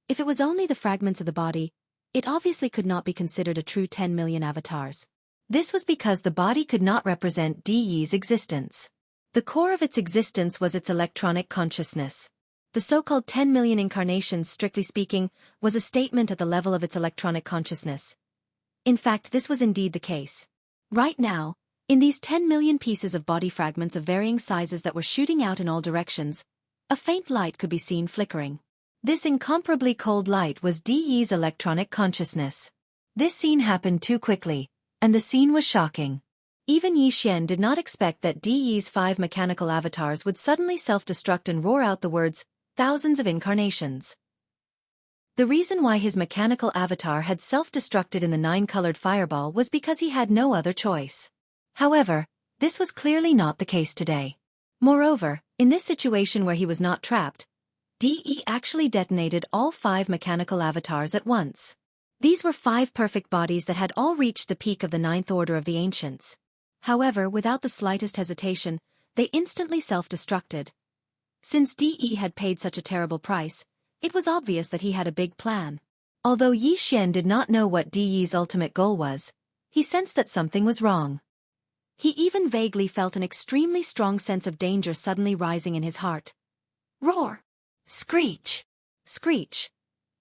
If it was only the fragments of the body, it obviously could not be considered a true 10 million avatars. This was because the body could not represent Deyi's existence. The core of its existence was its electronic consciousness. The so-called 10 million incarnations, strictly speaking, was a statement at the level of its electronic consciousness. In fact, this was indeed the case. Right now, in these 10 million pieces of body fragments of varying sizes that were shooting out in all directions, a faint light could be seen flickering. This incomparably cold light was Deyi's electronic consciousness. This scene happened too quickly, and the scene was shocking. Even Yi Xian did not expect that Deyi's 5 mechanical avatars would suddenly self-destruct and roar out the words, thousands of incarnations. The reason why his mechanical avatar had self-destructed in the 9-colored fireball was because he had no other choice. However, this was clearly not the case today. Moreover, in this situation where he was not trapped, Deyi actually detonated all 5 mechanical avatars at once. These were 5 perfect bodies that had all reached the peak of the 9th order of the ancients. However, without the slightest hesitation, they instantly self-destructed. Since Deyi had paid such a terrible price, it was obvious that he had a big plan. Although Yi Xian did not know what Deyi's ultimate goal was, he sensed that something was wrong. He even vaguely felt an extremely strong sense of danger suddenly rising in his heart. Roar! Screech! Screech!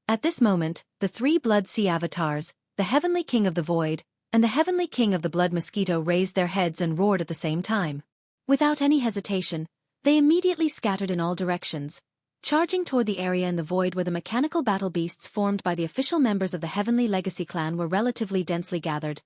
At this moment, the 3 Blood Sea avatars, the Heavenly King of the Void, and the Heavenly King of the Blood Mosquito raised their heads and roared at the same time. Without any hesitation, they immediately scattered in all directions, charging toward the area in the void where the mechanical battle beasts formed by the official members of the Heavenly Legacy clan were relatively densely gathered.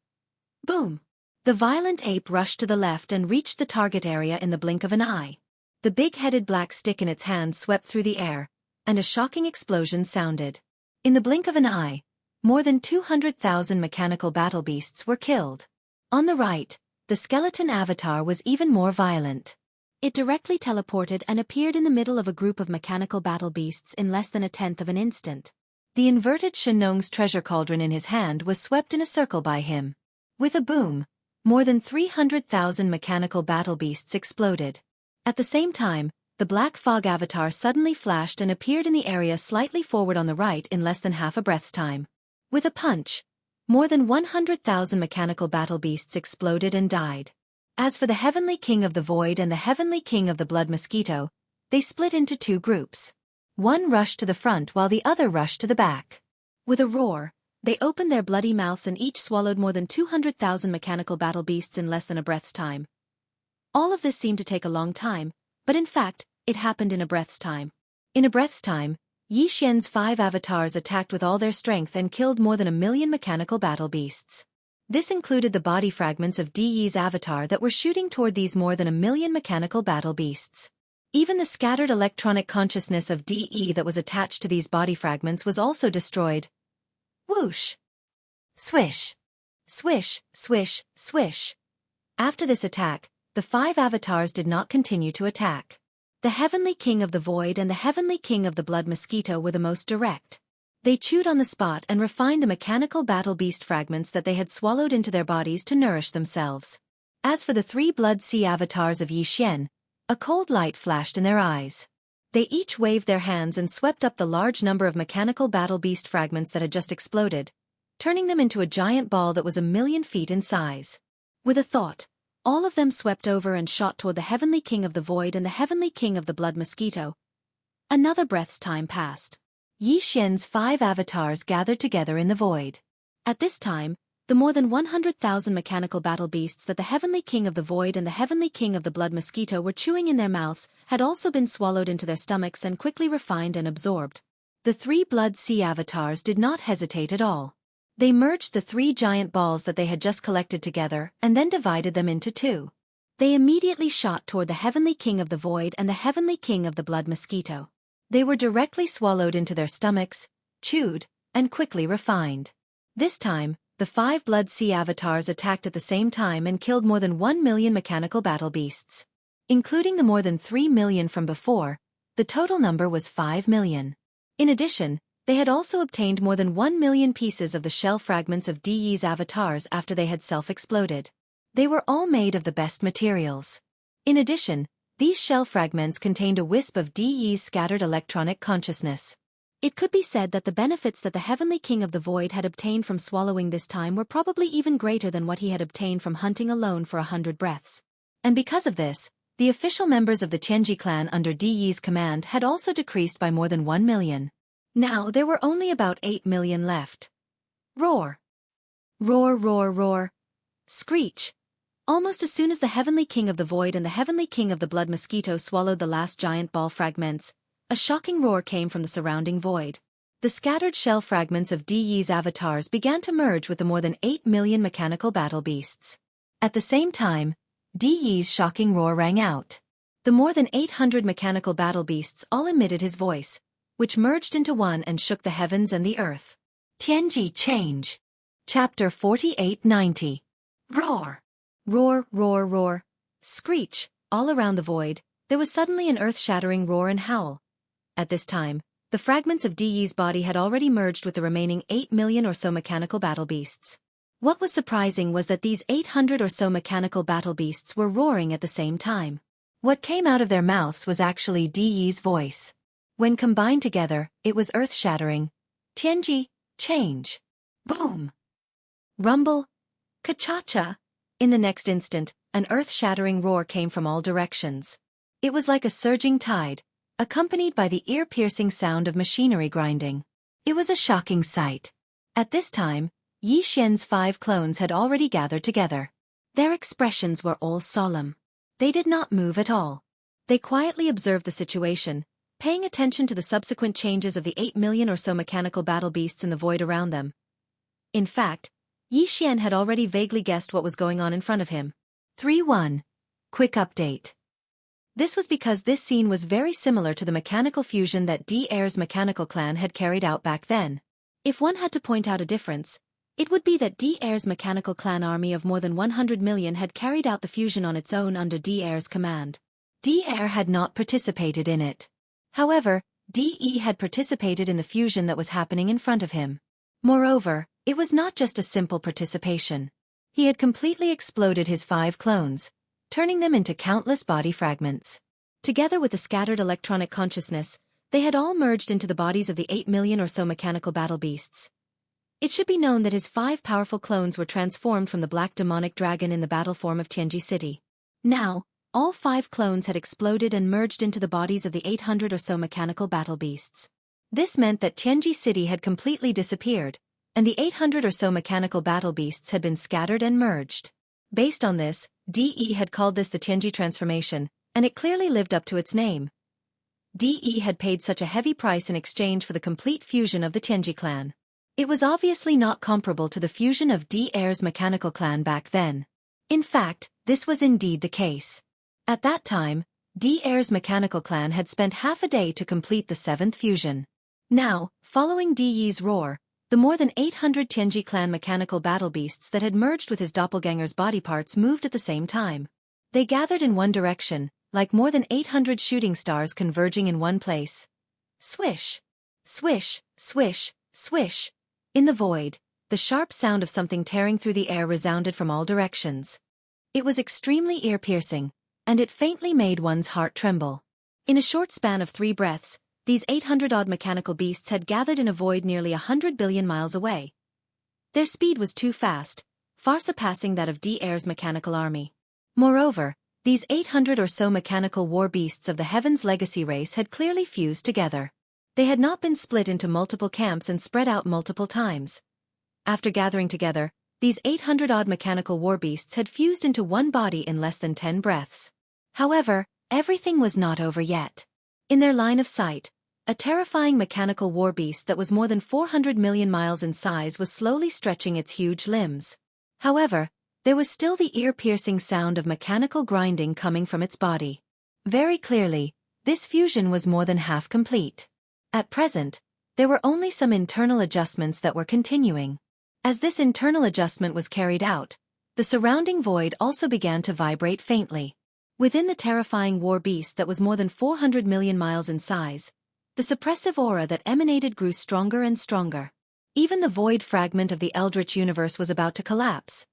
Boom! The violent ape rushed to the left and reached the target area in the blink of an eye. The big-headed black stick in its hand swept through the air, and a shocking explosion sounded. In the blink of an eye, more than 200,000 mechanical battle beasts were killed. On the right, the skeleton avatar was even more violent. It directly teleported and appeared in the middle of a group of mechanical battle beasts in less than a tenth of an instant. The inverted Shenong's treasure cauldron in his hand was swept in a circle by him. With a boom, more than 300,000 mechanical battle beasts exploded. At the same time, the black fog avatar suddenly flashed and appeared in the area slightly forward on the right in less than half a breath's time. With a punch, more than 100,000 mechanical battle beasts exploded and died. As for the Heavenly King of the Void and the Heavenly King of the Blood Mosquito, they split into 2 groups. One rushed to the front while the other rushed to the back. With a roar, they opened their bloody mouths and each swallowed more than 200,000 mechanical battle beasts in less than a breath's time. All of this seemed to take a long time, but in fact, it happened in a breath's time. In a breath's time, Yi Xian's 5 avatars attacked with all their strength and killed more than 1 million mechanical battle beasts. This included the body fragments of Deyi's avatar that were shooting toward these more than 1 million mechanical battle beasts. Even the scattered electronic consciousness of Deyi that was attached to these body fragments was also destroyed. Whoosh! Swish! Swish, swish, swish. After this attack, the 5 avatars did not continue to attack. The Heavenly King of the Void and the Heavenly King of the Blood Mosquito were the most direct. They chewed on the spot and refined the mechanical battle beast fragments that they had swallowed into their bodies to nourish themselves. As for the 3 Blood Sea avatars of Yi Xian, a cold light flashed in their eyes. They each waved their hands and swept up the large number of mechanical battle beast fragments that had just exploded, turning them into a giant ball that was 1 million feet in size. With a thought, all of them swept over and shot toward the Heavenly King of the Void and the Heavenly King of the Blood Mosquito. Another breath's time passed. Yi Xian's 5 avatars gathered together in the void. At this time, the more than 100,000 mechanical battle beasts that the Heavenly King of the Void and the Heavenly King of the Blood Mosquito were chewing in their mouths had also been swallowed into their stomachs and quickly refined and absorbed. The 3 Blood Sea avatars did not hesitate at all. They merged the 3 giant balls that they had just collected together and then divided them into 2. They immediately shot toward the Heavenly King of the Void and the Heavenly King of the Blood Mosquito. They were directly swallowed into their stomachs, chewed, and quickly refined. This time, the 5 Blood Sea avatars attacked at the same time and killed more than 1 million mechanical battle beasts. Including the more than 3 million from before, the total number was 5 million. In addition, They had also obtained more than 1 million pieces of the shell fragments of DE's avatars after they had self-exploded. They were all made of the best materials. In addition, these shell fragments contained a wisp of DE's scattered electronic consciousness. It could be said that the benefits that the Heavenly King of the Void had obtained from swallowing this time were probably even greater than what he had obtained from hunting alone for 100 breaths. And because of this, the official members of the Tianji clan under DE's command had also decreased by more than 1 million. Now there were only about 8 million left. Roar. Roar, roar, roar. Screech. Almost as soon as the Heavenly King of the Void and the Heavenly King of the Blood Mosquito swallowed the last giant ball fragments, a shocking roar came from the surrounding void. The scattered shell fragments of DE's avatars began to merge with the more than 8 million mechanical battle beasts. At the same time, DE's shocking roar rang out. The more than 800 mechanical battle beasts all emitted his voice, which merged into one and shook the heavens and the earth. Tianji Change. Chapter 4890. Roar. Roar, roar, roar. Screech. All around the void, there was suddenly an earth-shattering roar and howl. At this time, the fragments of DE's body had already merged with the remaining 8 million or so mechanical battle beasts. What was surprising was that these 800 or so mechanical battle beasts were roaring at the same time. What came out of their mouths was actually DE's voice. When combined together, it was earth-shattering. Tianji, change. Boom. Rumble. Ka-cha-cha. In the next instant, an earth-shattering roar came from all directions. It was like a surging tide, accompanied by the ear-piercing sound of machinery grinding. It was a shocking sight. At this time, Yi Xian's 5 clones had already gathered together. Their expressions were all solemn. They did not move at all. They quietly observed the situation, paying attention to the subsequent changes of the 8 million or so mechanical battle beasts in the void around them. In fact, Yi Xian had already vaguely guessed what was going on in front of him. 3-1. Quick update. This was because this scene was very similar to the mechanical fusion that DE's mechanical clan had carried out back then. If one had to point out a difference, it would be that DE's mechanical clan army of more than 100 million had carried out the fusion on its own under DE's command. DE had not participated in it. However, DE had participated in the fusion that was happening in front of him. Moreover, it was not just a simple participation. He had completely exploded his 5 clones, turning them into countless body fragments. Together with the scattered electronic consciousness, they had all merged into the bodies of the 8 million or so mechanical battle beasts. It should be known that his 5 powerful clones were transformed from the black demonic dragon in the battle form of Tianji City. Now, all 5 clones had exploded and merged into the bodies of the 800 or so mechanical battle beasts. This meant that Tianji City had completely disappeared, and the 800 or so mechanical battle beasts had been scattered and merged. Based on this, DE had called this the Tianji transformation, and it clearly lived up to its name. DE had paid such a heavy price in exchange for the complete fusion of the Tianji clan. It was obviously not comparable to the fusion of DE's mechanical clan back then. In fact, this was indeed the case. At that time, DE's mechanical clan had spent half a day to complete the 7th fusion. Now, following DE's roar, the more than 800 Tianji clan mechanical battle beasts that had merged with his doppelganger's body parts moved at the same time. They gathered in one direction, like more than 800 shooting stars converging in one place. Swish! Swish, swish, swish. In the void, the sharp sound of something tearing through the air resounded from all directions. It was extremely ear-piercing, and it faintly made one's heart tremble. In a short span of 3 breaths, these 800-odd mechanical beasts had gathered in a void nearly 100 billion miles away. Their speed was too fast, far surpassing that of DE's mechanical army. Moreover, these 800 or so mechanical war beasts of the Heaven's Legacy race had clearly fused together. They had not been split into multiple camps and spread out multiple times. After gathering together, these 800-odd mechanical war beasts had fused into one body in less than 10 breaths. However, everything was not over yet. In their line of sight, a terrifying mechanical war beast that was more than 400 million miles in size was slowly stretching its huge limbs. However, there was still the ear-piercing sound of mechanical grinding coming from its body. Very clearly, this fusion was more than half complete. At present, there were only some internal adjustments that were continuing. As this internal adjustment was carried out, the surrounding void also began to vibrate faintly. Within the terrifying war beast that was more than 400 million miles in size, The suppressive aura that emanated grew stronger and stronger. Even the void fragment of the eldritch universe was about to collapse.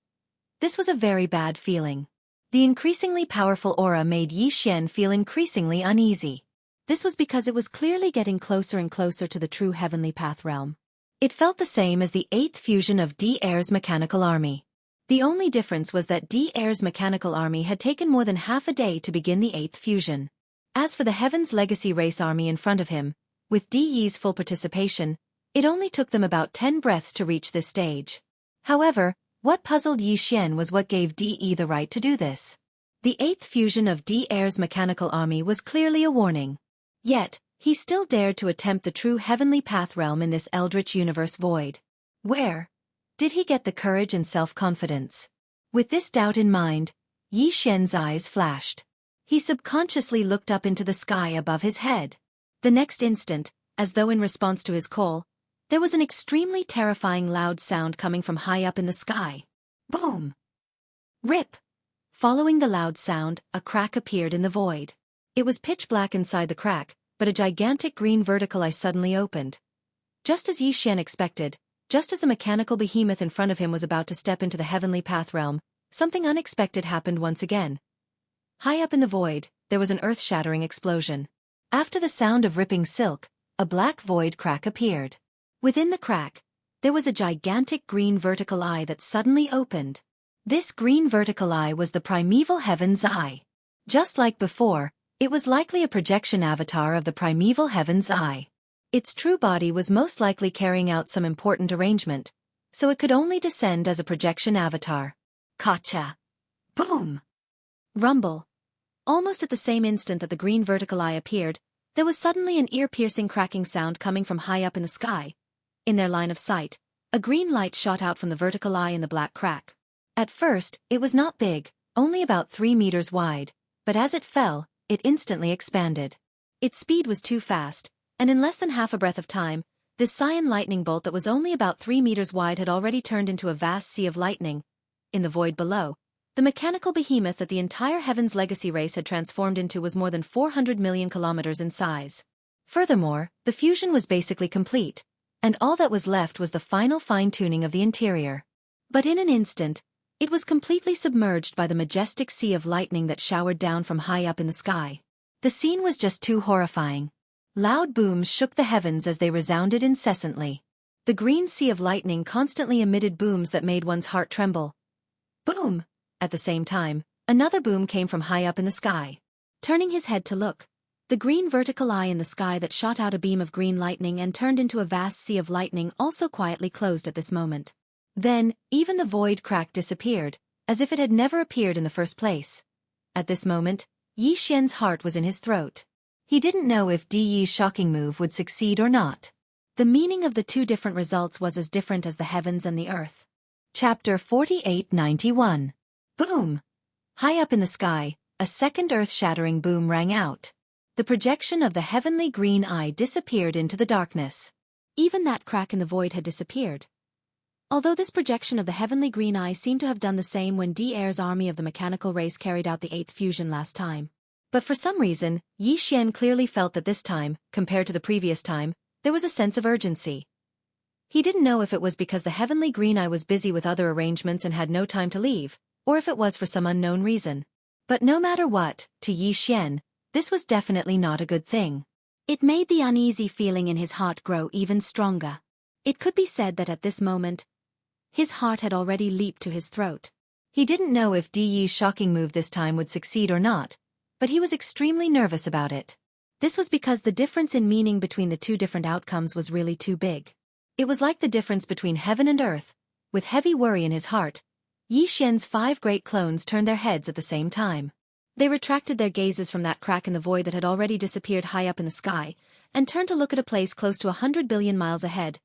This was a very bad feeling. The increasingly powerful aura made Yi Xian feel increasingly uneasy. This was because it was clearly getting closer and closer to the true heavenly path realm. It felt the same as the 8th fusion of D'Air's mechanical army. The only difference was that D'Air's mechanical army had taken more than half a day to begin the 8th fusion. As for the Heaven's Legacy race army in front of him, with Di's full participation, it only took them about 10 breaths to reach this stage. However, what puzzled Yi Xian was what gave De the right to do this. The 8th fusion of D'Air's mechanical army was clearly a warning. Yet, he still dared to attempt the true heavenly path realm in this eldritch universe void. Where did he get the courage and self-confidence? With this doubt in mind, Yi Xian's eyes flashed. He subconsciously looked up into the sky above his head. The next instant, as though in response to his call, there was an extremely terrifying loud sound coming from high up in the sky. Boom! Rip! Following the loud sound, a crack appeared in the void. It was pitch black inside the crack, but a gigantic green vertical eye suddenly opened. Just as Yi Xian expected, just as the mechanical behemoth in front of him was about to step into the heavenly path realm, something unexpected happened once again. High up in the void, there was an earth-shattering explosion. After the sound of ripping silk, a black void crack appeared. Within the crack, there was a gigantic green vertical eye that suddenly opened. This green vertical eye was the primeval heaven's eye. Just like before, it was likely a projection avatar of the primeval heaven's eye. Its true body was most likely carrying out some important arrangement, so it could only descend as a projection avatar. Gotcha! Boom! Rumble. Almost at the same instant that the green vertical eye appeared, there was suddenly an ear-piercing cracking sound coming from high up in the sky. In their line of sight, a green light shot out from the vertical eye in the black crack. At first, it was not big, only about 3 meters wide, but as it fell, it instantly expanded. Its speed was too fast, and in less than half a breath of time, this cyan lightning bolt that was only about 3 meters wide had already turned into a vast sea of lightning. In the void below, the mechanical behemoth that the entire Heaven's Legacy race had transformed into was more than 400 million kilometers in size. Furthermore, the fusion was basically complete, and all that was left was the final fine-tuning of the interior. But in an instant, it was completely submerged by the majestic sea of lightning that showered down from high up in the sky. The scene was just too horrifying. Loud booms shook the heavens as they resounded incessantly. The green sea of lightning constantly emitted booms that made one's heart tremble. Boom! At the same time, another boom came from high up in the sky. Turning his head to look, the green vertical eye in the sky that shot out a beam of green lightning and turned into a vast sea of lightning also quietly closed at this moment. Then, even the void crack disappeared, as if it had never appeared in the first place. At this moment, Yi Xian's heart was in his throat. He didn't know if Di's shocking move would succeed or not. The meaning of the two different results was as different as the heavens and the earth. Chapter 4891. Boom! High up in the sky, a second earth-shattering boom rang out. The projection of the heavenly green eye disappeared into the darkness. Even that crack in the void had disappeared. Although this projection of the heavenly green eye seemed to have done the same when D'Air's army of the mechanical race carried out the 8th fusion last time. But for some reason, Yi Xian clearly felt that this time, compared to the previous time, there was a sense of urgency. He didn't know if it was because the heavenly green eye was busy with other arrangements and had no time to leave, or if it was for some unknown reason. But no matter what, to Yi Xian, this was definitely not a good thing. It made the uneasy feeling in his heart grow even stronger. It could be said that at this moment, his heart had already leaped to his throat. He didn't know if Di's shocking move this time would succeed or not, but he was extremely nervous about it. This was because the difference in meaning between the two different outcomes was really too big. It was like the difference between heaven and earth. With heavy worry in his heart, Yi Xian's 5 great clones turned their heads at the same time. They retracted their gazes from that crack in the void that had already disappeared high up in the sky, and turned to look at a place close to 100 billion miles ahead.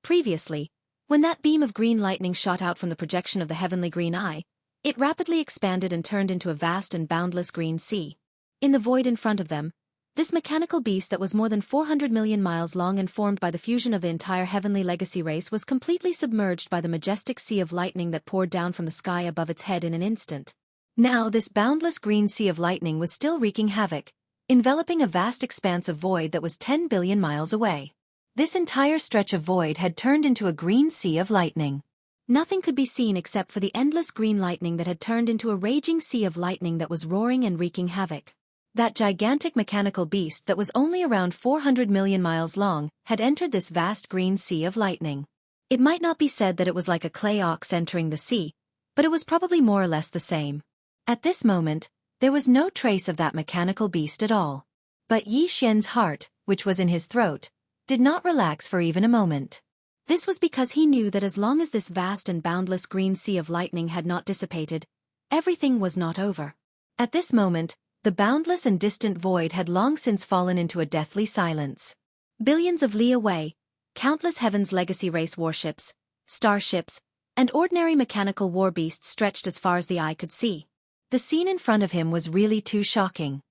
Previously, when that beam of green lightning shot out from the projection of the heavenly green eye, it rapidly expanded and turned into a vast and boundless green sea. In the void in front of them, this mechanical beast that was more than 400 million miles long and formed by the fusion of the entire Heavenly Legacy race was completely submerged by the majestic sea of lightning that poured down from the sky above its head in an instant. Now this boundless green sea of lightning was still wreaking havoc, enveloping a vast expanse of void that was 10 billion miles away. This entire stretch of void had turned into a green sea of lightning. Nothing could be seen except for the endless green lightning that had turned into a raging sea of lightning that was roaring and wreaking havoc. That gigantic mechanical beast that was only around 400 million miles long had entered this vast green sea of lightning. It might not be said that it was like a clay ox entering the sea, but it was probably more or less the same. At this moment, there was no trace of that mechanical beast at all. But Yi Xian's heart, which was in his throat, did not relax for even a moment. This was because he knew that as long as this vast and boundless green sea of lightning had not dissipated, everything was not over. At this moment, the boundless and distant void had long since fallen into a deathly silence. Billions of li away, countless Heaven's Legacy race warships, starships, and ordinary mechanical war beasts stretched as far as the eye could see. The scene in front of him was really too shocking.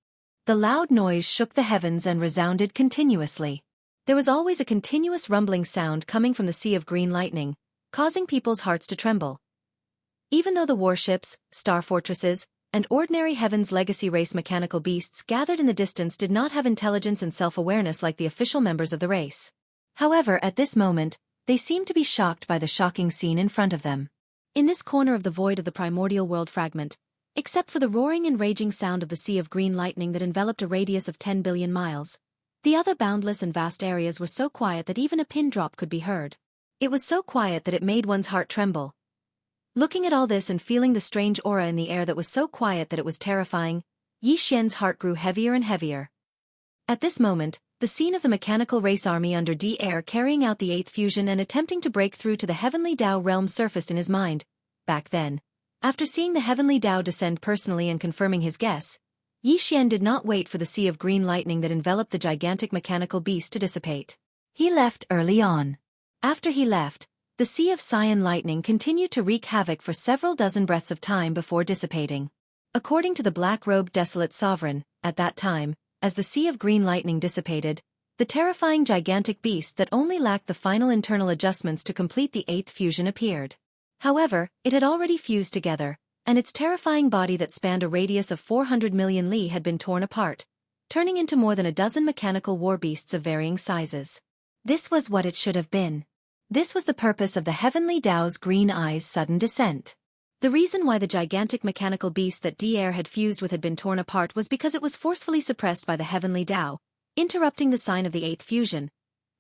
The loud noise shook the heavens and resounded continuously. There was always a continuous rumbling sound coming from the sea of green lightning, causing people's hearts to tremble. Even though the warships, star fortresses, and ordinary Heaven's Legacy race mechanical beasts gathered in the distance did not have intelligence and self-awareness like the official members of the race. However, at this moment, they seemed to be shocked by the shocking scene in front of them. In this corner of the void of the primordial world fragment, except for the roaring and raging sound of the sea of green lightning that enveloped a radius of 10 billion miles, the other boundless and vast areas were so quiet that even a pin drop could be heard. It was so quiet that it made one's heart tremble. Looking at all this and feeling the strange aura in the air that was so quiet that it was terrifying, Yi Xian's heart grew heavier and heavier. At this moment, the scene of the mechanical race army under D-Air carrying out the 8th fusion and attempting to break through to the heavenly Tao realm surfaced in his mind. Back then, after seeing the heavenly Tao descend personally and confirming his guess, Yi Xian did not wait for the sea of green lightning that enveloped the gigantic mechanical beast to dissipate. He left early on. After he left, the sea of cyan lightning continued to wreak havoc for several dozen breaths of time before dissipating. According to the black-robed desolate sovereign, at that time, as the sea of green lightning dissipated, the terrifying gigantic beast that only lacked the final internal adjustments to complete the 8th fusion appeared. However, it had already fused together, and its terrifying body that spanned a radius of 400 million li had been torn apart, turning into more than a dozen mechanical war beasts of varying sizes. This was what it should have been. This was the purpose of the heavenly Tao's green eye's sudden descent. The reason why the gigantic mechanical beast that D-Air had fused with had been torn apart was because it was forcefully suppressed by the heavenly Tao, interrupting the sign of the 8th fusion.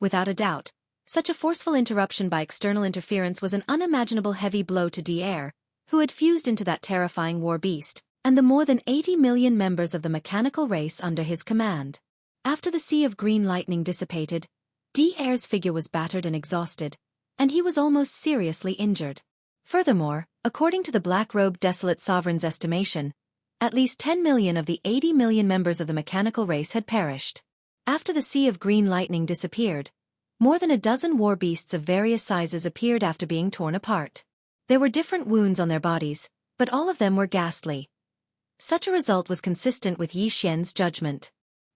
Without a doubt, such a forceful interruption by external interference was an unimaginable heavy blow to D-Air, who had fused into that terrifying war beast, and the more than 80 million members of the mechanical race under his command. After the sea of green lightning dissipated, D-Air's figure was battered and exhausted, and he was almost seriously injured. Furthermore, according to the black-robed desolate sovereign's estimation, at least 10 million of the 80 million members of the mechanical race had perished. After the sea of green lightning disappeared, more than a dozen war beasts of various sizes appeared after being torn apart. There were different wounds on their bodies, but all of them were ghastly. Such a result was consistent with Yi Xian's judgment.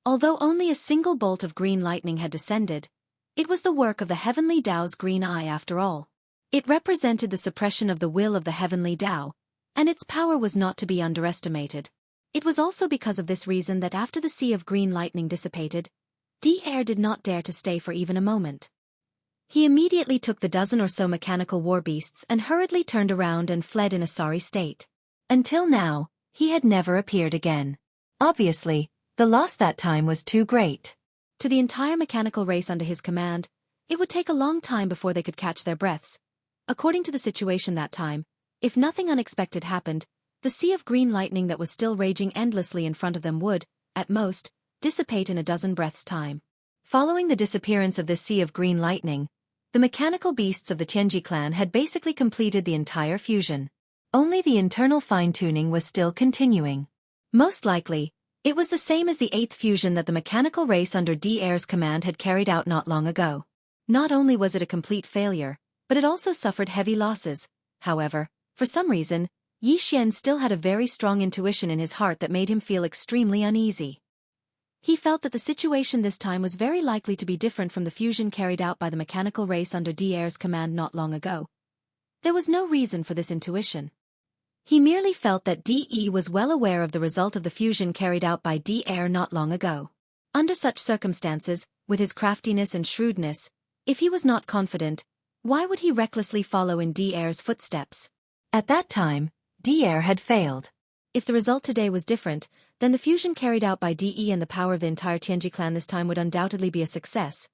Although only a single bolt of green lightning had descended, it was the work of the heavenly Tao's green eye after all. It represented the suppression of the will of the heavenly Tao, and its power was not to be underestimated. It was also because of this reason that after the sea of green lightning dissipated, D-Air did not dare to stay for even a moment. He immediately took the dozen or so mechanical war beasts and hurriedly turned around and fled in a sorry state. Until now, he had never appeared again. Obviously, the loss that time was too great. To the entire mechanical race under his command, it would take a long time before they could catch their breaths. According to the situation that time, if nothing unexpected happened, the sea of green lightning that was still raging endlessly in front of them would, at most, dissipate in a dozen breaths' time. Following the disappearance of this sea of green lightning, the mechanical beasts of the Tianji clan had basically completed the entire fusion. Only the internal fine-tuning was still continuing. Most likely, it was the same as the 8th fusion that the mechanical race under D-Air's command had carried out not long ago. Not only was it a complete failure, but it also suffered heavy losses. However, for some reason, Yi Xian still had a very strong intuition in his heart that made him feel extremely uneasy. He felt that the situation this time was very likely to be different from the fusion carried out by the mechanical race under D-Air's command not long ago. There was no reason for this intuition. He merely felt that DE was well aware of the result of the fusion carried out by DR not long ago. Under such circumstances, with his craftiness and shrewdness, if he was not confident, why would he recklessly follow in DR's footsteps? At that time, DR had failed. If the result today was different, then the fusion carried out by DE and the power of the entire Tianji clan this time would undoubtedly be a success.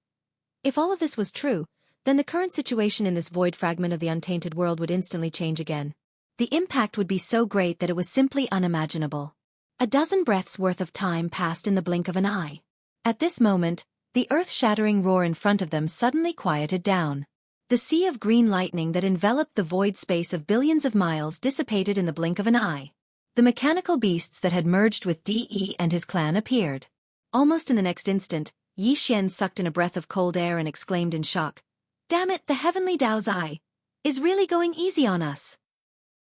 If all of this was true, then the current situation in this void fragment of the untainted world would instantly change again. The impact would be so great that it was simply unimaginable. A dozen breaths worth of time passed in the blink of an eye. At this moment, the earth-shattering roar in front of them suddenly quieted down. The sea of green lightning that enveloped the void space of billions of miles dissipated in the blink of an eye. The mechanical beasts that had merged with DE and his clan appeared. Almost in the next instant, Yi Xian sucked in a breath of cold air and exclaimed in shock, "Damn it, the Heavenly Dao's eye is really going easy on us."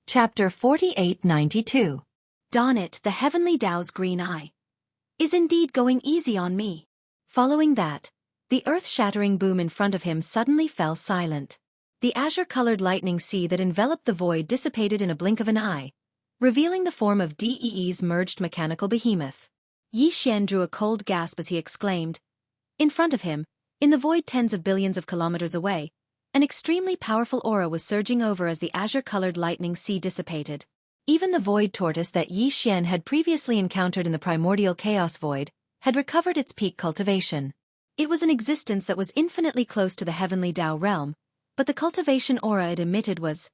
Chapter 4892. Darn it, the Heavenly Dao's green eye is indeed going easy on me. Following that, the earth-shattering boom in front of him suddenly fell silent. The azure-colored lightning sea that enveloped the void dissipated in a blink of an eye, revealing the form of DE's merged mechanical behemoth. Yi Xian drew a cold gasp as he exclaimed. In front of him, in the void tens of billions of kilometers away, an extremely powerful aura was surging over as the azure-colored lightning sea dissipated. Even the void tortoise that Yi Xian had previously encountered in the primordial chaos void had recovered its peak cultivation. It was an existence that was infinitely close to the Heavenly Dao realm, but the cultivation aura it emitted was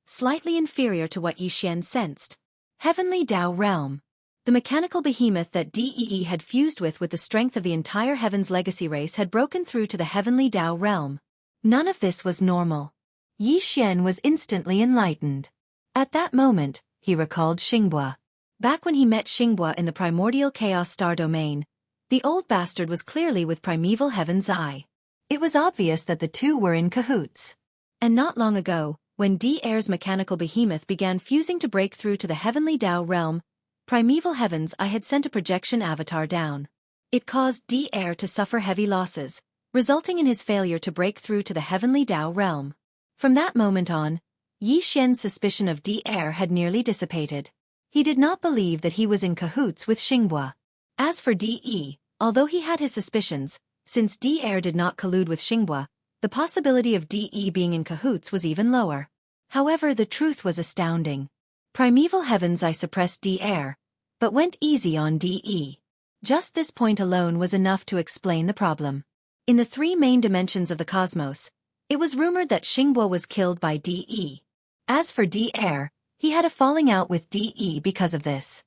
slightly inferior to what Yi Xian sensed. Heavenly Dao realm. The mechanical behemoth that DEE had fused with the strength of the entire Heaven's legacy race had broken through to the Heavenly Dao realm. None of this was normal. Yi Xian was instantly enlightened. At that moment, he recalled Xinghua. Back when he met Xinghua in the primordial chaos star domain, the old bastard was clearly with primeval Heaven's eye. It was obvious that the two were in cahoots. And not long ago, when DE's mechanical behemoth began fusing to break through to the Heavenly Dao realm, primeval Heaven's eye had sent a projection avatar down. It caused DE to suffer heavy losses, resulting in his failure to break through to the Heavenly Dao realm. From that moment on, Yi Xian's suspicion of DE had nearly dissipated. He did not believe that he was in cahoots with Xinghua. As for DE, although he had his suspicions, since DE did not collude with Xinghua, the possibility of DE being in cahoots was even lower. However, the truth was astounding. Primeval Heaven's eye suppressed DE, but went easy on DE. Just this point alone was enough to explain the problem. In the three main dimensions of the cosmos, it was rumored that Xinghua was killed by DE. As for DE, he had a falling out with DE because of this.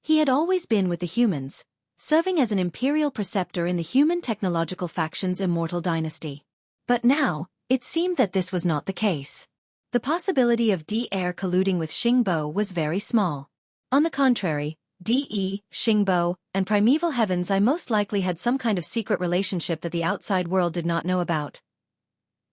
He had always been with the humans, serving as an imperial preceptor in the human technological faction's immortal dynasty. But now, it seemed that this was not the case. The possibility of DE colluding with Xingbo was very small. On the contrary, DE, Xingbo, and Primeval Heaven's eye most likely had some kind of secret relationship that the outside world did not know about.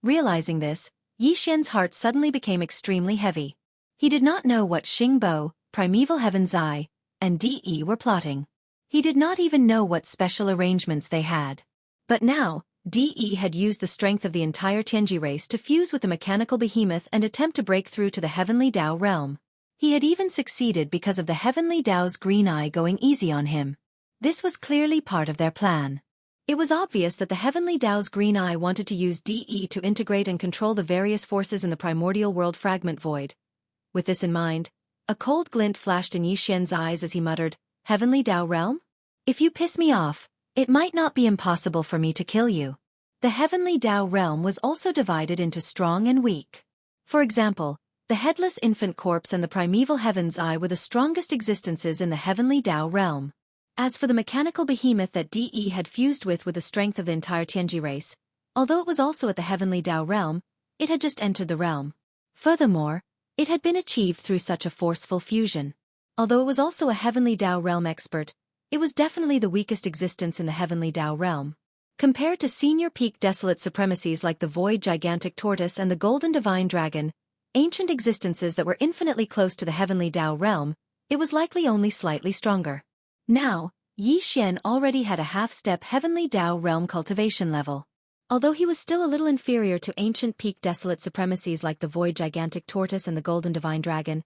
Realizing this, Yi Xian's heart suddenly became extremely heavy. He did not know what Xingbo, Primeval Heaven's eye, and DE were plotting. He did not even know what special arrangements they had. But now, DE had used the strength of the entire Tianji race to fuse with the mechanical behemoth and attempt to break through to the Heavenly Dao realm. He had even succeeded because of the Heavenly Dao's green eye going easy on him. This was clearly part of their plan. It was obvious that the Heavenly Dao's green eye wanted to use DE to integrate and control the various forces in the primordial world fragment void. With this in mind, a cold glint flashed in Yi Xian's eyes as he muttered, "Heavenly Dao realm? If you piss me off, it might not be impossible for me to kill you." The Heavenly Dao realm was also divided into strong and weak. For example, the headless infant corpse and the Primeval Heaven's eye were the strongest existences in the Heavenly Dao realm. As for the mechanical behemoth that DE had fused with the strength of the entire Tianji race, although it was also at the Heavenly Dao realm, it had just entered the realm. Furthermore, it had been achieved through such a forceful fusion. Although it was also a Heavenly Dao realm expert, it was definitely the weakest existence in the Heavenly Dao realm. Compared to senior peak desolate supremacies like the void gigantic tortoise and the golden divine dragon, ancient existences that were infinitely close to the Heavenly Dao realm, it was likely only slightly stronger. Now, Yi Xian already had a half-step Heavenly Dao realm cultivation level. Although he was still a little inferior to ancient peak desolate supremacies like the void gigantic tortoise and the golden divine dragon,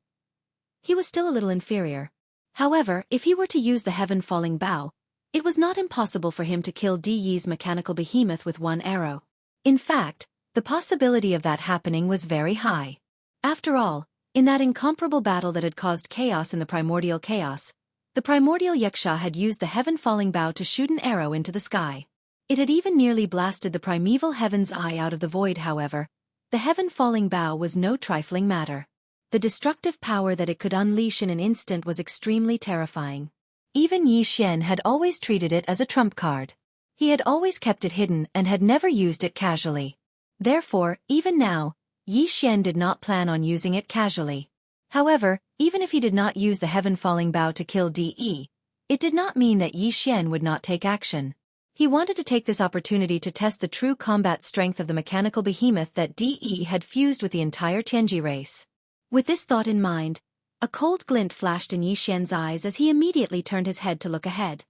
he was still a little inferior. However, if he were to use the heaven-falling bow, it was not impossible for him to kill De's mechanical behemoth with one arrow. In fact, the possibility of that happening was very high. After all, in that incomparable battle that had caused chaos in the primordial chaos, the primordial Yaksha had used the heaven-falling bow to shoot an arrow into the sky. It had even nearly blasted the primeval heaven's eye out of the void. However, the heaven-falling bow was no trifling matter. The destructive power that it could unleash in an instant was extremely terrifying. Even Yi Xian had always treated it as a trump card. He had always kept it hidden and had never used it casually. Therefore, even now, Yi Xian did not plan on using it casually. However, even if he did not use the heaven-falling bow to kill De, it did not mean that Yi Xian would not take action. He wanted to take this opportunity to test the true combat strength of the mechanical behemoth that De had fused with the entire Tianji race. With this thought in mind, a cold glint flashed in Yi Xian's eyes as he immediately turned his head to look ahead.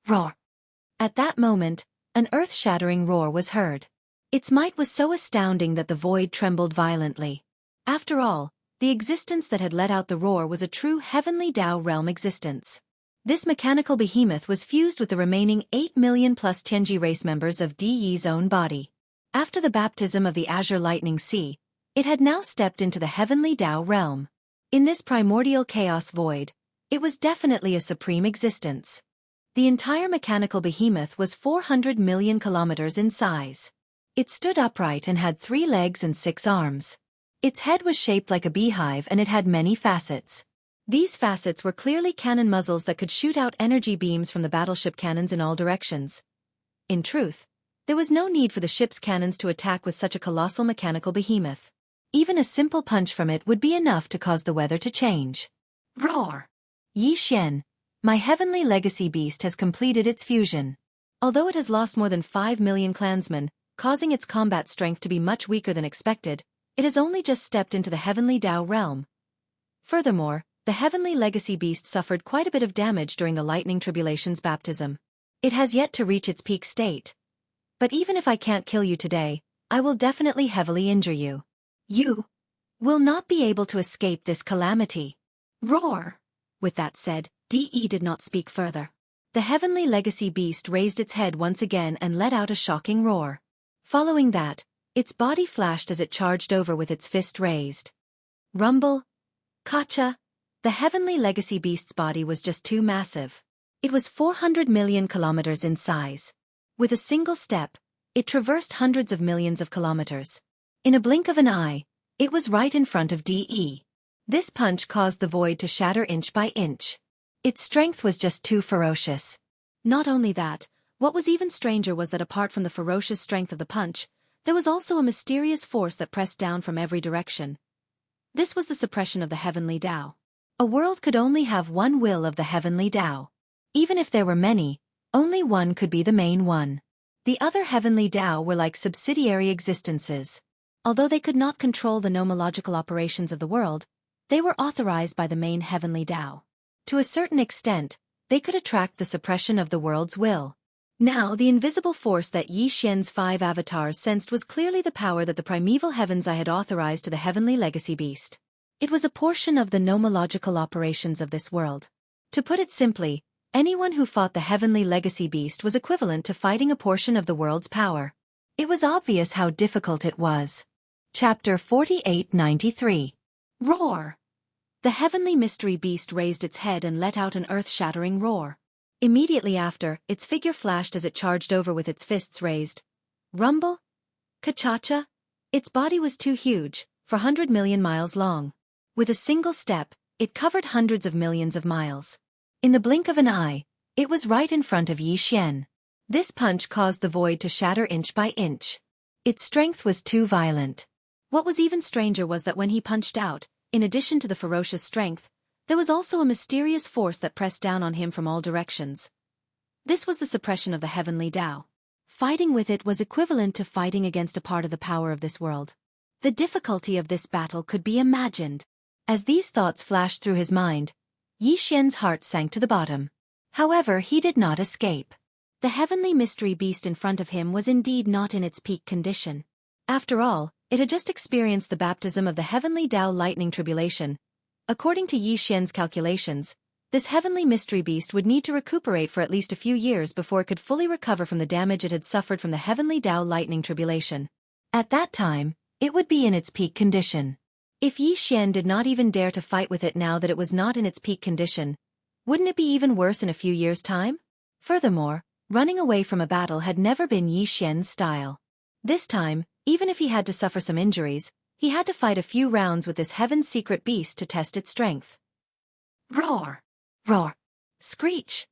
Roar! At that moment, an earth-shattering roar was heard. Its might was so astounding that the void trembled violently. After all, the existence that had let out the roar was a true heavenly Tao realm existence. This mechanical behemoth was fused with the remaining 8 million plus Tianji race members of De's own body. After the baptism of the Azure Lightning Sea, it had now stepped into the heavenly Tao realm. In this primordial chaos void, it was definitely a supreme existence. The entire mechanical behemoth was 400 million kilometers in size. It stood upright and had 3 legs and 6 arms. Its head was shaped like a beehive and it had many facets. These facets were clearly cannon muzzles that could shoot out energy beams from the battleship cannons in all directions. In truth, there was no need for the ship's cannons to attack with such a colossal mechanical behemoth. Even a simple punch from it would be enough to cause the weather to change. Roar! Yi Xian, my heavenly legacy beast has completed its fusion. Although it has lost more than 5 million clansmen, causing its combat strength to be much weaker than expected, it has only just stepped into the heavenly Tao realm. Furthermore, the heavenly legacy beast suffered quite a bit of damage during the lightning tribulation's baptism. It has yet to reach its peak state. But even if I can't kill you today, I will definitely heavily injure you. You will not be able to escape this calamity. Roar! With that said, De did not speak further. The heavenly legacy beast raised its head once again and let out a shocking roar. Following that, its body flashed as it charged over with its fist raised. Rumble! Kacha! The heavenly legacy beast's body was just too massive. It was 400 million kilometers in size. With a single step, it traversed hundreds of millions of kilometers. In a blink of an eye, it was right in front of De. This punch caused the void to shatter inch by inch. Its strength was just too ferocious. Not only that, what was even stranger was that apart from the ferocious strength of the punch, there was also a mysterious force that pressed down from every direction. This was the suppression of the heavenly Tao. A world could only have one will of the heavenly Tao. Even if there were many, only one could be the main one. The other heavenly Tao were like subsidiary existences. Although they could not control the nomological operations of the world, they were authorized by the main heavenly Tao. To a certain extent, they could attract the suppression of the world's will. Now, the invisible force that Yi Xian's 5 avatars sensed was clearly the power that the primeval heavens I had authorized to the heavenly legacy beast. It was a portion of the nomological operations of this world. To put it simply, anyone who fought the heavenly legacy beast was equivalent to fighting a portion of the world's power. It was obvious how difficult it was. Chapter 4893. Roar! The heavenly mystery beast raised its head and let out an earth-shattering roar. Immediately after, its figure flashed as it charged over with its fists raised. Rumble? Kachacha? Its body was too huge, 400 million miles long. With a single step, it covered hundreds of millions of miles. In the blink of an eye, it was right in front of Yi Xian. This punch caused the void to shatter inch by inch. Its strength was too violent. What was even stranger was that when he punched out, in addition to the ferocious strength, there was also a mysterious force that pressed down on him from all directions. This was the suppression of the heavenly Tao. Fighting with it was equivalent to fighting against a part of the power of this world. The difficulty of this battle could be imagined. As these thoughts flashed through his mind, Yi Xian's heart sank to the bottom. However, he did not escape. The heavenly mystery beast in front of him was indeed not in its peak condition. After all, it had just experienced the baptism of the heavenly Tao lightning tribulation, According to Yi Xian's calculations, this heavenly mystery beast would need to recuperate for at least a few years before it could fully recover from the damage it had suffered from the heavenly Dao lightning tribulation. At that time, it would be in its peak condition. If Yi Xian did not even dare to fight with it now that it was not in its peak condition, wouldn't it be even worse in a few years' time? Furthermore, running away from a battle had never been Yi Xian's style. This time, even if he had to suffer some injuries, he had to fight a few rounds with this heaven's secret beast to test its strength. Roar! Roar! Screech!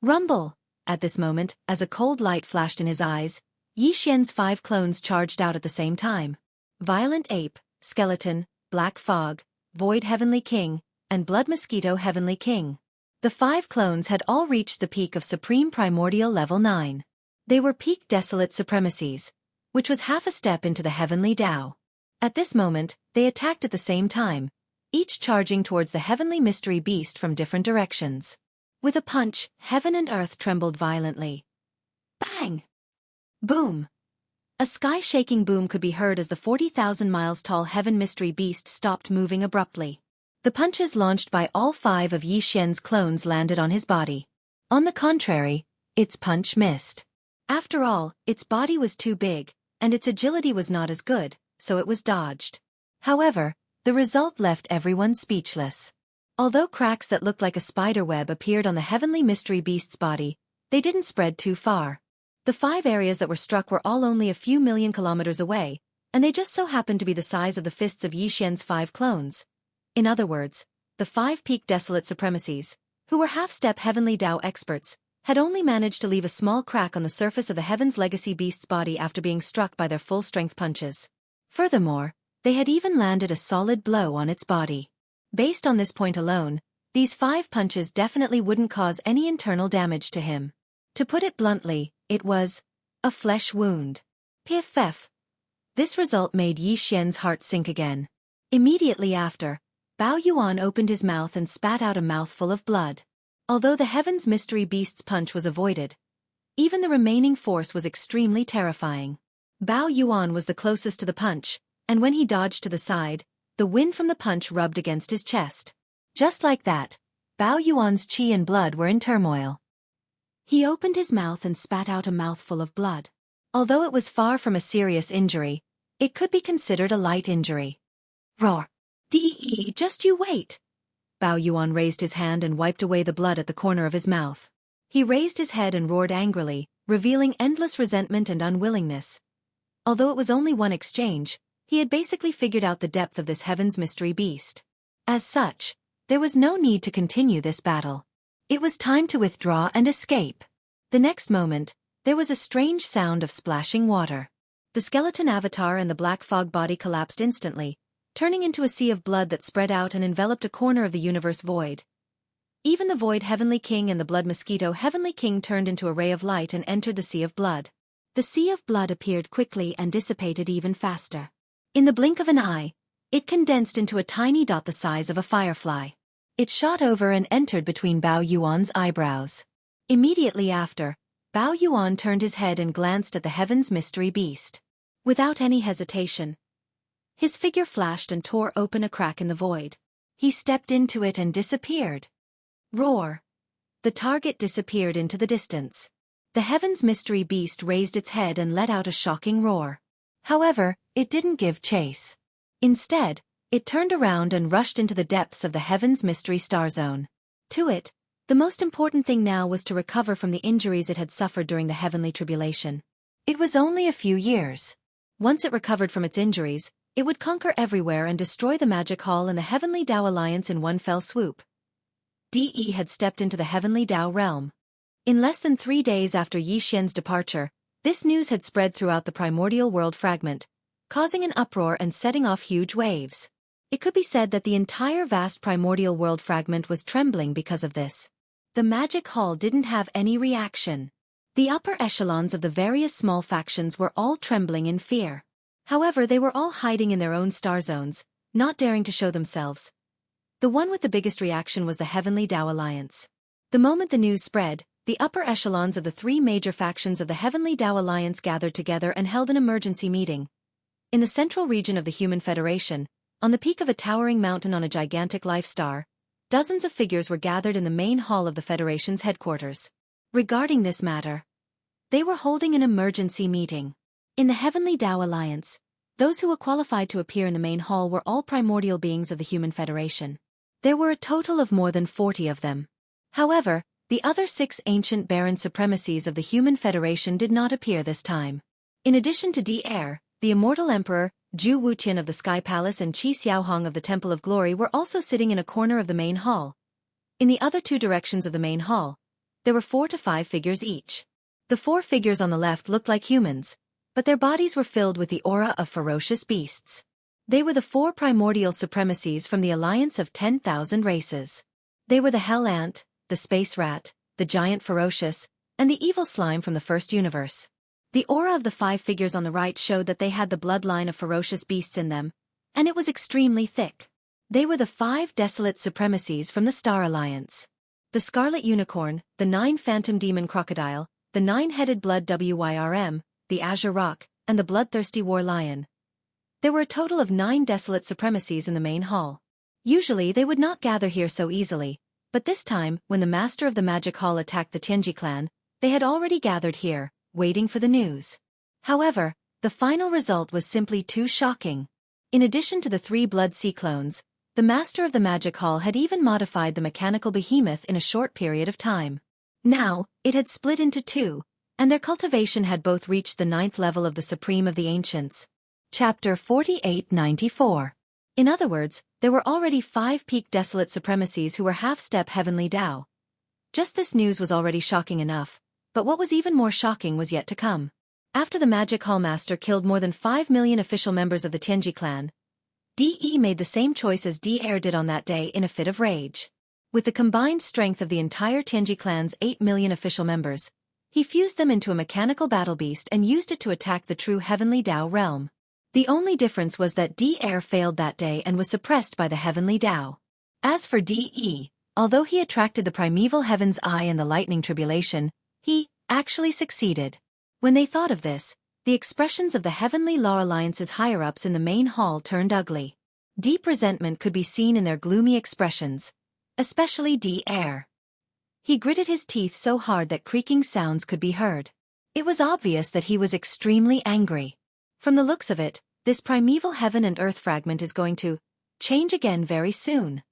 Rumble! At this moment, as a cold light flashed in his eyes, Yi Xian's 5 clones charged out at the same time. Violent Ape, Skeleton, Black Fog, Void Heavenly King, and Blood Mosquito Heavenly King. The 5 clones had all reached the peak of Supreme Primordial Level 9. They were peak Desolate Supremacies, which was half a step into the Heavenly Dao. At this moment, they attacked at the same time, each charging towards the heavenly mystery beast from different directions. With a punch, heaven and earth trembled violently. Bang! Boom! A sky-shaking boom could be heard as the 40,000 miles tall heaven mystery beast stopped moving abruptly. The punches launched by all 5 of Yi Xian's clones landed on his body. On the contrary, its punch missed. After all, its body was too big, and its agility was not as good, so it was dodged. However, the result left everyone speechless. Although cracks that looked like a spider web appeared on the heavenly mystery beast's body, they didn't spread too far. The 5 areas that were struck were all only a few million kilometers away, and they just so happened to be the size of the fists of Yi Xian's 5 clones. In other words, the 5 peak Desolate Supremacies, who were half-step heavenly Dao experts, had only managed to leave a small crack on the surface of the Heaven's Legacy beast's body after being struck by their full-strength punches. Furthermore, they had even landed a solid blow on its body. Based on this point alone, these 5 punches definitely wouldn't cause any internal damage to him. To put it bluntly, it was a flesh wound. PFF. This result made Yi Xian's heart sink again. Immediately after, Bao Yuan opened his mouth and spat out a mouthful of blood. Although the Heaven's Mystery Beast's punch was avoided, even the remaining force was extremely terrifying. Bao Yuan was the closest to the punch, and when he dodged to the side, the wind from the punch rubbed against his chest. Just like that, Bao Yuan's qi and blood were in turmoil. He opened his mouth and spat out a mouthful of blood. Although it was far from a serious injury, it could be considered a light injury. Roar! Dee, just you wait! Bao Yuan raised his hand and wiped away the blood at the corner of his mouth. He raised his head and roared angrily, revealing endless resentment and unwillingness. Although it was only one exchange, he had basically figured out the depth of this Heaven's Mystery Beast. As such, there was no need to continue this battle. It was time to withdraw and escape. The next moment, there was a strange sound of splashing water. The skeleton avatar and the black fog body collapsed instantly, turning into a sea of blood that spread out and enveloped a corner of the universe void. Even the Void Heavenly King and the Blood Mosquito Heavenly King turned into a ray of light and entered the sea of blood. The sea of blood appeared quickly and dissipated even faster. In the blink of an eye, it condensed into a tiny dot the size of a firefly. It shot over and entered between Bao Yuan's eyebrows. Immediately after, Bao Yuan turned his head and glanced at the Heaven's Mystery Beast. Without any hesitation, his figure flashed and tore open a crack in the void. He stepped into it and disappeared. Roar! The target disappeared into the distance. The Heaven's Mystery Beast raised its head and let out a shocking roar. However, it didn't give chase. Instead, it turned around and rushed into the depths of the Heaven's Mystery Star Zone. To it, the most important thing now was to recover from the injuries it had suffered during the heavenly tribulation. It was only a few years. Once it recovered from its injuries, it would conquer everywhere and destroy the Magic Hall and the Heavenly Dao Alliance in one fell swoop. DE had stepped into the Heavenly Dao realm. In less than 3 days after Yi Xian's departure, this news had spread throughout the primordial world fragment, causing an uproar and setting off huge waves. It could be said that the entire vast primordial world fragment was trembling because of this. The Magic Hall didn't have any reaction. The upper echelons of the various small factions were all trembling in fear. However, they were all hiding in their own star zones, not daring to show themselves. The one with the biggest reaction was the Heavenly Dao Alliance. The moment the news spread, the upper echelons of the 3 major factions of the Heavenly Dao Alliance gathered together and held an emergency meeting. In the central region of the Human Federation, On the peak of a towering mountain on a gigantic life star, dozens of figures were gathered in the main hall of the Federation's headquarters. Regarding this matter, they were holding an emergency meeting. In the Heavenly Tao Alliance, those who were qualified to appear in the main hall were all primordial beings of the Human Federation. There were a total of more than 40 of them. However, the other 6 ancient barren supremacies of the Human Federation did not appear this time. In addition to Di, the Immortal Emperor, Zhu Wutian of the Sky Palace and Qi Xiaohong of the Temple of Glory were also sitting in a corner of the main hall. In the other 2 directions of the main hall, there were 4 to 5 figures each. The 4 figures on the left looked like humans, but their bodies were filled with the aura of ferocious beasts. They were the 4 primordial supremacies from the alliance of 10,000 races. They were the Hell Ant, the Space Rat, the Giant Ferocious, and the Evil Slime from the First Universe. The aura of the 5 figures on the right showed that they had the bloodline of ferocious beasts in them, and it was extremely thick. They were the 5 desolate supremacies from the Star Alliance. The Scarlet Unicorn, the 9 Phantom Demon Crocodile, the 9-headed Blood Wyrm, the Azure Rock, and the Bloodthirsty War Lion. There were a total of 9 desolate supremacies in the main hall. Usually they would not gather here so easily, but this time, when the Master of the Magic Hall attacked the Tianji clan, they had already gathered here, waiting for the news. However, the final result was simply too shocking. In addition to the 3 Blood Sea clones, the Master of the Magic Hall had even modified the mechanical behemoth in a short period of time. Now, it had split into 2, and their cultivation had both reached the 9th level of the Supreme of the Ancients. Chapter 4894. In other words, there were already 5 peak desolate supremacies who were half-step Heavenly Tao. Just this news was already shocking enough, but what was even more shocking was yet to come. After the Magic Hall Master killed more than 5 million official members of the Tianji clan, De made the same choice as Di did on that day in a fit of rage. With the combined strength of the entire Tianji clan's 8 million official members, he fused them into a mechanical battle beast and used it to attack the true Heavenly Tao realm. The only difference was that Di failed that day and was suppressed by the Heavenly Tao. As for De, although he attracted the primeval Heaven's Eye and the Lightning Tribulation, he actually succeeded. When they thought of this, the expressions of the Heavenly Law Alliance's higher-ups in the main hall turned ugly. Deep resentment could be seen in their gloomy expressions, especially Di. He gritted his teeth so hard that creaking sounds could be heard. It was obvious that he was extremely angry. From the looks of it, this primeval heaven and earth fragment is going to change again very soon.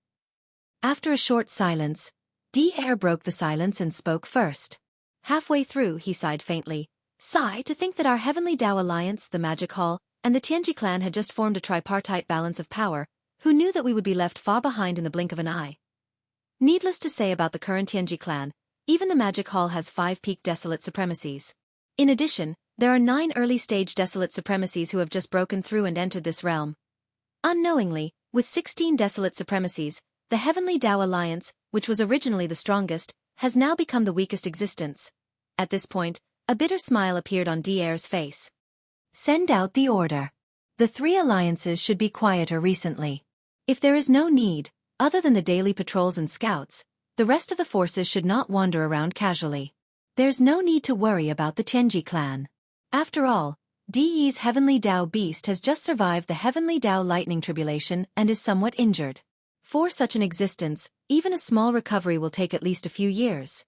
After a short silence, Di broke the silence and spoke first. Halfway through, he sighed faintly. Sigh to think that our Heavenly Tao Alliance, the Magic Hall, and the Tianji clan had just formed a tripartite balance of power. Who knew that we would be left far behind in the blink of an eye? Needless to say about the current Tianji clan, even the Magic Hall has 5 peak desolate supremacies. In addition, there are 9 early-stage desolate supremacies who have just broken through and entered this realm. Unknowingly, with 16 desolate supremacies, the Heavenly Tao Alliance, which was originally the strongest, has now become the weakest existence. At this point, a bitter smile appeared on Di's face. Send out the order. The 3 alliances should be quieter recently. If there is no need, other than the daily patrols and scouts, the rest of the forces should not wander around casually. There's no need to worry about the Tianji clan. After all, Di's Heavenly Tao beast has just survived the Heavenly Tao lightning tribulation and is somewhat injured. For such an existence, even a small recovery will take at least a few years.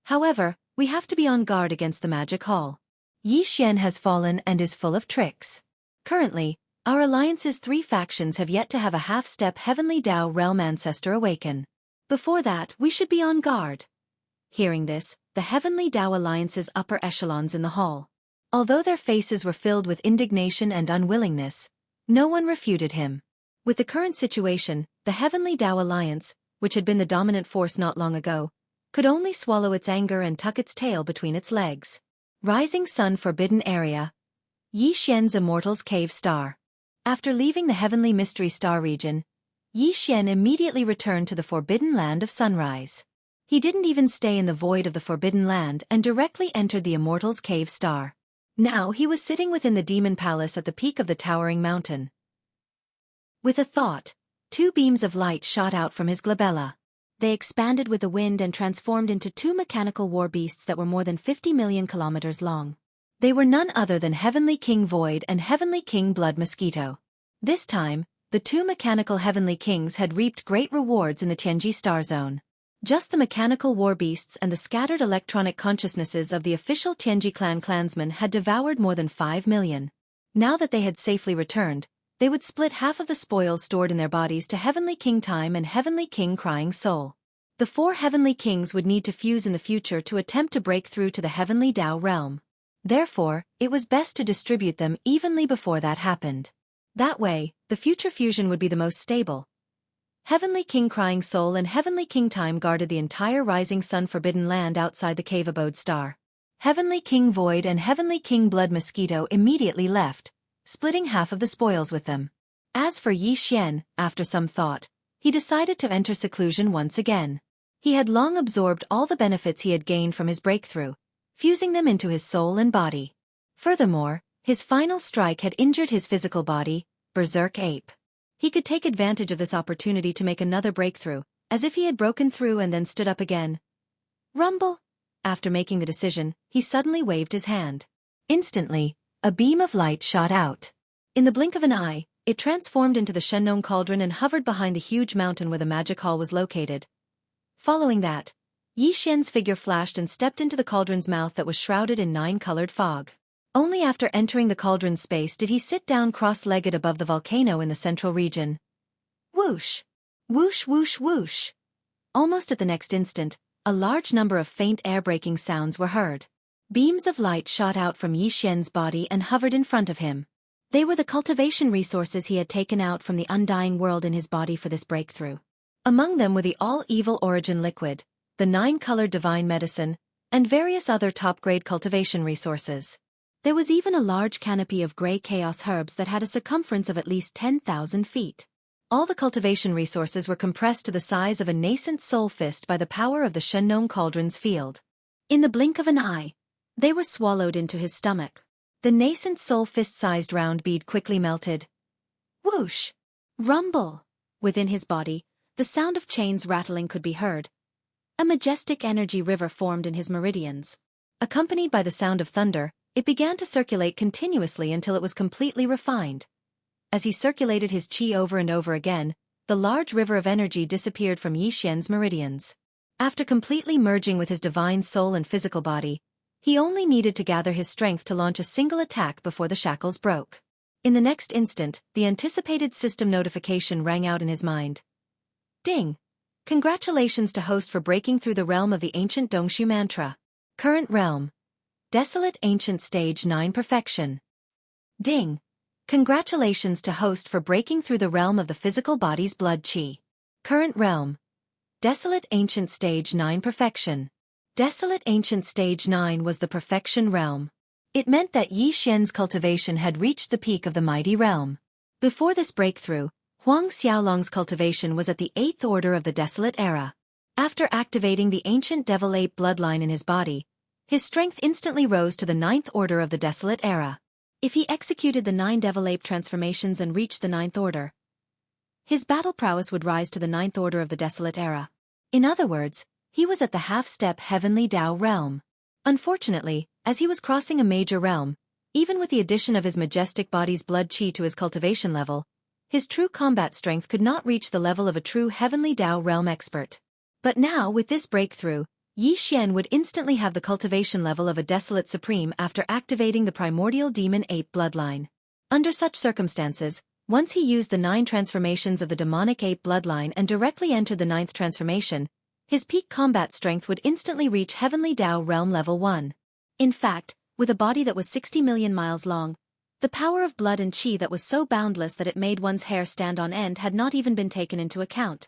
However, we have to be on guard against the Magic Hall. Yi Xian has fallen and is full of tricks. Currently, our alliance's 3 factions have yet to have a half-step Heavenly Tao realm ancestor awaken. Before that, we should be on guard. Hearing this, the Heavenly Tao Alliance's upper echelons in the hall. Although their faces were filled with indignation and unwillingness, no one refuted him. With the current situation, the Heavenly Tao Alliance, which had been the dominant force not long ago, could only swallow its anger and tuck its tail between its legs. Rising Sun Forbidden Area. Yi Xian's Immortal's Cave Star. After leaving the Heavenly Mystery Star region, Yi Xian immediately returned to the Forbidden Land of Sunrise. He didn't even stay in the void of the Forbidden Land and directly entered the Immortal's Cave Star. Now he was sitting within the Demon Palace at the peak of the towering mountain. With a thought, 2 beams of light shot out from his glabella. They expanded with the wind and transformed into 2 mechanical war beasts that were more than 50 million kilometers long. They were none other than Heavenly King Void and Heavenly King Blood Mosquito. This time, the two mechanical heavenly kings had reaped great rewards in the Tianji star zone. Just the mechanical war beasts and the scattered electronic consciousnesses of the official Tianji clan clansmen had devoured more than 5 million. Now that they had safely returned, they would split half of the spoils stored in their bodies to Heavenly King Time and Heavenly King Crying Soul. The 4 heavenly kings would need to fuse in the future to attempt to break through to the heavenly Tao realm. Therefore, it was best to distribute them evenly before that happened. That way, the future fusion would be the most stable. Heavenly King Crying Soul and Heavenly King Time guarded the entire Rising Sun Forbidden Land outside the Cave Abode Star. Heavenly King Void and Heavenly King Blood Mosquito immediately left, splitting half of the spoils with them. As for Yi Xian, after some thought, he decided to enter seclusion once again. He had long absorbed all the benefits he had gained from his breakthrough, fusing them into his soul and body. Furthermore, his final strike had injured his physical body, Berserk Ape. He could take advantage of this opportunity to make another breakthrough, as if he had broken through and then stood up again. Rumble! After making the decision, he suddenly waved his hand. Instantly, a beam of light shot out. In the blink of an eye, it transformed into the Shenong Cauldron and hovered behind the huge mountain where the magic hall was located. Following that, Yi Xian's figure flashed and stepped into the cauldron's mouth that was shrouded in 9-colored fog. Only after entering the cauldron's space did he sit down cross-legged above the volcano in the central region. Whoosh! Whoosh whoosh whoosh! Almost at the next instant, a large number of faint air-breaking sounds were heard. Beams of light shot out from Yi Xian's body and hovered in front of him. They were the cultivation resources he had taken out from the undying world in his body for this breakthrough. Among them were the all-evil origin liquid, the 9-colored divine medicine, and various other top-grade cultivation resources. There was even a large canopy of gray chaos herbs that had a circumference of at least 10,000 feet. All the cultivation resources were compressed to the size of a nascent soul fist by the power of the Shenong Cauldron's field. In the blink of an eye, they were swallowed into his stomach. The nascent soul fist-sized round bead quickly melted. Whoosh! Rumble! Within his body, the sound of chains rattling could be heard. A majestic energy river formed in his meridians. Accompanied by the sound of thunder, it began to circulate continuously until it was completely refined. As he circulated his qi over and over again, the large river of energy disappeared from Yi Xian's meridians. After completely merging with his divine soul and physical body, he only needed to gather his strength to launch a single attack before the shackles broke. In the next instant, the anticipated system notification rang out in his mind. Ding! Congratulations to host for breaking through the realm of the ancient Dongshu mantra. Current realm. Desolate Ancient Stage 9 Perfection. Ding! Congratulations to host for breaking through the realm of the physical body's blood qi. Current realm. Desolate Ancient Stage 9 Perfection. Desolate Ancient Stage 9 was the perfection realm. It meant that Yi Xian's cultivation had reached the peak of the mighty realm. Before this breakthrough, Huang Xiaolong's cultivation was at the 8th order of the Desolate Era. After activating the ancient Devil Ape bloodline in his body, his strength instantly rose to the 9th order of the Desolate Era. If he executed the 9 Devil Ape transformations and reached the 9th order, his battle prowess would rise to the 9th order of the Desolate Era. In other words, he was at the half-step Heavenly Tao realm. Unfortunately, as he was crossing a major realm, even with the addition of his majestic body's blood qi to his cultivation level, his true combat strength could not reach the level of a true Heavenly Tao realm expert. But now, with this breakthrough, Yi Xian would instantly have the cultivation level of a Desolate Supreme after activating the primordial demon ape bloodline. Under such circumstances, once he used the 9 transformations of the demonic ape bloodline and directly entered the 9th transformation, his peak combat strength would instantly reach Heavenly Tao realm level 1. In fact, with a body that was 60 million miles long, the power of blood and qi that was so boundless that it made one's hair stand on end had not even been taken into account.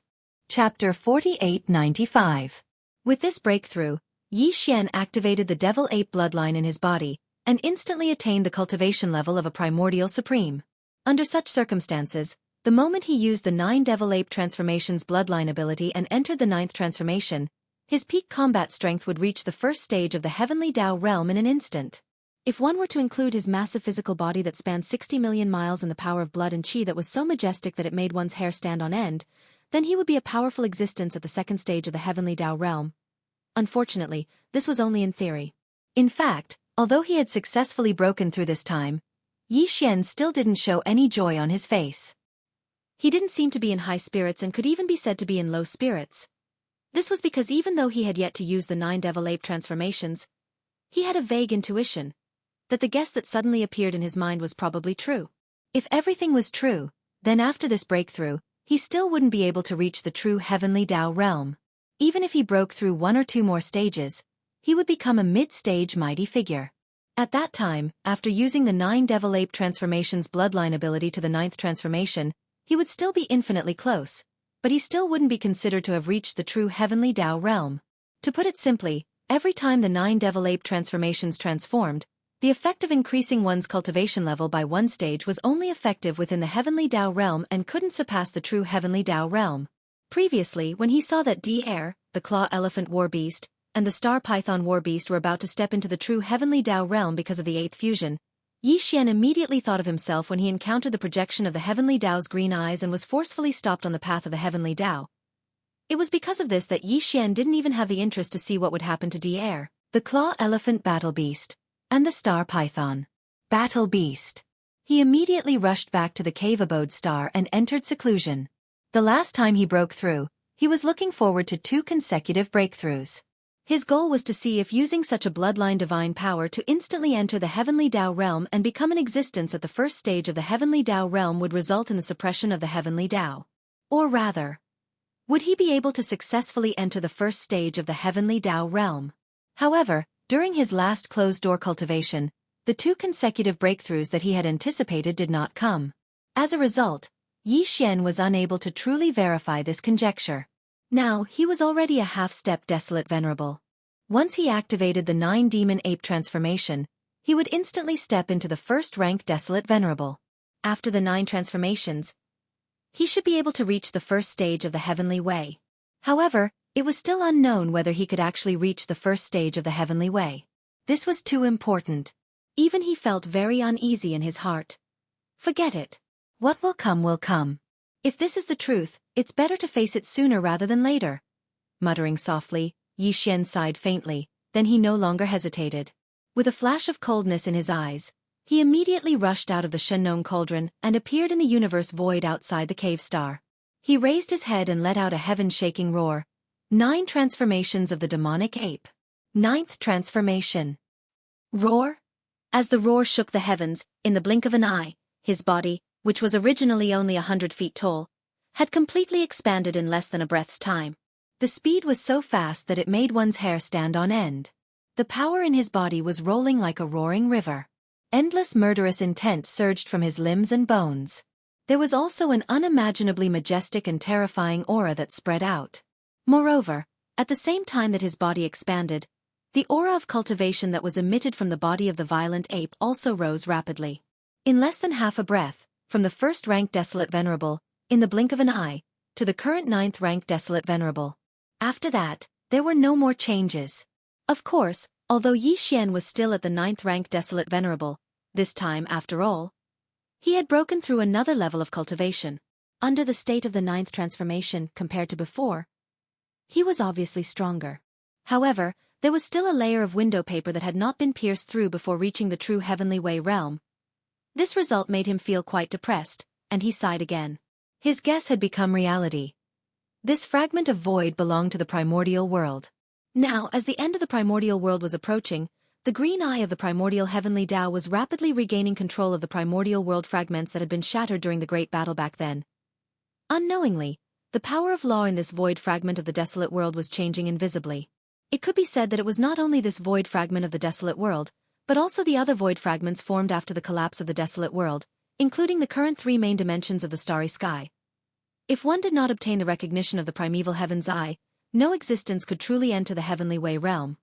Chapter 4895. With this breakthrough, Yi Xian activated the Devil Ape bloodline in his body, and instantly attained the cultivation level of a primordial supreme. Under such circumstances, the moment he used the 9 Devil Ape transformations bloodline ability and entered the 9th transformation, his peak combat strength would reach the first stage of the Heavenly Tao realm in an instant. If one were to include his massive physical body that spanned 60 million miles and the power of blood and qi that was so majestic that it made one's hair stand on end, then he would be a powerful existence at the second stage of the Heavenly Tao realm. Unfortunately, this was only in theory. In fact, although he had successfully broken through this time, Yi Xian still didn't show any joy on his face. He didn't seem to be in high spirits and could even be said to be in low spirits. This was because even though he had yet to use the 9 devil ape transformations, he had a vague intuition that the guess that suddenly appeared in his mind was probably true. If everything was true, then after this breakthrough, he still wouldn't be able to reach the true heavenly Tao realm. Even if he broke through 1 or 2 more stages, he would become a mid-stage mighty figure. At that time, after using the 9 devil ape transformations bloodline ability to the 9th transformation, he would still be infinitely close, but he still wouldn't be considered to have reached the true heavenly Tao realm. To put it simply, every time the 9 devil ape transformations transformed, the effect of increasing one's cultivation level by 1 stage was only effective within the heavenly Tao realm and couldn't surpass the true heavenly Tao realm. Previously, when he saw that D-Air, the Claw Elephant War Beast, and the Star Python War Beast were about to step into the true heavenly Tao realm because of the 8th fusion, Yi Xian immediately thought of himself when he encountered the projection of the heavenly Tao's green eyes and was forcefully stopped on the path of the heavenly Tao. It was because of this that Yi Xian didn't even have the interest to see what would happen to D-Air, the Claw Elephant Battle Beast, and the Star Python Battle Beast. He immediately rushed back to the cave abode star and entered seclusion. The last time he broke through, he was looking forward to 2 consecutive breakthroughs. His goal was to see if using such a bloodline divine power to instantly enter the heavenly Tao realm and become an existence at the first stage of the heavenly Tao realm would result in the suppression of the heavenly Tao. Or rather, would he be able to successfully enter the first stage of the heavenly Tao realm? However, during his last closed-door cultivation, the 2 consecutive breakthroughs that he had anticipated did not come. As a result, Yi Xian was unable to truly verify this conjecture. Now, he was already a half-step Desolate Venerable. Once he activated the 9 Demon Ape transformation, he would instantly step into the first-rank Desolate Venerable. After the 9 transformations, he should be able to reach the first stage of the Heavenly Way. However, it was still unknown whether he could actually reach the first stage of the Heavenly Way. This was too important. Even he felt very uneasy in his heart. Forget it. What will come will come. If this is the truth, it's better to face it sooner rather than later. Muttering softly, Yi Xian sighed faintly, then he no longer hesitated. With a flash of coldness in his eyes, he immediately rushed out of the Shenong cauldron and appeared in the universe void outside the cave star. He raised his head and let out a heaven-shaking roar. 9 transformations of the demonic ape. 9th transformation. Roar? As the roar shook the heavens, in the blink of an eye, his body, which was originally only 100 feet tall, had completely expanded in less than a breath's time. The speed was so fast that it made one's hair stand on end. The power in his body was rolling like a roaring river. Endless murderous intent surged from his limbs and bones. There was also an unimaginably majestic and terrifying aura that spread out. Moreover, at the same time that his body expanded, the aura of cultivation that was emitted from the body of the violent ape also rose rapidly. In less than half a breath, from the first-rank Desolate Venerable, in the blink of an eye, to the current 9th-rank Desolate Venerable. After that, there were no more changes. Of course, although Yi Xian was still at the 9th-rank Desolate Venerable, this time, after all, he had broken through another level of cultivation. Under the state of the 9th transformation compared to before, he was obviously stronger. However, there was still a layer of window paper that had not been pierced through before reaching the true Heavenly Way realm. This result made him feel quite depressed, and he sighed again. His guess had become reality. This fragment of void belonged to the primordial world. Now, as the end of the primordial world was approaching, the green eye of the primordial heavenly Tao was rapidly regaining control of the primordial world fragments that had been shattered during the great battle back then. Unknowingly, the power of law in this void fragment of the desolate world was changing invisibly. It could be said that it was not only this void fragment of the desolate world, but also the other void fragments formed after the collapse of the desolate world, including the current 3 main dimensions of the starry sky. If one did not obtain the recognition of the primeval heaven's eye, no existence could truly enter the Heavenly Way realm.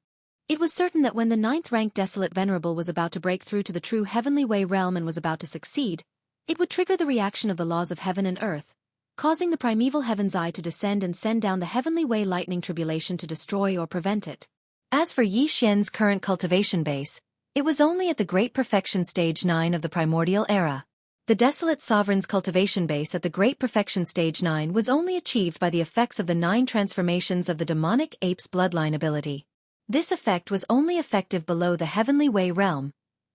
It was certain that when the 9th-ranked Desolate Venerable was about to break through to the true Heavenly Way realm and was about to succeed, it would trigger the reaction of the laws of heaven and earth, causing the primeval heaven's eye to descend and send down the Heavenly Way lightning tribulation to destroy or prevent it. As for Yi Xian's current cultivation base, it was only at the Great Perfection Stage 9 of the Primordial Era. The Desolate Sovereign's cultivation base at the Great Perfection Stage 9 was only achieved by the effects of the 9 transformations of the demonic ape's bloodline ability. This effect was only effective below the Heavenly Way realm,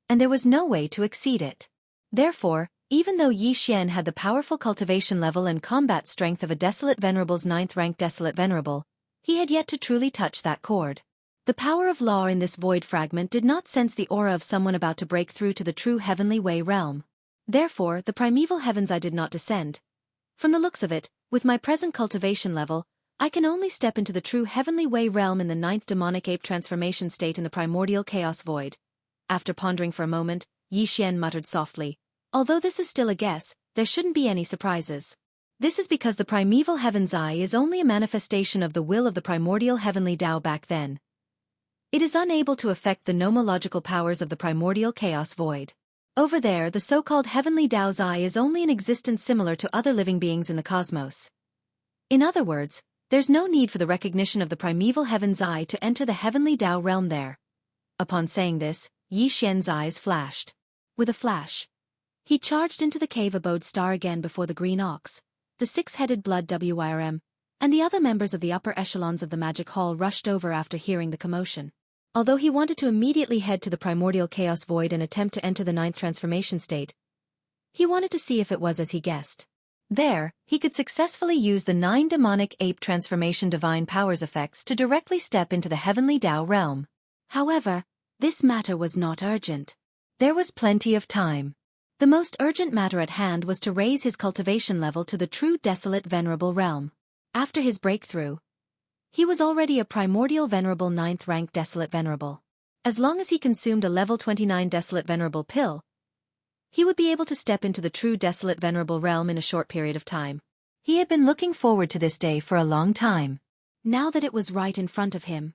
and there was no way to exceed it. Therefore, Even though Yi Xian had the powerful cultivation level and combat strength of a Desolate Venerable's 9th-ranked Desolate Venerable, he had yet to truly touch that chord. The power of law in this void fragment did not sense the aura of someone about to break through to the true Heavenly Way realm. Therefore, the primeval heavens I did not descend. From the looks of it, with my present cultivation level, I can only step into the true Heavenly Way realm in the 9th demonic ape transformation state in the primordial chaos void. After pondering for a moment, Yi Xian muttered softly, "Although this is still a guess, there shouldn't be any surprises. This is because the primeval heaven's eye is only a manifestation of the will of the primordial heavenly Tao back then. It is unable to affect the nomological powers of the primordial chaos void. Over there, the so-called heavenly Tao's eye is only an existence similar to other living beings in the cosmos. In other words, there's no need for the recognition of the primeval heaven's eye to enter the heavenly Tao realm there." Upon saying this, Yi Xian's eyes flashed. With a flash, he charged into the cave abode star again before the green ox, the six-headed blood Wyrm, and the other members of the upper echelons of the magic hall rushed over after hearing the commotion. Although he wanted to immediately head to the primordial chaos void and attempt to enter the 9th transformation state, he wanted to see if it was as he guessed. There, he could successfully use the 9 demonic ape transformation divine powers effects to directly step into the heavenly Tao realm. However, this matter was not urgent. There was plenty of time. The most urgent matter at hand was to raise his cultivation level to the true Desolate Venerable realm. After his breakthrough, he was already a primordial venerable 9th-ranked Desolate Venerable. As long as he consumed a level 29 Desolate Venerable pill, he would be able to step into the true Desolate Venerable realm in a short period of time. He had been looking forward to this day for a long time. Now that it was right in front of him,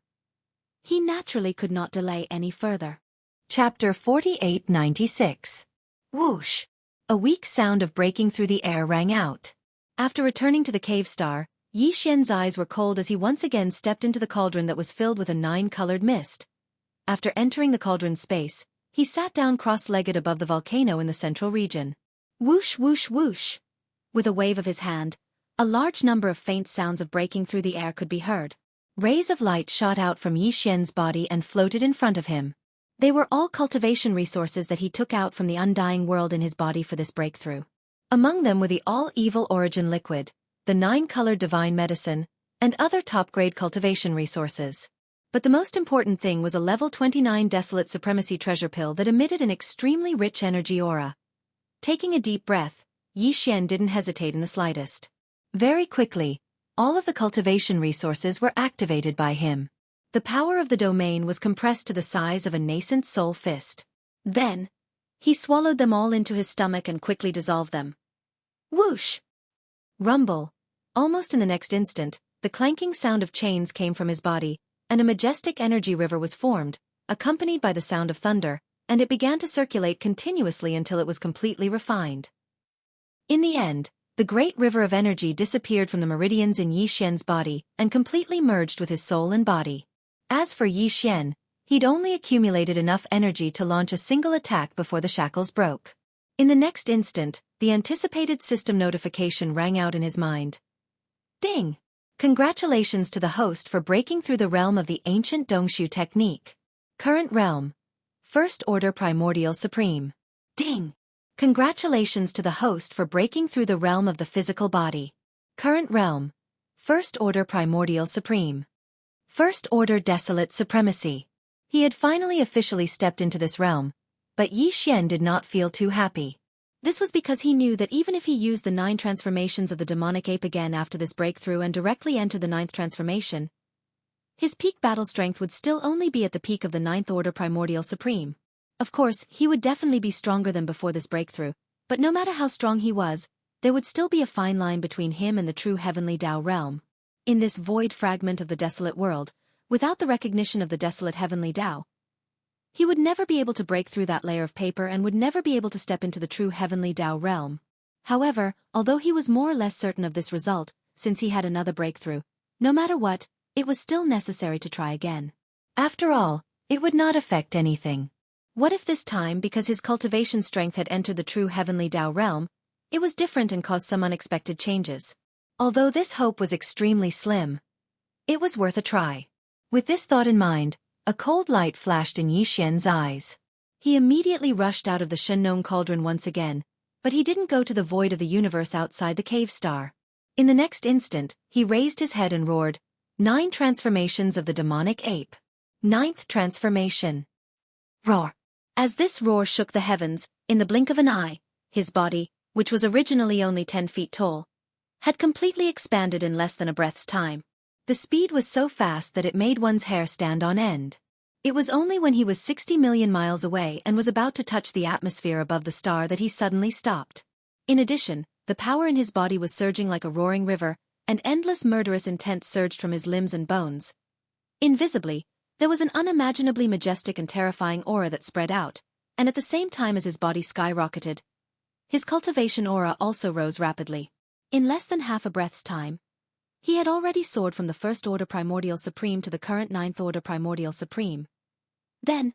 he naturally could not delay any further. Chapter 4896. Whoosh! A weak sound of breaking through the air rang out. After returning to the cave star, Yi Xian's eyes were cold as he once again stepped into the cauldron that was filled with a 9-colored mist. After entering the cauldron's space, he sat down cross-legged above the volcano in the central region. Whoosh whoosh whoosh! With a wave of his hand, a large number of faint sounds of breaking through the air could be heard. Rays of light shot out from Yi Xian's body and floated in front of him. They were all cultivation resources that he took out from the undying world in his body for this breakthrough. Among them were the all-evil origin liquid, the 9-colored divine medicine, and other top-grade cultivation resources. But the most important thing was a level 29 Desolate Supremacy treasure pill that emitted an extremely rich energy aura. Taking a deep breath, Yi Xian didn't hesitate in the slightest. Very quickly, all of the cultivation resources were activated by him. The power of the domain was compressed to the size of a nascent soul fist. Then, he swallowed them all into his stomach and quickly dissolved them. Whoosh! Rumble! Almost in the next instant, the clanking sound of chains came from his body, and a majestic energy river was formed, accompanied by the sound of thunder, and it began to circulate continuously until it was completely refined. In the end, the great river of energy disappeared from the meridians in Yi Xian's body and completely merged with his soul and body. As for Yi Xian, he'd only accumulated enough energy to launch a single attack before the shackles broke. In the next instant, the anticipated system notification rang out in his mind. Ding! Congratulations to the host for breaking through the realm of the ancient Dongshu technique. Current realm: First Order Primordial Supreme. Ding! Congratulations to the host for breaking through the realm of the physical body. Current realm: First Order Primordial Supreme. First Order Desolate Supremacy. He had finally officially stepped into this realm, but Yi Xian did not feel too happy. This was because he knew that even if he used the 9 transformations of the demonic ape again after this breakthrough and directly entered the 9th transformation, his peak battle strength would still only be at the peak of the 9th Order Primordial Supreme. Of course, he would definitely be stronger than before this breakthrough, but no matter how strong he was, there would still be a fine line between him and the true Heavenly Tao realm. In this void fragment of the desolate world, without the recognition of the desolate Heavenly Tao, he would never be able to break through that layer of paper and would never be able to step into the true Heavenly Tao realm. However, although he was more or less certain of this result, since he had another breakthrough, no matter what, it was still necessary to try again. After all, it would not affect anything. What if this time, because his cultivation strength had entered the true Heavenly Tao realm, it was different and caused some unexpected changes? Although this hope was extremely slim, it was worth a try. With this thought in mind, a cold light flashed in Yi Xian's eyes. He immediately rushed out of the Shennon cauldron once again, but he didn't go to the void of the universe outside the cave star. In the next instant, he raised his head and roared, 9 transformations of the demonic ape. 9th transformation. Roar. As this roar shook the heavens, in the blink of an eye, his body, which was originally only 10 feet tall, had completely expanded in less than a breath's time. The speed was so fast that it made one's hair stand on end. It was only when he was 60 million miles away and was about to touch the atmosphere above the star that he suddenly stopped. In addition, the power in his body was surging like a roaring river, and endless murderous intent surged from his limbs and bones. Invisibly, there was an unimaginably majestic and terrifying aura that spread out, and at the same time as his body skyrocketed, his cultivation aura also rose rapidly. In less than half a breath's time, he had already soared from the First Order Primordial Supreme to the current Ninth Order Primordial Supreme. Then,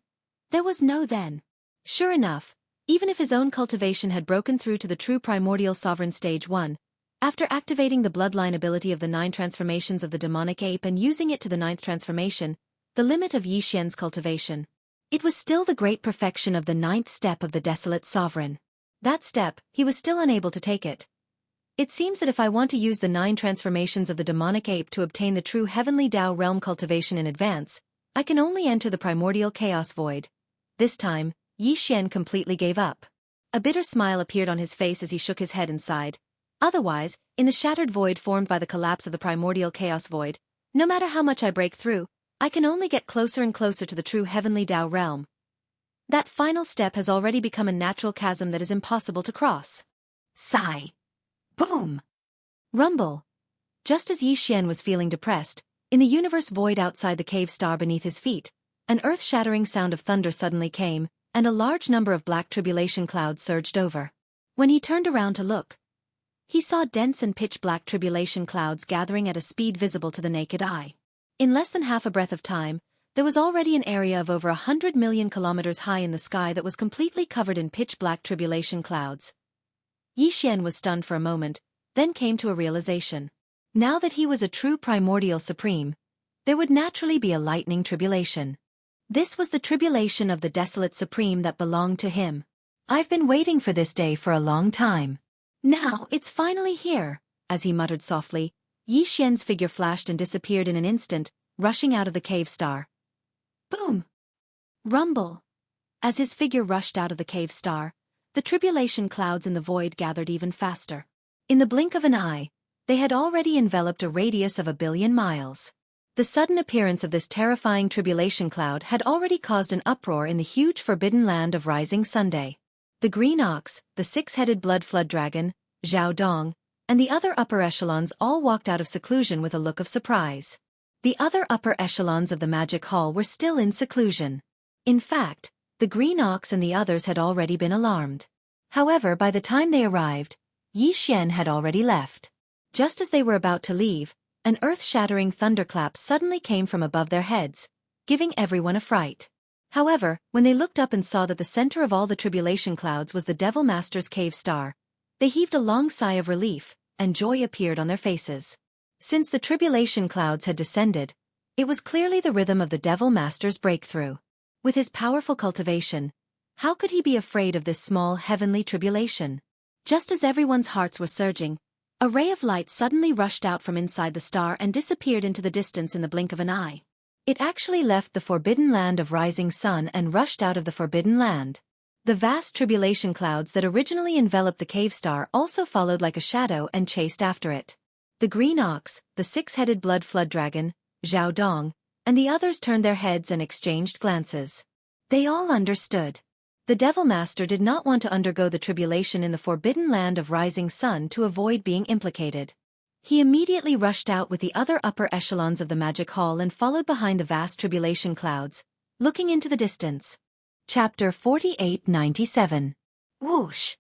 there was no then. Sure enough, even if his own cultivation had broken through to the true Primordial Sovereign Stage 1, after activating the bloodline ability of the 9 transformations of the demonic ape and using it to the 9th transformation, the limit of Yi Xian's cultivation, it was still the great perfection of the 9th step of the Desolate Sovereign. That step, he was still unable to take it. It seems that if I want to use the 9 transformations of the demonic ape to obtain the true heavenly Tao realm cultivation in advance, I can only enter the primordial chaos void. This time, Yi Xian completely gave up. A bitter smile appeared on his face as he shook his head and sighed. Otherwise, in the shattered void formed by the collapse of the primordial chaos void, no matter how much I break through, I can only get closer and closer to the true heavenly Tao realm. That final step has already become a natural chasm that is impossible to cross. Sigh. Boom! Rumble. Just as Yi Xian was feeling depressed, in the universe void outside the cave star beneath his feet, an earth-shattering sound of thunder suddenly came, and a large number of black tribulation clouds surged over. When he turned around to look, he saw dense and pitch-black tribulation clouds gathering at a speed visible to the naked eye. In less than half a breath of time, there was already an area of over 100 million kilometers high in the sky that was completely covered in pitch-black tribulation clouds. Yi Xian was stunned for a moment, then came to a realization. Now that he was a true primordial supreme, there would naturally be a lightning tribulation. This was the tribulation of the desolate supreme that belonged to him. I've been waiting for this day for a long time. Now it's finally here, as he muttered softly. Yi Xian's figure flashed and disappeared in an instant, rushing out of the cave star. Boom! Rumble! As his figure rushed out of the cave star, the tribulation clouds in the void gathered even faster. In the blink of an eye, they had already enveloped a radius of 1 billion miles. The sudden appearance of this terrifying tribulation cloud had already caused an uproar in the huge forbidden land of Rising Sunday. The green ox, the 6-headed blood flood dragon, Zhao Dong, and the other upper echelons all walked out of seclusion with a look of surprise. The other upper echelons of the magic hall were still in seclusion. In fact, the green ox and the others had already been alarmed. However, by the time they arrived, Yi Xian had already left. Just as they were about to leave, an earth-shattering thunderclap suddenly came from above their heads, giving everyone a fright. However, when they looked up and saw that the center of all the tribulation clouds was the Devil Master's cave star, they heaved a long sigh of relief, and joy appeared on their faces. Since the tribulation clouds had descended, it was clearly the rhythm of the Devil Master's breakthrough. With his powerful cultivation, how could he be afraid of this small heavenly tribulation? Just as everyone's hearts were surging, a ray of light suddenly rushed out from inside the star and disappeared into the distance in the blink of an eye. It actually left the forbidden land of Rising Sun and rushed out of the forbidden land. The vast tribulation clouds that originally enveloped the cave star also followed like a shadow and chased after it. The green ox, the 6-headed blood flood dragon, Zhao Dong, and the others turned their heads and exchanged glances. They all understood. The Devil Master did not want to undergo the tribulation in the forbidden land of Rising Sun to avoid being implicated. He immediately rushed out with the other upper echelons of the magic hall and followed behind the vast tribulation clouds, looking into the distance. Chapter 4897. Whoosh!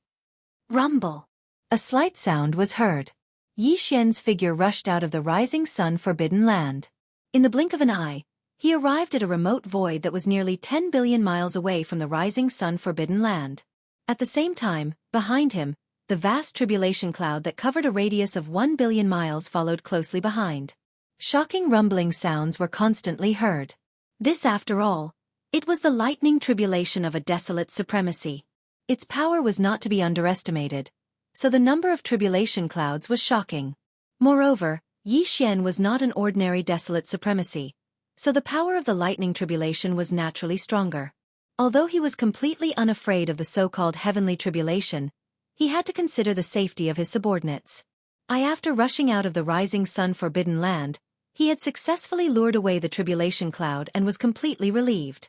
Rumble! A slight sound was heard. Yi Xian's figure rushed out of the Rising Sun forbidden land. In the blink of an eye, he arrived at a remote void that was nearly 10 billion miles away from the Rising Sun forbidden land. At the same time, behind him, the vast tribulation cloud that covered a radius of 1 billion miles followed closely behind. Shocking rumbling sounds were constantly heard. This, after all, it was the lightning tribulation of a desolate supremacy. Its power was not to be underestimated, so the number of tribulation clouds was shocking. Moreover, Yi Xian was not an ordinary desolate supremacy, so the power of the lightning tribulation was naturally stronger. Although he was completely unafraid of the so-called heavenly tribulation, he had to consider the safety of his subordinates. After rushing out of the rising sun forbidden land, he had successfully lured away the tribulation cloud and was completely relieved.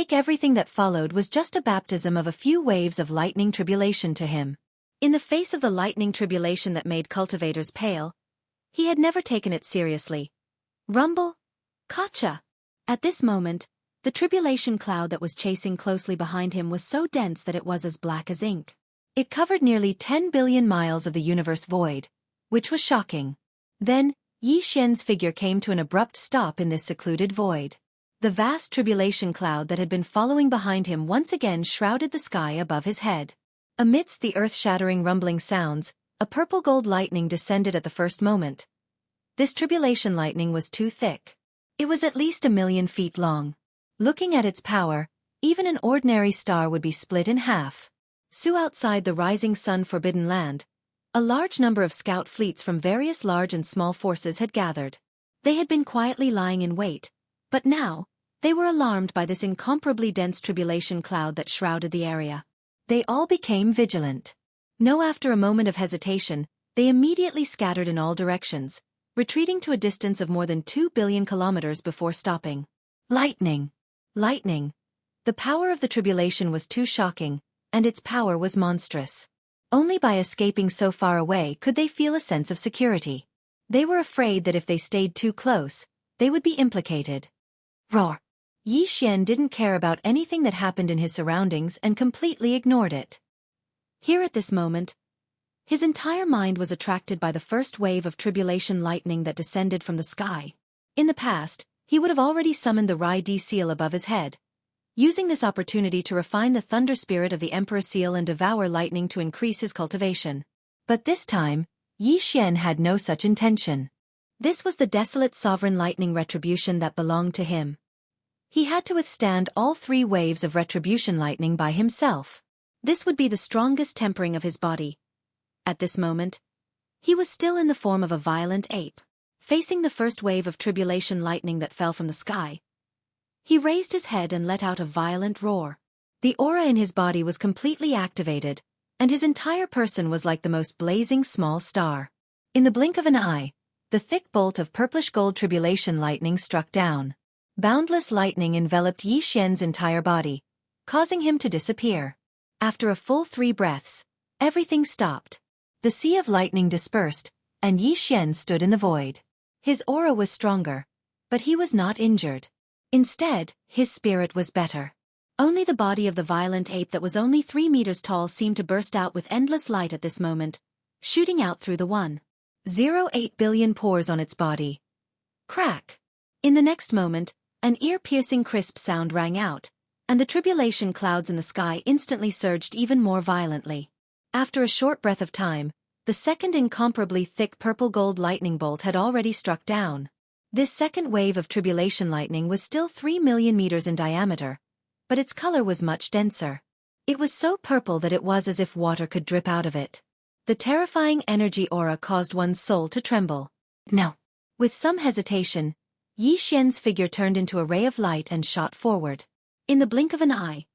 Everything that followed was just a baptism of a few waves of lightning tribulation to him. In the face of the lightning tribulation that made cultivators pale, he had never taken it seriously. Rumble? Gotcha! At this moment, the tribulation cloud that was chasing closely behind him was so dense that it was as black as ink. It covered nearly 10 billion miles of the universe void, which was shocking. Then, Yi Xian's figure came to an abrupt stop in this secluded void. The vast tribulation cloud that had been following behind him once again shrouded the sky above his head. Amidst the earth-shattering rumbling sounds, a purple-gold lightning descended at the first moment. This tribulation lightning was too thick. It was at least 1,000,000 feet long. Looking at its power, even an ordinary star would be split in half. Outside the rising sun forbidden land, a large number of scout fleets from various large and small forces had gathered. They had been quietly lying in wait, but now, they were alarmed by this incomparably dense tribulation cloud that shrouded the area. They all became vigilant. After a moment of hesitation, they immediately scattered in all directions, retreating to a distance of more than 2 billion kilometers before stopping. Lightning! Lightning! The power of the tribulation was too shocking, and its power was monstrous. Only by escaping so far away could they feel a sense of security. They were afraid that if they stayed too close, they would be implicated. Roar! Yi Xian didn't care about anything that happened in his surroundings and completely ignored it. Here at this moment, his entire mind was attracted by the first wave of tribulation lightning that descended from the sky. In the past, he would have already summoned the Rai Di seal above his head, using this opportunity to refine the thunder spirit of the Emperor seal and devour lightning to increase his cultivation. But this time, Yi Xian had no such intention. This was the desolate sovereign lightning retribution that belonged to him. He had to withstand all 3 waves of retribution lightning by himself. This would be the strongest tempering of his body. At this moment, he was still in the form of a violent ape. Facing the first wave of tribulation lightning that fell from the sky, he raised his head and let out a violent roar. The aura in his body was completely activated, and his entire person was like the most blazing small star. In the blink of an eye, the thick bolt of purplish-gold tribulation lightning struck down. Boundless lightning enveloped Yi Xian's entire body, causing him to disappear. After a full 3 breaths, everything stopped. The sea of lightning dispersed, and Yi Xian stood in the void. His aura was stronger, but he was not injured. Instead, his spirit was better. Only the body of the violent ape that was only 3 meters tall seemed to burst out with endless light at this moment, shooting out through the 1.08 billion pores on its body. Crack! In the next moment, an ear-piercing crisp sound rang out, and the tribulation clouds in the sky instantly surged even more violently. After a short breath of time, the second incomparably thick purple-gold lightning bolt had already struck down. This second wave of tribulation lightning was still 3 million meters in diameter, but its color was much denser. It was so purple that it was as if water could drip out of it. The terrifying energy aura caused one's soul to tremble. No. With some hesitation, Yi Xian's figure turned into a ray of light and shot forward. In the blink of an eye,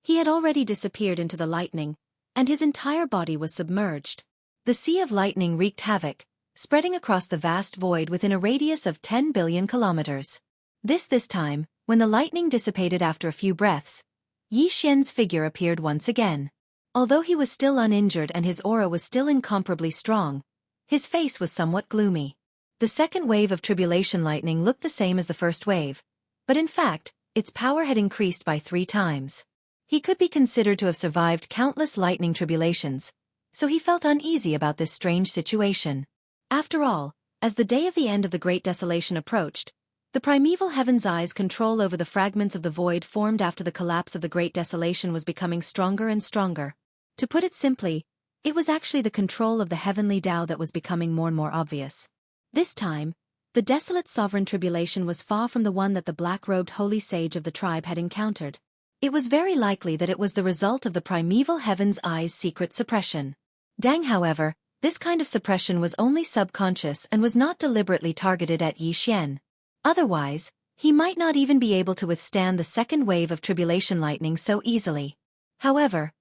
he had already disappeared into the lightning, and his entire body was submerged. The sea of lightning wreaked havoc, spreading across the vast void within a radius of 10 billion kilometers. This time, when the lightning dissipated after a few breaths, Yi Xian's figure appeared once again. Although he was still uninjured and his aura was still incomparably strong, his face was somewhat gloomy. The second wave of tribulation lightning looked the same as the first wave, but in fact, its power had increased by 3 times. He could be considered to have survived countless lightning tribulations, so he felt uneasy about this strange situation. After all, as the day of the end of the Great Desolation approached, the primeval heaven's eye's control over the fragments of the void formed after the collapse of the Great Desolation was becoming stronger and stronger. To put it simply, it was actually the control of the heavenly Tao that was becoming more and more obvious. This time, the desolate sovereign tribulation was far from the one that the black-robed holy sage of the tribe had encountered. It was very likely that it was the result of the primeval Heaven's Eye's secret suppression. Dang, however, this kind of suppression was only subconscious and was not deliberately targeted at Yi Xian. Otherwise, he might not even be able to withstand the second wave of tribulation lightning so easily. However,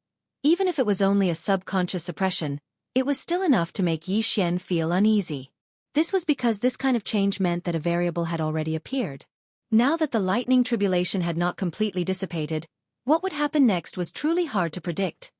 even if it was only a subconscious suppression, it was still enough to make Yi Xian feel uneasy. This was because this kind of change meant that a variable had already appeared. Now that the lightning tribulation had not completely dissipated, what would happen next was truly hard to predict.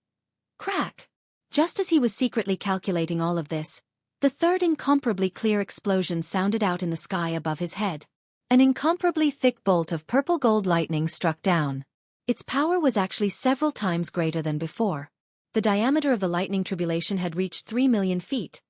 Crack! Just as he was secretly calculating all of this, the third incomparably clear explosion sounded out in the sky above his head. An incomparably thick bolt of purple gold lightning struck down. Its power was actually several times greater than before. The diameter of the lightning tribulation had reached 3 million feet.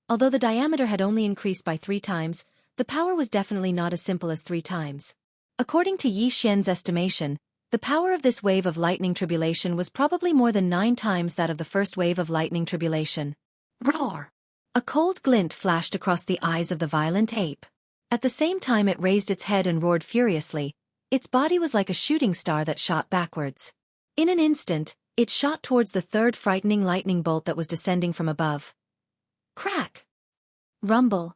Although the diameter had only increased by 3 times, the power was definitely not as simple as 3 times. According to Yi Xian's estimation, the power of this wave of lightning tribulation was probably more than 9 times that of the first wave of lightning tribulation. Roar! A cold glint flashed across the eyes of the violent ape. At the same time it raised its head and roared furiously. Its body was like a shooting star that shot backwards. In an instant, it shot towards the third frightening lightning bolt that was descending from above. Crack! Rumble!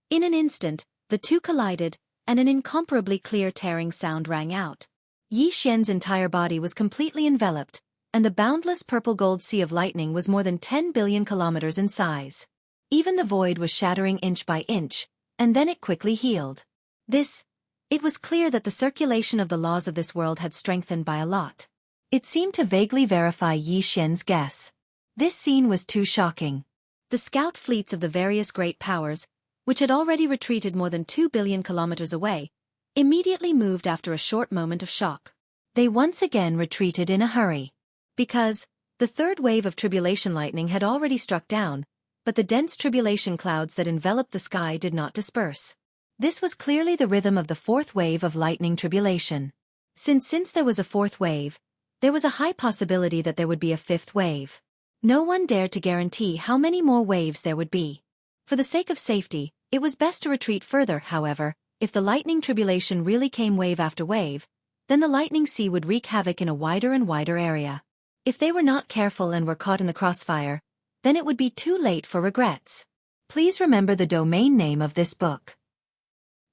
In an instant, the two collided, and an incomparably clear tearing sound rang out. Yi Xian's entire body was completely enveloped, and the boundless purple-gold sea of lightning was more than 10 billion kilometers in size. Even the void was shattering inch by inch, and then it quickly healed. It was clear that the circulation of the laws of this world had strengthened by a lot. It seemed to vaguely verify Yi Xian's guess. This scene was too shocking. The scout fleets of the various great powers, which had already retreated more than 2 billion kilometers away, immediately moved after a short moment of shock. They once again retreated in a hurry. Because the third wave of tribulation lightning had already struck down, but the dense tribulation clouds that enveloped the sky did not disperse. This was clearly the rhythm of the fourth wave of lightning tribulation. Since there was a fourth wave, there was a high possibility that there would be a fifth wave. No one dared to guarantee how many more waves there would be. For the sake of safety, it was best to retreat further. However, if the lightning tribulation really came wave after wave, then the lightning sea would wreak havoc in a wider and wider area. If they were not careful and were caught in the crossfire, then it would be too late for regrets. Please remember the domain name of this book.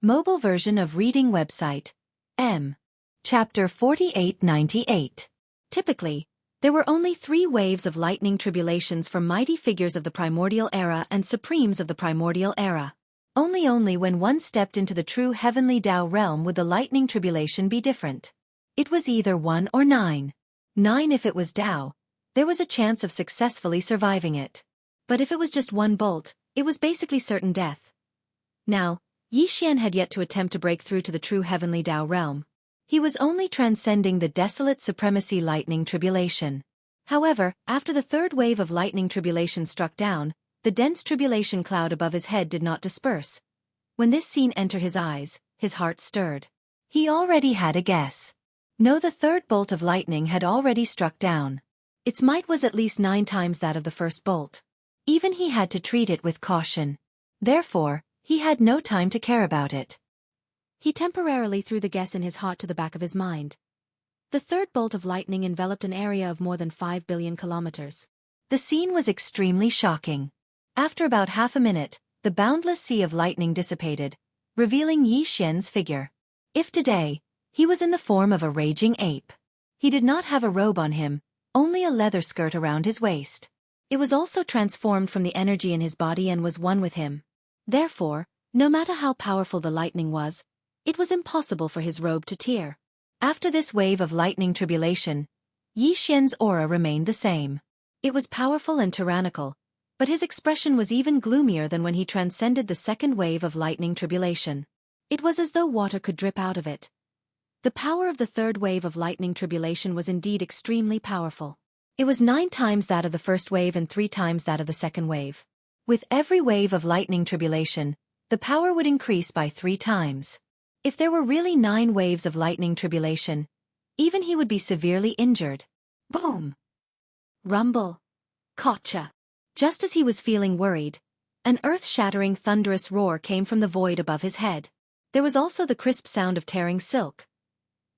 Mobile version of reading website. Chapter 4898. Typically, there were only 3 waves of lightning tribulations for mighty figures of the primordial era and supremes of the primordial era. Only when one stepped into the true heavenly Tao realm would the lightning tribulation be different. It was either 1 or 9. 9 if it was Tao, there was a chance of successfully surviving it. But if it was just 1 bolt, it was basically certain death. Now, Yi Xian had yet to attempt to break through to the true heavenly Tao realm. He was only transcending the desolate supremacy lightning tribulation. However, after the third wave of lightning tribulation struck down, the dense tribulation cloud above his head did not disperse. When this scene entered his eyes, his heart stirred. He already had a guess. No, the third bolt of lightning had already struck down. Its might was at least 9 times that of the first bolt. Even he had to treat it with caution. Therefore, he had no time to care about it. He temporarily threw the guess in his heart to the back of his mind. The third bolt of lightning enveloped an area of more than 5 billion kilometers. The scene was extremely shocking. After about half a minute, the boundless sea of lightning dissipated, revealing Yi Xian's figure. If today, he was in the form of a raging ape. He did not have a robe on him, only a leather skirt around his waist. It was also transformed from the energy in his body and was one with him. Therefore, no matter how powerful the lightning was, it was impossible for his robe to tear. After this wave of lightning tribulation, Yi Xian's aura remained the same. It was powerful and tyrannical, but his expression was even gloomier than when he transcended the second wave of lightning tribulation. It was as though water could drip out of it. The power of the third wave of lightning tribulation was indeed extremely powerful. It was 9 times that of the first wave and 3 times that of the second wave. With every wave of lightning tribulation, the power would increase by 3 times. If there were really 9 waves of lightning tribulation, even he would be severely injured. Boom! Rumble! Gotcha! Just as he was feeling worried, an earth-shattering thunderous roar came from the void above his head. There was also the crisp sound of tearing silk.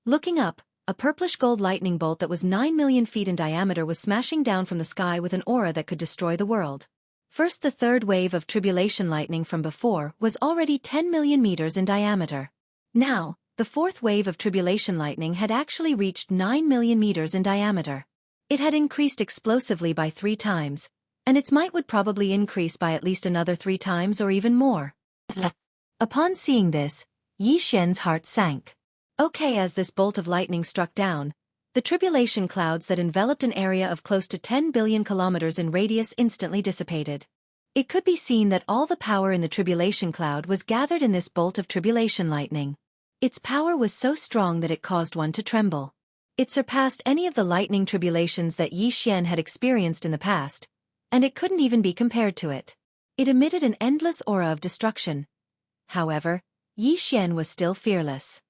Looking up, a purplish gold lightning bolt that was 9 million feet in diameter was smashing down from the sky with an aura that could destroy the world. First, the third wave of tribulation lightning from before was already 10 million meters in diameter. Now, the fourth wave of tribulation lightning had actually reached 9 million meters in diameter. It had increased explosively by 3 times, and its might would probably increase by at least another 3 times or even more. Upon seeing this, Yi Xian's heart sank. Okay, as this bolt of lightning struck down, the tribulation clouds that enveloped an area of close to 10 billion kilometers in radius instantly dissipated. It could be seen that all the power in the tribulation cloud was gathered in this bolt of tribulation lightning. Its power was so strong that it caused one to tremble. It surpassed any of the lightning tribulations that Yi Xian had experienced in the past, and it couldn't even be compared to it. It emitted an endless aura of destruction. However, Yi Xian was still fearless.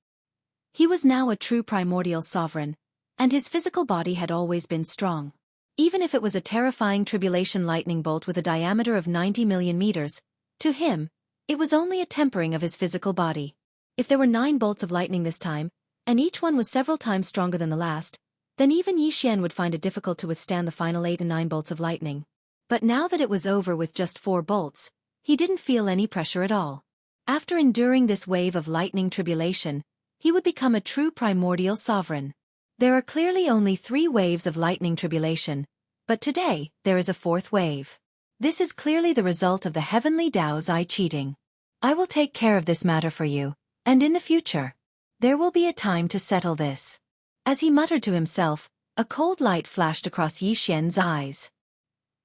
He was now a true primordial sovereign, and his physical body had always been strong. Even if it was a terrifying tribulation lightning bolt with a diameter of 90 million meters, to him, it was only a tempering of his physical body. If there were 9 bolts of lightning this time, and each one was several times stronger than the last, then even Yi Xian would find it difficult to withstand the final 8 and 9 bolts of lightning. But now that it was over with just 4 bolts, he didn't feel any pressure at all. After enduring this wave of lightning tribulation, he would become a true primordial sovereign. There are clearly only 3 waves of lightning tribulation, but today, there is a 4th wave. This is clearly the result of the heavenly Tao's eye cheating. I will take care of this matter for you, and in the future, there will be a time to settle this. As he muttered to himself, a cold light flashed across Yi Xian's eyes.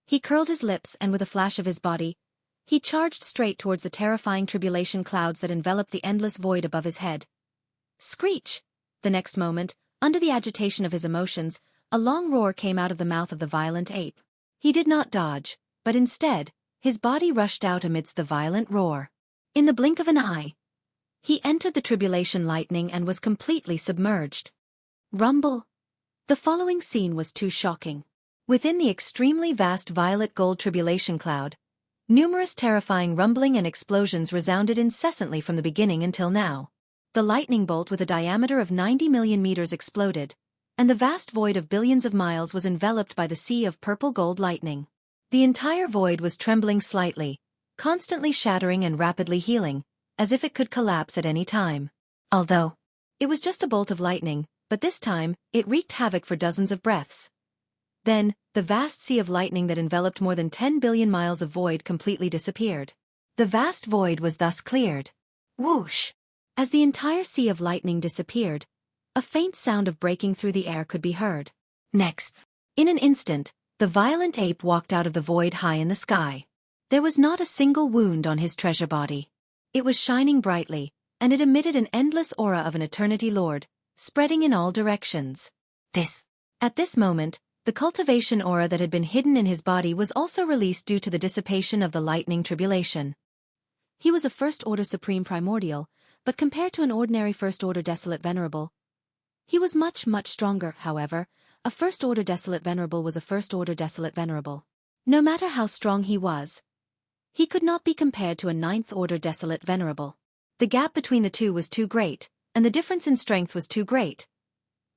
He curled his lips and with a flash of his body, he charged straight towards the terrifying tribulation clouds that enveloped the endless void above his head. Screech! The next moment, under the agitation of his emotions, a long roar came out of the mouth of the violent ape. He did not dodge, but instead, his body rushed out amidst the violent roar. In the blink of an eye, he entered the tribulation lightning and was completely submerged. Rumble! The following scene was too shocking. Within the extremely vast violet gold tribulation cloud, numerous terrifying rumbling and explosions resounded incessantly from the beginning until now. The lightning bolt with a diameter of 90 million meters exploded, and the vast void of billions of miles was enveloped by the sea of purple gold lightning. The entire void was trembling slightly, constantly shattering and rapidly healing, as if it could collapse at any time. Although it was just a bolt of lightning, but this time, it wreaked havoc for dozens of breaths. Then, the vast sea of lightning that enveloped more than 10 billion miles of void completely disappeared. The vast void was thus cleared. Whoosh! As the entire sea of lightning disappeared, a faint sound of breaking through the air could be heard. Next, in an instant, the violent ape walked out of the void high in the sky. There was not a single wound on his treasure body. It was shining brightly, and it emitted an endless aura of an eternity lord, spreading in all directions. At this moment, the cultivation aura that had been hidden in his body was also released due to the dissipation of the lightning tribulation. He was a first-order supreme primordial, but compared to an ordinary first-order desolate venerable, he was much, much stronger. However, a first-order desolate venerable was a first-order desolate venerable. No matter how strong he was, he could not be compared to a ninth-order desolate venerable. The gap between the two was too great, and the difference in strength was too great.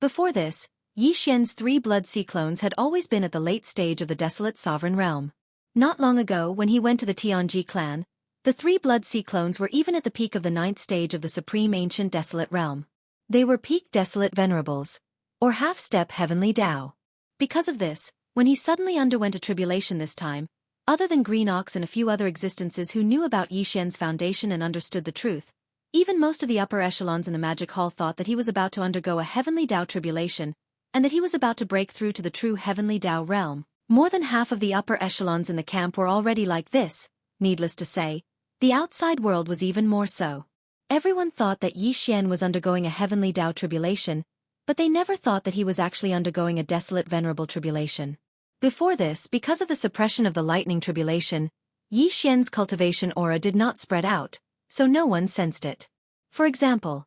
Before this, Yi Xian's 3 blood sea clones had always been at the late stage of the desolate sovereign realm. Not long ago, when he went to the Tianji clan, the 3 blood sea clones were even at the peak of the 9th stage of the supreme ancient desolate realm. They were peak desolate venerables, or half-step heavenly Tao. Because of this, when he suddenly underwent a tribulation this time, other than Green Ox and a few other existences who knew about Yi Xian's foundation and understood the truth, even most of the upper echelons in the magic hall thought that he was about to undergo a heavenly Tao tribulation, and that he was about to break through to the true heavenly Tao realm. More than half of the upper echelons in the camp were already like this. Needless to say, the outside world was even more so. Everyone thought that Yi Xian was undergoing a heavenly Tao tribulation, but they never thought that he was actually undergoing a desolate venerable tribulation. Before this, because of the suppression of the lightning tribulation, Yi Xian's cultivation aura did not spread out, so no one sensed it. For example,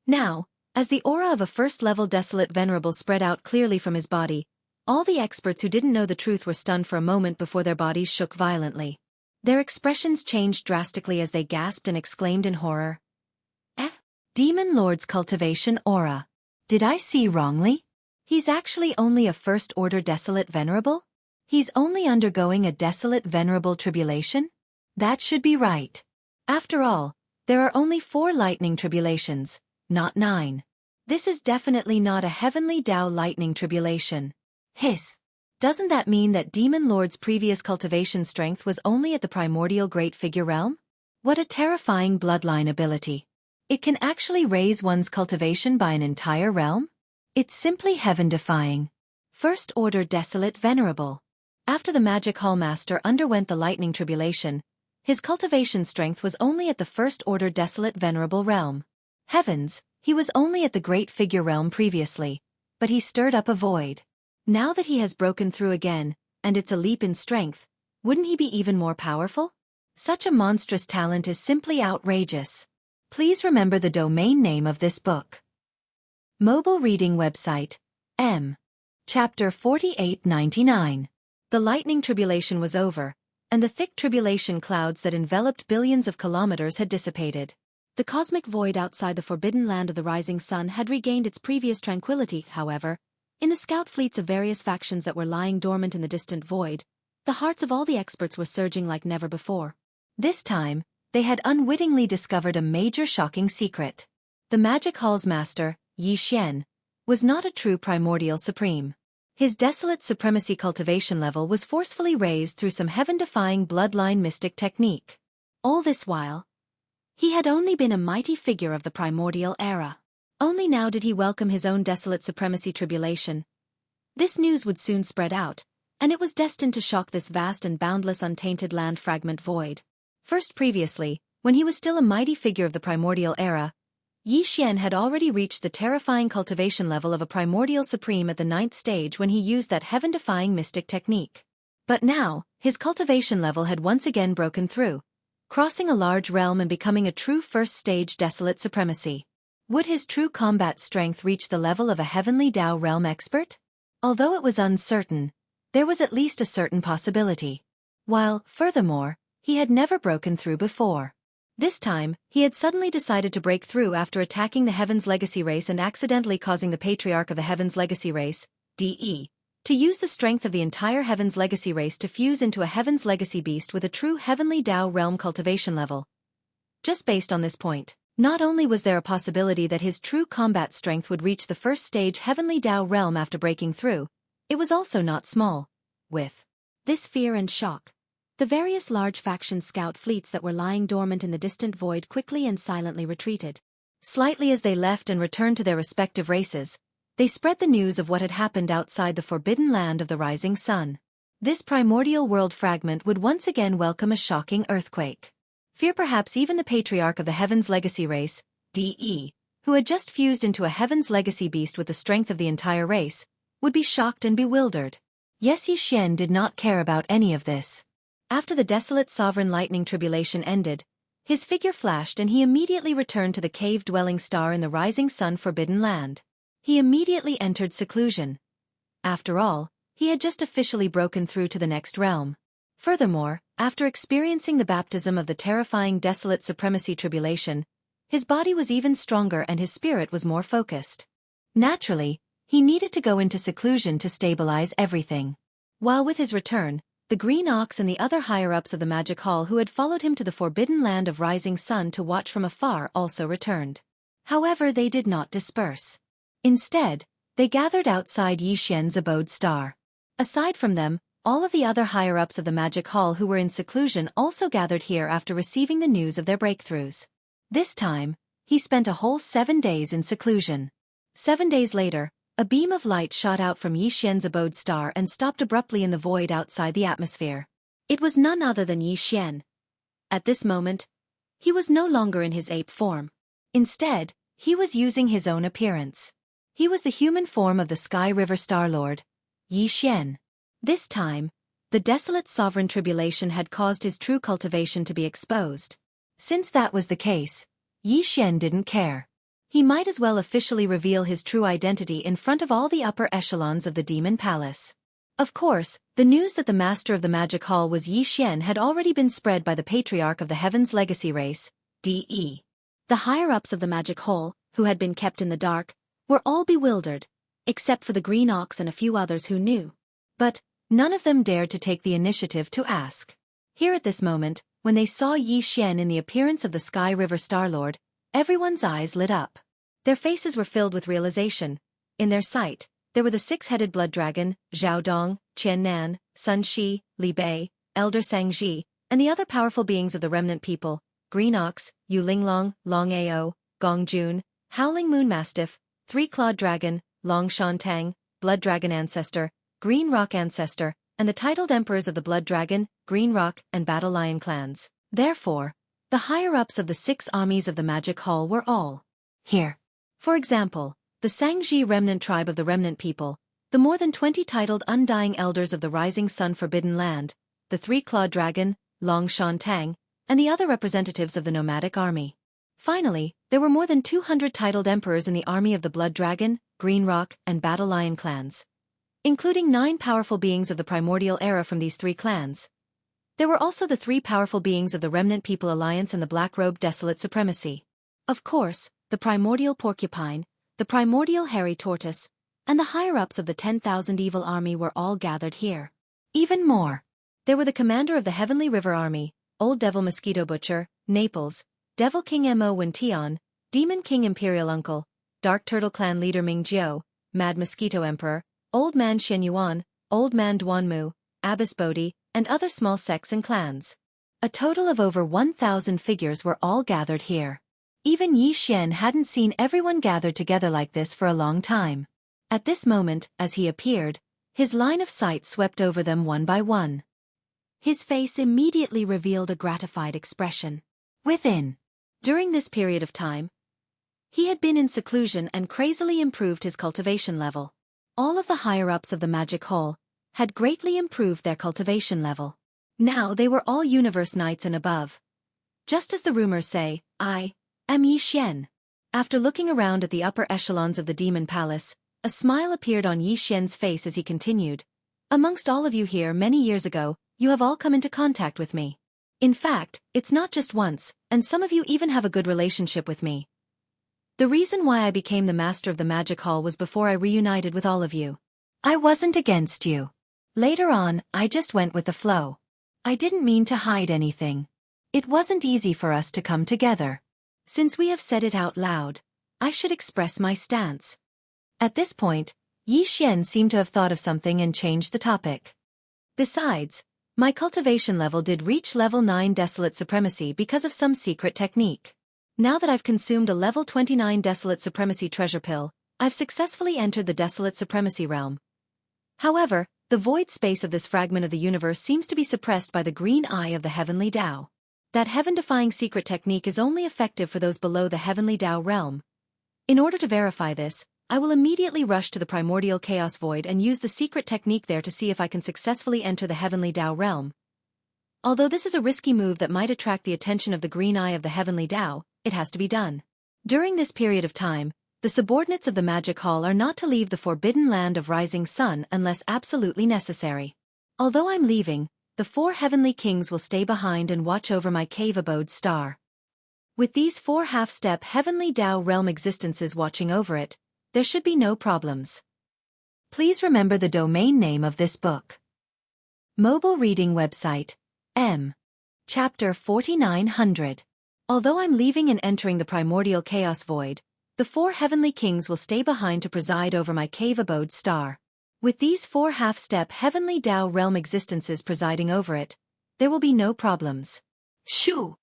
now, as the aura of a first-level desolate venerable spread out clearly from his body, all the experts who didn't know the truth were stunned for a moment before their bodies shook violently. Their expressions changed drastically as they gasped and exclaimed in horror. Demon Lord's cultivation aura. Did I see wrongly? He's actually only a first-order desolate venerable? He's only undergoing a desolate venerable tribulation? That should be right. After all, there are only 4 lightning tribulations, not 9. This is definitely not a heavenly Tao lightning tribulation. Hiss. Doesn't that mean that Demon Lord's previous cultivation strength was only at the primordial great figure realm? What a terrifying bloodline ability. It can actually raise one's cultivation by an entire realm? It's simply heaven-defying. First Order Desolate Venerable. After the Magic Hall Master underwent the lightning tribulation, his cultivation strength was only at the First Order Desolate Venerable realm. Heavens, he was only at the Great Figure realm previously, but he stirred up a void. Now that he has broken through again, and it's a leap in strength, wouldn't he be even more powerful? Such a monstrous talent is simply outrageous. Please remember the domain name of this book. Mobile reading website, M. Chapter 4899. The lightning tribulation was over, and the thick tribulation clouds that enveloped billions of kilometers had dissipated. The cosmic void outside the forbidden land of the rising sun had regained its previous tranquility, however. In the scout fleets of various factions that were lying dormant in the distant void, the hearts of all the experts were surging like never before. This time, they had unwittingly discovered a major shocking secret. The Magic Hall's master, Yi Xian, was not a true primordial supreme. His desolate supremacy cultivation level was forcefully raised through some heaven-defying bloodline mystic technique. All this while, he had only been a mighty figure of the primordial era. Only now did he welcome his own desolate supremacy tribulation. This news would soon spread out, and it was destined to shock this vast and boundless untainted land fragment void. First previously, when he was still a mighty figure of the primordial era, Yi Xian had already reached the terrifying cultivation level of a primordial supreme at the 9th stage when he used that heaven-defying mystic technique. But now, his cultivation level had once again broken through, crossing a large realm and becoming a true first-stage desolate supremacy. Would his true combat strength reach the level of a heavenly Tao realm expert? Although it was uncertain, there was at least a certain possibility. While, furthermore, he had never broken through before. This time, he had suddenly decided to break through after attacking the Heaven's Legacy race and accidentally causing the Patriarch of the Heaven's Legacy race, DE, to use the strength of the entire Heaven's Legacy race to fuse into a Heaven's Legacy beast with a true Heavenly Tao realm cultivation level. Just based on this point, not only was there a possibility that his true combat strength would reach the first stage Heavenly Tao realm after breaking through, it was also not small. With this fear and shock, the various large faction scout fleets that were lying dormant in the distant void quickly and silently retreated. Slightly as they left and returned to their respective races, they spread the news of what had happened outside the forbidden land of the rising sun. This primordial world fragment would once again welcome a shocking earthquake. Fear perhaps even the Patriarch of the Heaven's Legacy race, DE, who had just fused into a Heaven's Legacy beast with the strength of the entire race, would be shocked and bewildered. Yes, Yi Xian did not care about any of this. After the desolate sovereign lightning tribulation ended, his figure flashed and he immediately returned to the cave-dwelling star in the rising sun forbidden land. He immediately entered seclusion. After all, he had just officially broken through to the next realm. Furthermore, after experiencing the baptism of the terrifying desolate supremacy tribulation, his body was even stronger and his spirit was more focused. Naturally, he needed to go into seclusion to stabilize everything. While with his return, the Green Ox and the other higher-ups of the Magic Hall who had followed him to the forbidden land of rising sun to watch from afar also returned. However, they did not disperse. Instead, they gathered outside Yi Xian's abode star. Aside from them, all of the other higher-ups of the Magic Hall who were in seclusion also gathered here after receiving the news of their breakthroughs. This time, he spent a whole 7 days in seclusion. 7 days later, a beam of light shot out from Yi Xian's abode star and stopped abruptly in the void outside the atmosphere. It was none other than Yi Xian. At this moment, he was no longer in his ape form. Instead, he was using his own appearance. He was the human form of the Sky River Star Lord, Yi Xian. This time, the desolate sovereign tribulation had caused his true cultivation to be exposed. Since that was the case, Yi Xian didn't care. He might as well officially reveal his true identity in front of all the upper echelons of the Demon Palace. Of course, the news that the master of the Magic Hall was Yi Xian had already been spread by the Patriarch of the Heaven's Legacy race, DE. The higher-ups of the Magic Hall, who had been kept in the dark, were all bewildered, except for the green ox and a few others who knew. But none of them dared to take the initiative to ask. Here at this moment, when they saw Yi Xian in the appearance of the Sky River Star-Lord, everyone's eyes lit up. Their faces were filled with realization. In their sight, there were the six-headed blood dragon, Zhao Dong, Qian Nan, Sun Shi, Li Bei, Elder Sang Ji, and the other powerful beings of the remnant people, Green Ox, Yu Linglong, Long Ao, Gong Jun, Howling Moon Mastiff, Three-Clawed Dragon, Long Shan Tang, Blood Dragon Ancestor, Green Rock Ancestor, and the titled emperors of the Blood Dragon, Green Rock, and Battle Lion clans. Therefore, the higher-ups of the 6 armies of the Magic Hall were all here. For example, the Sangji remnant tribe of the remnant people, the more than 20 titled undying elders of the Rising Sun Forbidden Land, the Three-Clawed Dragon, Long Shan Tang, and the other representatives of the nomadic army. Finally, there were more than 200 titled emperors in the army of the Blood Dragon, Green Rock, and Battle Lion clans, including 9 powerful beings of the primordial era from these 3 clans. There were also the 3 powerful beings of the Remnant People Alliance and the Black-Robed Desolate Supremacy. Of course, the primordial porcupine, the primordial hairy tortoise, and the higher-ups of the 10,000 evil army were all gathered here. Even more, there were the commander of the Heavenly River Army, Old Devil Mosquito Butcher, Naples, Devil King Mo Wention, Demon King Imperial Uncle, Dark Turtle Clan Leader Ming Jiao, Mad Mosquito Emperor, Old Man Shen Yuan, Old Man Duanmu, Abbess Bodhi, and other small sects and clans. A total of over 1,000 figures were all gathered here. Even Yi Xian hadn't seen everyone gathered together like this for a long time. At this moment, as he appeared, his line of sight swept over them one by one. His face immediately revealed a gratified expression. During this period of time, he had been in seclusion and crazily improved his cultivation level. All of the higher-ups of the Magic Hall had greatly improved their cultivation level. Now they were all Universe Knights and above. Just as the rumors say, I am Yi Xian. After looking around at the upper echelons of the Demon Palace, a smile appeared on Yi Xian's face as he continued. Amongst all of you here many years ago, you have all come into contact with me. In fact, it's not just once, and some of you even have a good relationship with me. The reason why I became the master of the Magic Hall was before I reunited with all of you. I wasn't against you. Later on, I just went with the flow. I didn't mean to hide anything. It wasn't easy for us to come together. Since we have said it out loud, I should express my stance. At this point, Yi Xian seemed to have thought of something and changed the topic. Besides, my cultivation level did reach level 9 Desolate Supremacy because of some secret technique. Now that I've consumed a level 29 Desolate Supremacy treasure pill, I've successfully entered the Desolate Supremacy realm. However, the void space of this fragment of the universe seems to be suppressed by the green eye of the Heavenly Tao. That heaven-defying secret technique is only effective for those below the Heavenly Tao realm. In order to verify this, I will immediately rush to the primordial chaos void and use the secret technique there to see if I can successfully enter the Heavenly Tao realm. Although this is a risky move that might attract the attention of the green eye of the Heavenly Tao, it has to be done. During this period of time, the subordinates of the Magic Hall are not to leave the forbidden land of Rising Sun unless absolutely necessary. Although I'm leaving, the 4 heavenly kings will stay behind and watch over my cave abode star. With these 4 half-step Heavenly Tao realm existences watching over it, there should be no problems. Please remember the domain name of this book. Mobile reading website, M. Chapter 4900. Although I'm leaving and entering the primordial chaos void, the 4 heavenly kings will stay behind to preside over my cave abode star. With these 4 half-step Heavenly Tao realm existences presiding over it, there will be no problems. Shoo!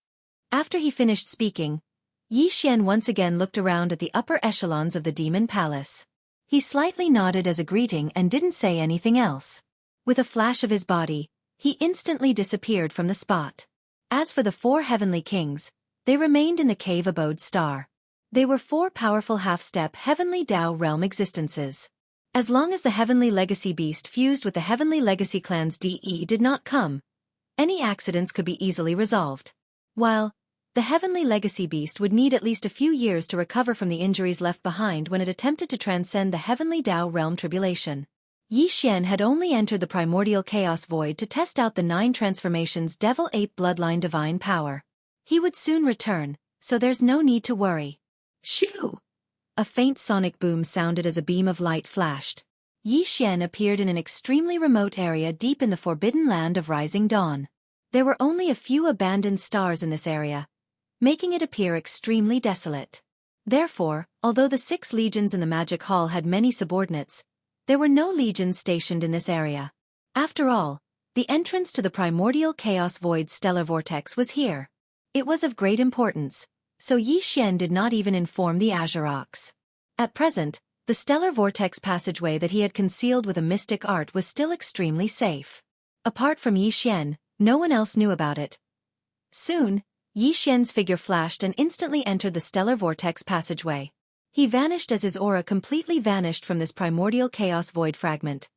After he finished speaking, Yi Xian once again looked around at the upper echelons of the Demon Palace. He slightly nodded as a greeting and didn't say anything else. With a flash of his body, he instantly disappeared from the spot. As for the 4 heavenly kings, they remained in the cave abode star. They were 4 powerful half-step Heavenly Tao realm existences. As long as the Heavenly Legacy Beast fused with the Heavenly Legacy Clan's DE did not come, any accidents could be easily resolved. While the Heavenly Legacy Beast would need at least a few years to recover from the injuries left behind when it attempted to transcend the Heavenly Tao realm tribulation. Yi Xian had only entered the primordial chaos void to test out the 9 transformations Devil Ape Bloodline Divine Power. He would soon return, so there's no need to worry. Shoo! a faint sonic boom sounded as a beam of light flashed. Yi Xian appeared in an extremely remote area deep in the forbidden land of rising dawn. There were only a few abandoned stars in this area, making it appear extremely desolate. Therefore, although the 6 legions in the magic hall had many subordinates, there were no legions stationed in this area. After all, the entrance to the primordial chaos void stellar vortex was here. It was of great importance, so Yi Xian did not even inform the Azurox. At present, the stellar vortex passageway that he had concealed with a mystic art was still extremely safe. Apart from Yi Xian, no one else knew about it. Soon, Yi Xian's figure flashed and instantly entered the stellar vortex passageway. He vanished as his aura completely vanished from this primordial chaos void fragment.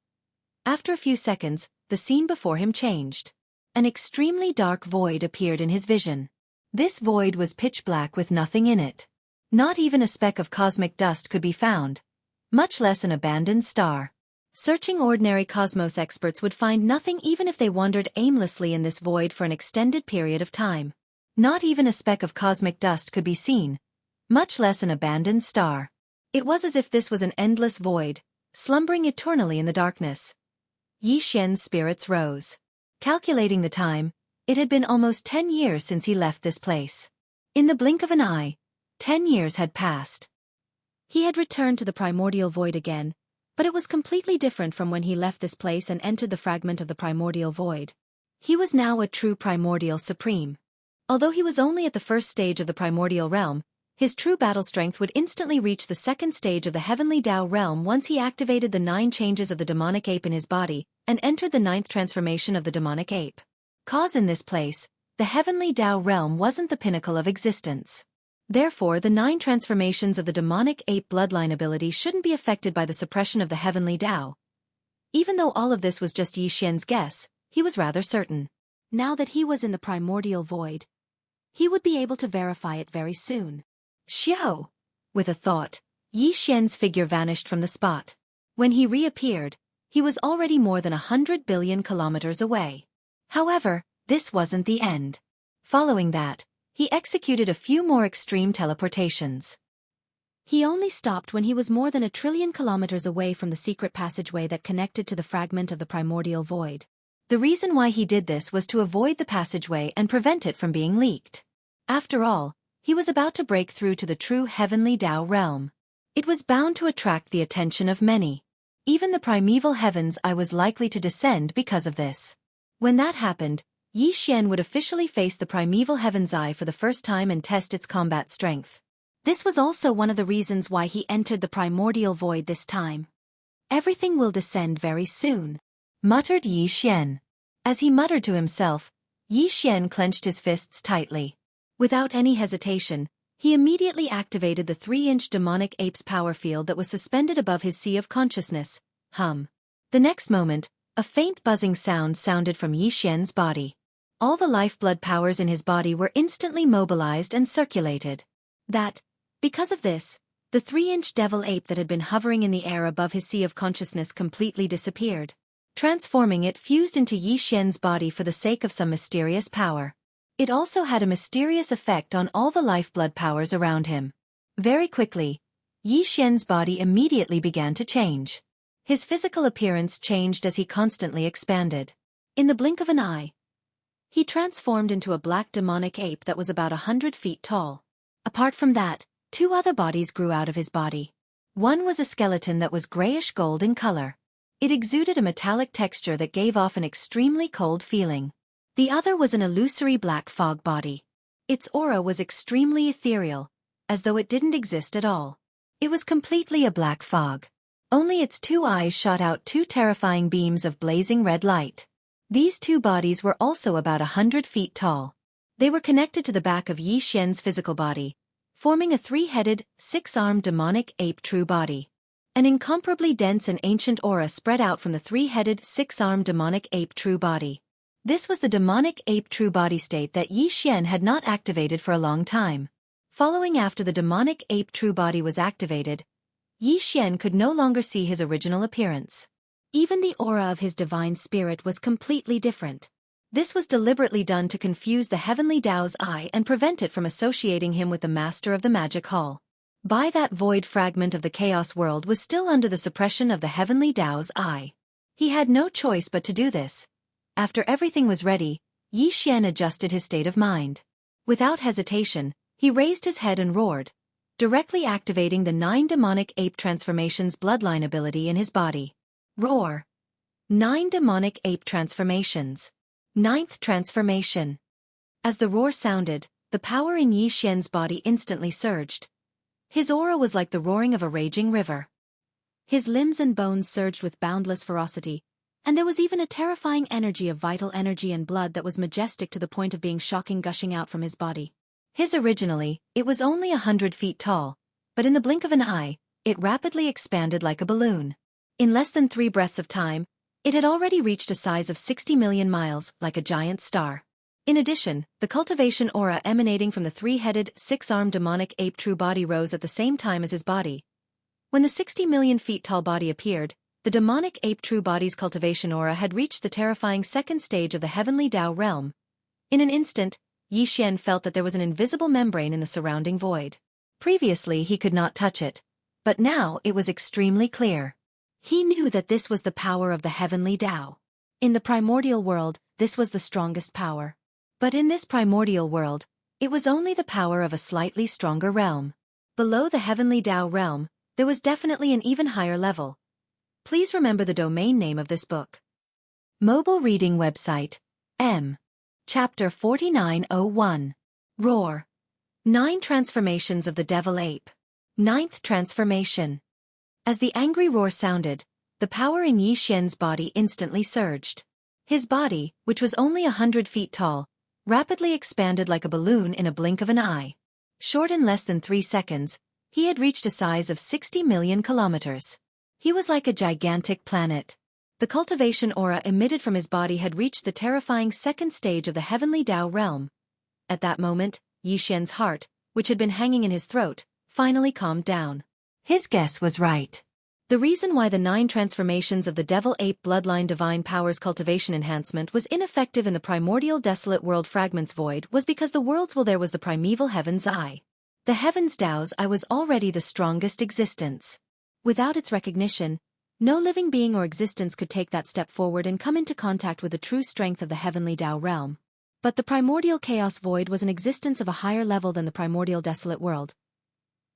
After a few seconds, the scene before him changed. An extremely dark void appeared in his vision. This void was pitch black with nothing in it. Not even a speck of cosmic dust could be found, much less an abandoned star. Searching ordinary cosmos experts would find nothing even if they wandered aimlessly in this void for an extended period of time. Not even a speck of cosmic dust could be seen, much less an abandoned star. It was as if this was an endless void, slumbering eternally in the darkness. Yi Xian's spirits rose. Calculating the time, it had been almost 10 years since he left this place. In the blink of an eye, 10 years had passed. He had returned to the primordial void again, but it was completely different from when he left this place and entered the fragment of the primordial void. He was now a true primordial supreme. Although he was only at the first stage of the primordial realm, his true battle strength would instantly reach the second stage of the heavenly Tao realm once he activated the 9 changes of the demonic ape in his body and entered the 9th transformation of the demonic ape. Cause in this place, the heavenly Tao realm wasn't the pinnacle of existence. Therefore, the 9 transformations of the demonic ape bloodline ability shouldn't be affected by the suppression of the heavenly Tao. Even though all of this was just Yi Xian's guess, he was rather certain. Now that he was in the primordial void, he would be able to verify it very soon. Xiao! With a thought, Yi Xian's figure vanished from the spot. When he reappeared, he was already more than 100 billion kilometers away. However, this wasn't the end. Following that, he executed a few more extreme teleportations. He only stopped when he was more than 1 trillion kilometers away from the secret passageway that connected to the fragment of the primordial void. The reason why he did this was to avoid the passageway and prevent it from being leaked. After all, he was about to break through to the true heavenly Tao realm. It was bound to attract the attention of many. Even the primeval heavens I was likely to descend because of this. When that happened, Yi Xian would officially face the primeval heaven's eye for the first time and test its combat strength. This was also one of the reasons why he entered the primordial void this time. Everything will descend very soon, muttered Yi Xian. As he muttered to himself, Yi Xian clenched his fists tightly. Without any hesitation, he immediately activated the 3-inch demonic ape's power field that was suspended above his sea of consciousness. The next moment, a faint buzzing sound sounded from Yi Xian's body. All the lifeblood powers in his body were instantly mobilized and circulated. Because of this, the 3-inch devil ape that had been hovering in the air above his sea of consciousness completely disappeared. Transforming it fused into Yi Xian's body for the sake of some mysterious power. It also had a mysterious effect on all the lifeblood powers around him. Very quickly, Yi Xian's body immediately began to change. His physical appearance changed as he constantly expanded. In the blink of an eye, he transformed into a black demonic ape that was about 100 feet tall. Apart from that, 2 other bodies grew out of his body. One was a skeleton that was grayish-gold in color. It exuded a metallic texture that gave off an extremely cold feeling. The other was an illusory black fog body. Its aura was extremely ethereal, as though it didn't exist at all. It was completely a black fog. Only its 2 eyes shot out 2 terrifying beams of blazing red light. These 2 bodies were also about 100 feet tall. They were connected to the back of Yi Xian's physical body, forming a 3-headed, 6-armed demonic ape true body. An incomparably dense and ancient aura spread out from the 3-headed, 6-armed demonic ape true body. This was the demonic ape true body state that Yi Xian had not activated for a long time. Following after the demonic ape true body was activated, Yi Xian could no longer see his original appearance. Even the aura of his divine spirit was completely different. This was deliberately done to confuse the heavenly Tao's eye and prevent it from associating him with the master of the magic hall. By that void fragment of the chaos world was still under the suppression of the heavenly Tao's eye. He had no choice but to do this. After everything was ready, Yi Xian adjusted his state of mind. Without hesitation, he raised his head and roared, directly activating the 9 demonic ape transformations bloodline ability in his body. Roar. 9 demonic ape transformations. 9th transformation. As the roar sounded, the power in Yi Xian's body instantly surged. His aura was like the roaring of a raging river. His limbs and bones surged with boundless ferocity, and there was even a terrifying energy of vital energy and blood that was majestic to the point of being shocking, gushing out from his body. Originally, it was only 100 feet tall, but in the blink of an eye, it rapidly expanded like a balloon. In less than 3 breaths of time, it had already reached a size of 60 million miles, like a giant star. In addition, the cultivation aura emanating from the 3-headed, 6-armed demonic ape true body rose at the same time as his body. When the 60 million feet tall body appeared, the demonic ape true body's cultivation aura had reached the terrifying 2nd stage of the heavenly Tao realm. In an instant, Yi Xian felt that there was an invisible membrane in the surrounding void. Previously he could not touch it, but now it was extremely clear. He knew that this was the power of the heavenly Tao. In the primordial world, this was the strongest power. But in this primordial world, it was only the power of a slightly stronger realm. Below the heavenly Tao realm, there was definitely an even higher level. Please remember the domain name of this book. Mobile reading website. M. Chapter 4901. Roar. 9 transformations of the devil ape. 9th transformation. As the angry roar sounded, the power in Yi Xian's body instantly surged. His body, which was only 100 feet tall, rapidly expanded like a balloon in a blink of an eye. Short in less than 3 seconds, he had reached a size of 60 million kilometers. He was like a gigantic planet. The cultivation aura emitted from his body had reached the terrifying 2nd stage of the heavenly Tao realm. At that moment, Yi Xian's heart, which had been hanging in his throat, finally calmed down. His guess was right. The reason why the 9 transformations of the devil ape bloodline divine powers cultivation enhancement was ineffective in the primordial desolate world fragments void was because the world's will there was the primeval heaven's eye. The heaven's Tao's eye was already the strongest existence. Without its recognition, no living being or existence could take that step forward and come into contact with the true strength of the heavenly Tao realm. But the primordial chaos void was an existence of a higher level than the primordial desolate world.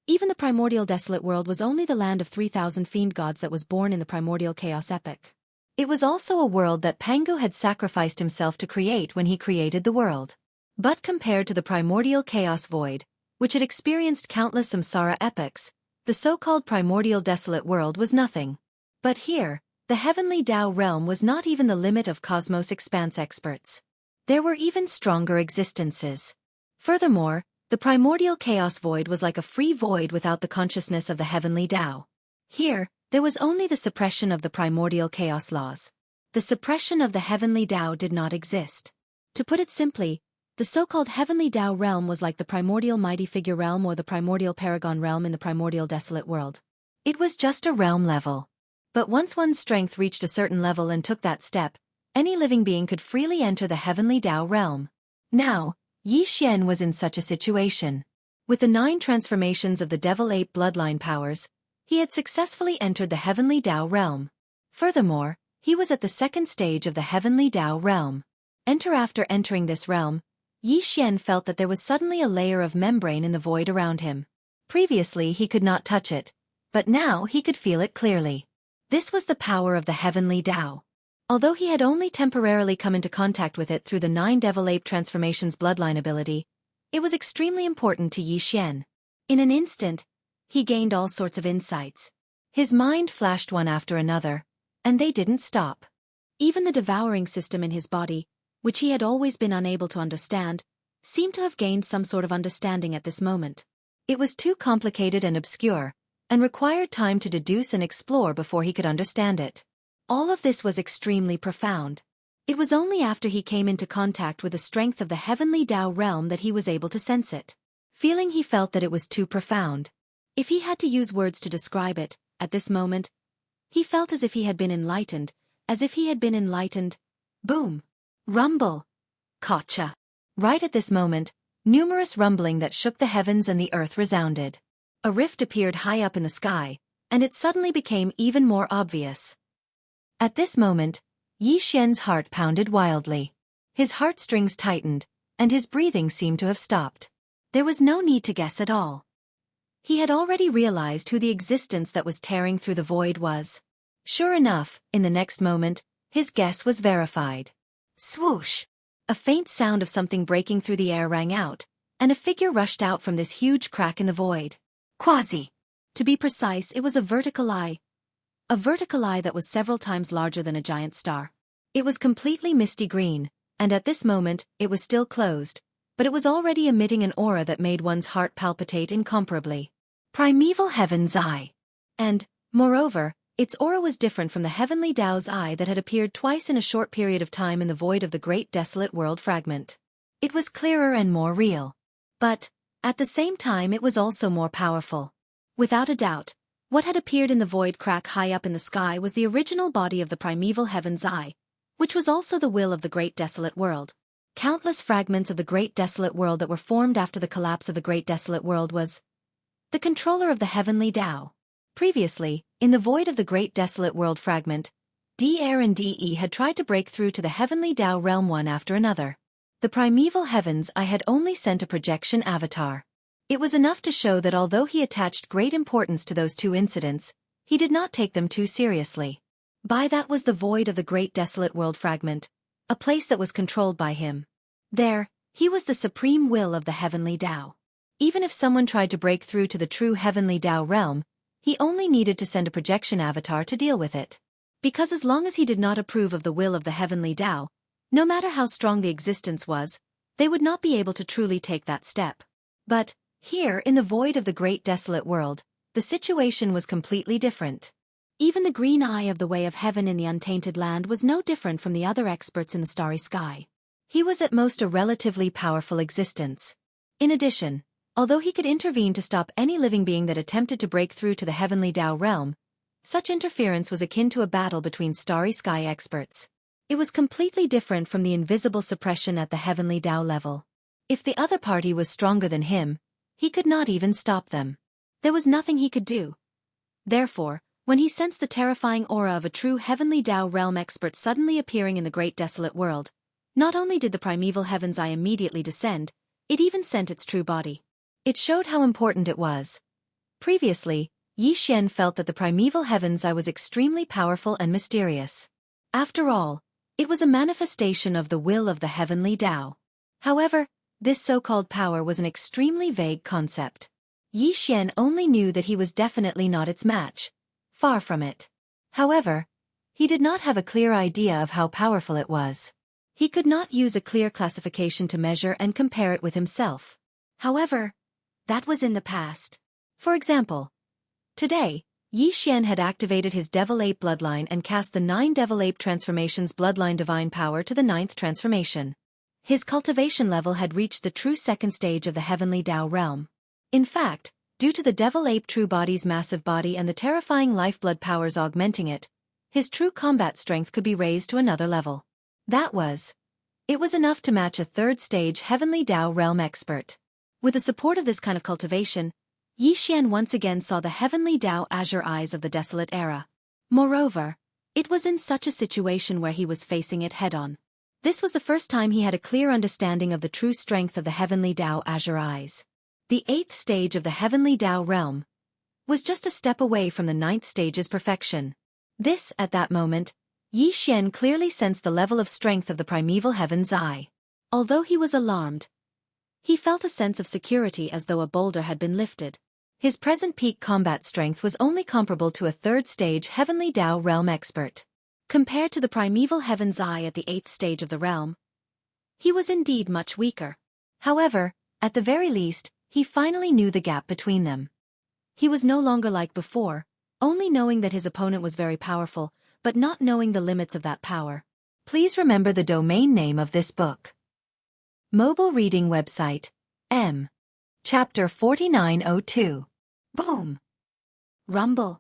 Even the primordial desolate world was only the land of 3,000 fiend gods that was born in the primordial chaos epoch. It was also a world that Pangu had sacrificed himself to create when he created the world. But compared to the primordial chaos void, which had experienced countless samsara epochs, the so-called primordial desolate world was nothing. But here, the heavenly Tao realm was not even the limit of cosmos expanse experts. There were even stronger existences. Furthermore, the primordial chaos void was like a free void without the consciousness of the heavenly Tao. Here, there was only the suppression of the primordial chaos laws. The suppression of the heavenly Tao did not exist. To put it simply, the so-called heavenly Tao realm was like the primordial mighty figure realm or the primordial paragon realm in the primordial desolate world. It was just a realm level. But once one's strength reached a certain level and took that step, any living being could freely enter the heavenly Tao realm. Now, Yi Xian was in such a situation. With the 9 transformations of the devil ape bloodline powers, he had successfully entered the heavenly Tao realm. Furthermore, he was at the 2nd stage of the heavenly Tao realm. After entering this realm, Yi Xian felt that there was suddenly a layer of membrane in the void around him. Previously he could not touch it, but now he could feel it clearly. This was the power of the heavenly Tao. Although he had only temporarily come into contact with it through the 9 devil ape transformations bloodline ability, it was extremely important to Yi Xian. In an instant, he gained all sorts of insights. His mind flashed one after another, and they didn't stop. Even the devouring system in his body, which he had always been unable to understand, seemed to have gained some sort of understanding at this moment. It was too complicated and obscure, and required time to deduce and explore before he could understand it. All of this was extremely profound. It was only after he came into contact with the strength of the heavenly Tao realm that he was able to sense it. He felt that it was too profound. If he had to use words to describe it, at this moment, he felt as if he had been enlightened, Boom! Rumble! Gotcha! Right at this moment, numerous rumbling that shook the heavens and the earth resounded. A rift appeared high up in the sky, and it suddenly became even more obvious. At this moment, Yi Xian's heart pounded wildly. His heartstrings tightened, and his breathing seemed to have stopped. There was no need to guess at all. He had already realized who the existence that was tearing through the void was. Sure enough, in the next moment, his guess was verified. Swoosh! A faint sound of something breaking through the air rang out, and a figure rushed out from this huge crack in the void. Quasi! To be precise, it was a vertical eye. A vertical eye that was several times larger than a giant star. It was completely misty green, and at this moment, it was still closed, but it was already emitting an aura that made one's heart palpitate incomparably. Primeval Heaven's Eye. And, moreover, its aura was different from the Heavenly Tao's eye that had appeared twice in a short period of time in the void of the Great Desolate World fragment. It was clearer and more real. But, at the same time, it was also more powerful. Without a doubt, what had appeared in the void crack high up in the sky was the original body of the Primeval Heaven's Eye, which was also the will of the Great Desolate World. Countless fragments of the Great Desolate World that were formed after the collapse of the Great Desolate World was the controller of the Heavenly Tao. Previously, in the void of the Great Desolate World fragment, DR and DE had tried to break through to the Heavenly Tao realm one after another. The Primeval Heaven's Eye had only sent a projection avatar. It was enough to show that although he attached great importance to those two incidents, he did not take them too seriously. By that was the void of the Great Desolate World fragment, a place that was controlled by him. There, he was the supreme will of the Heavenly Tao. Even if someone tried to break through to the true Heavenly Tao realm, he only needed to send a projection avatar to deal with it. Because as long as he did not approve of the will of the Heavenly Tao, no matter how strong the existence was, they would not be able to truly take that step. But, here in the void of the Great Desolate World, the situation was completely different. Even the green eye of the Way of Heaven in the Untainted Land was no different from the other experts in the starry sky. He was at most a relatively powerful existence. In addition, although he could intervene to stop any living being that attempted to break through to the Heavenly Tao realm, such interference was akin to a battle between starry sky experts. It was completely different from the invisible suppression at the Heavenly Tao level. If the other party was stronger than him, he could not even stop them. There was nothing he could do. Therefore, when he sensed the terrifying aura of a true Heavenly Tao realm expert suddenly appearing in the Great Desolate World, not only did the Primeval Heaven's Eye immediately descend, it even sent its true body. It showed how important it was. Previously, Yi Xian felt that the Primeval Heaven's Eye was extremely powerful and mysterious. After all, it was a manifestation of the will of the Heavenly Tao. However, this so-called power was an extremely vague concept. Yi Xian only knew that he was definitely not its match. Far from it. However, he did not have a clear idea of how powerful it was. He could not use a clear classification to measure and compare it with himself. However, that was in the past. For example, today, Yi Xian had activated his Devil Ape bloodline and cast the 9 Devil Ape transformations bloodline divine power to the 9th transformation. His cultivation level had reached the true second stage of the Heavenly Tao realm. In fact, due to the Devil Ape true body's massive body and the terrifying lifeblood powers augmenting it, his true combat strength could be raised to another level. It was enough to match a 3rd stage Heavenly Tao realm expert. With the support of this kind of cultivation, Yi Xian once again saw the Heavenly Tao azure eyes of the desolate era. Moreover, it was in such a situation where he was facing it head-on. This was the first time he had a clear understanding of the true strength of the Heavenly Tao azure eyes. The 8th stage of the Heavenly Tao realm was just a step away from the 9th stage's perfection. This, at that moment, Yi Xian clearly sensed the level of strength of the Primeval Heaven's Eye. Although he was alarmed, he felt a sense of security as though a boulder had been lifted. His present peak combat strength was only comparable to a 3rd stage Heavenly Tao realm expert. Compared to the Primeval Heaven's Eye at the 8th stage of the realm, he was indeed much weaker. However, at the very least, he finally knew the gap between them. He was no longer like before, only knowing that his opponent was very powerful, but not knowing the limits of that power. Please remember the domain name of this book. Mobile reading website, M. Chapter 4902. Boom! Rumble.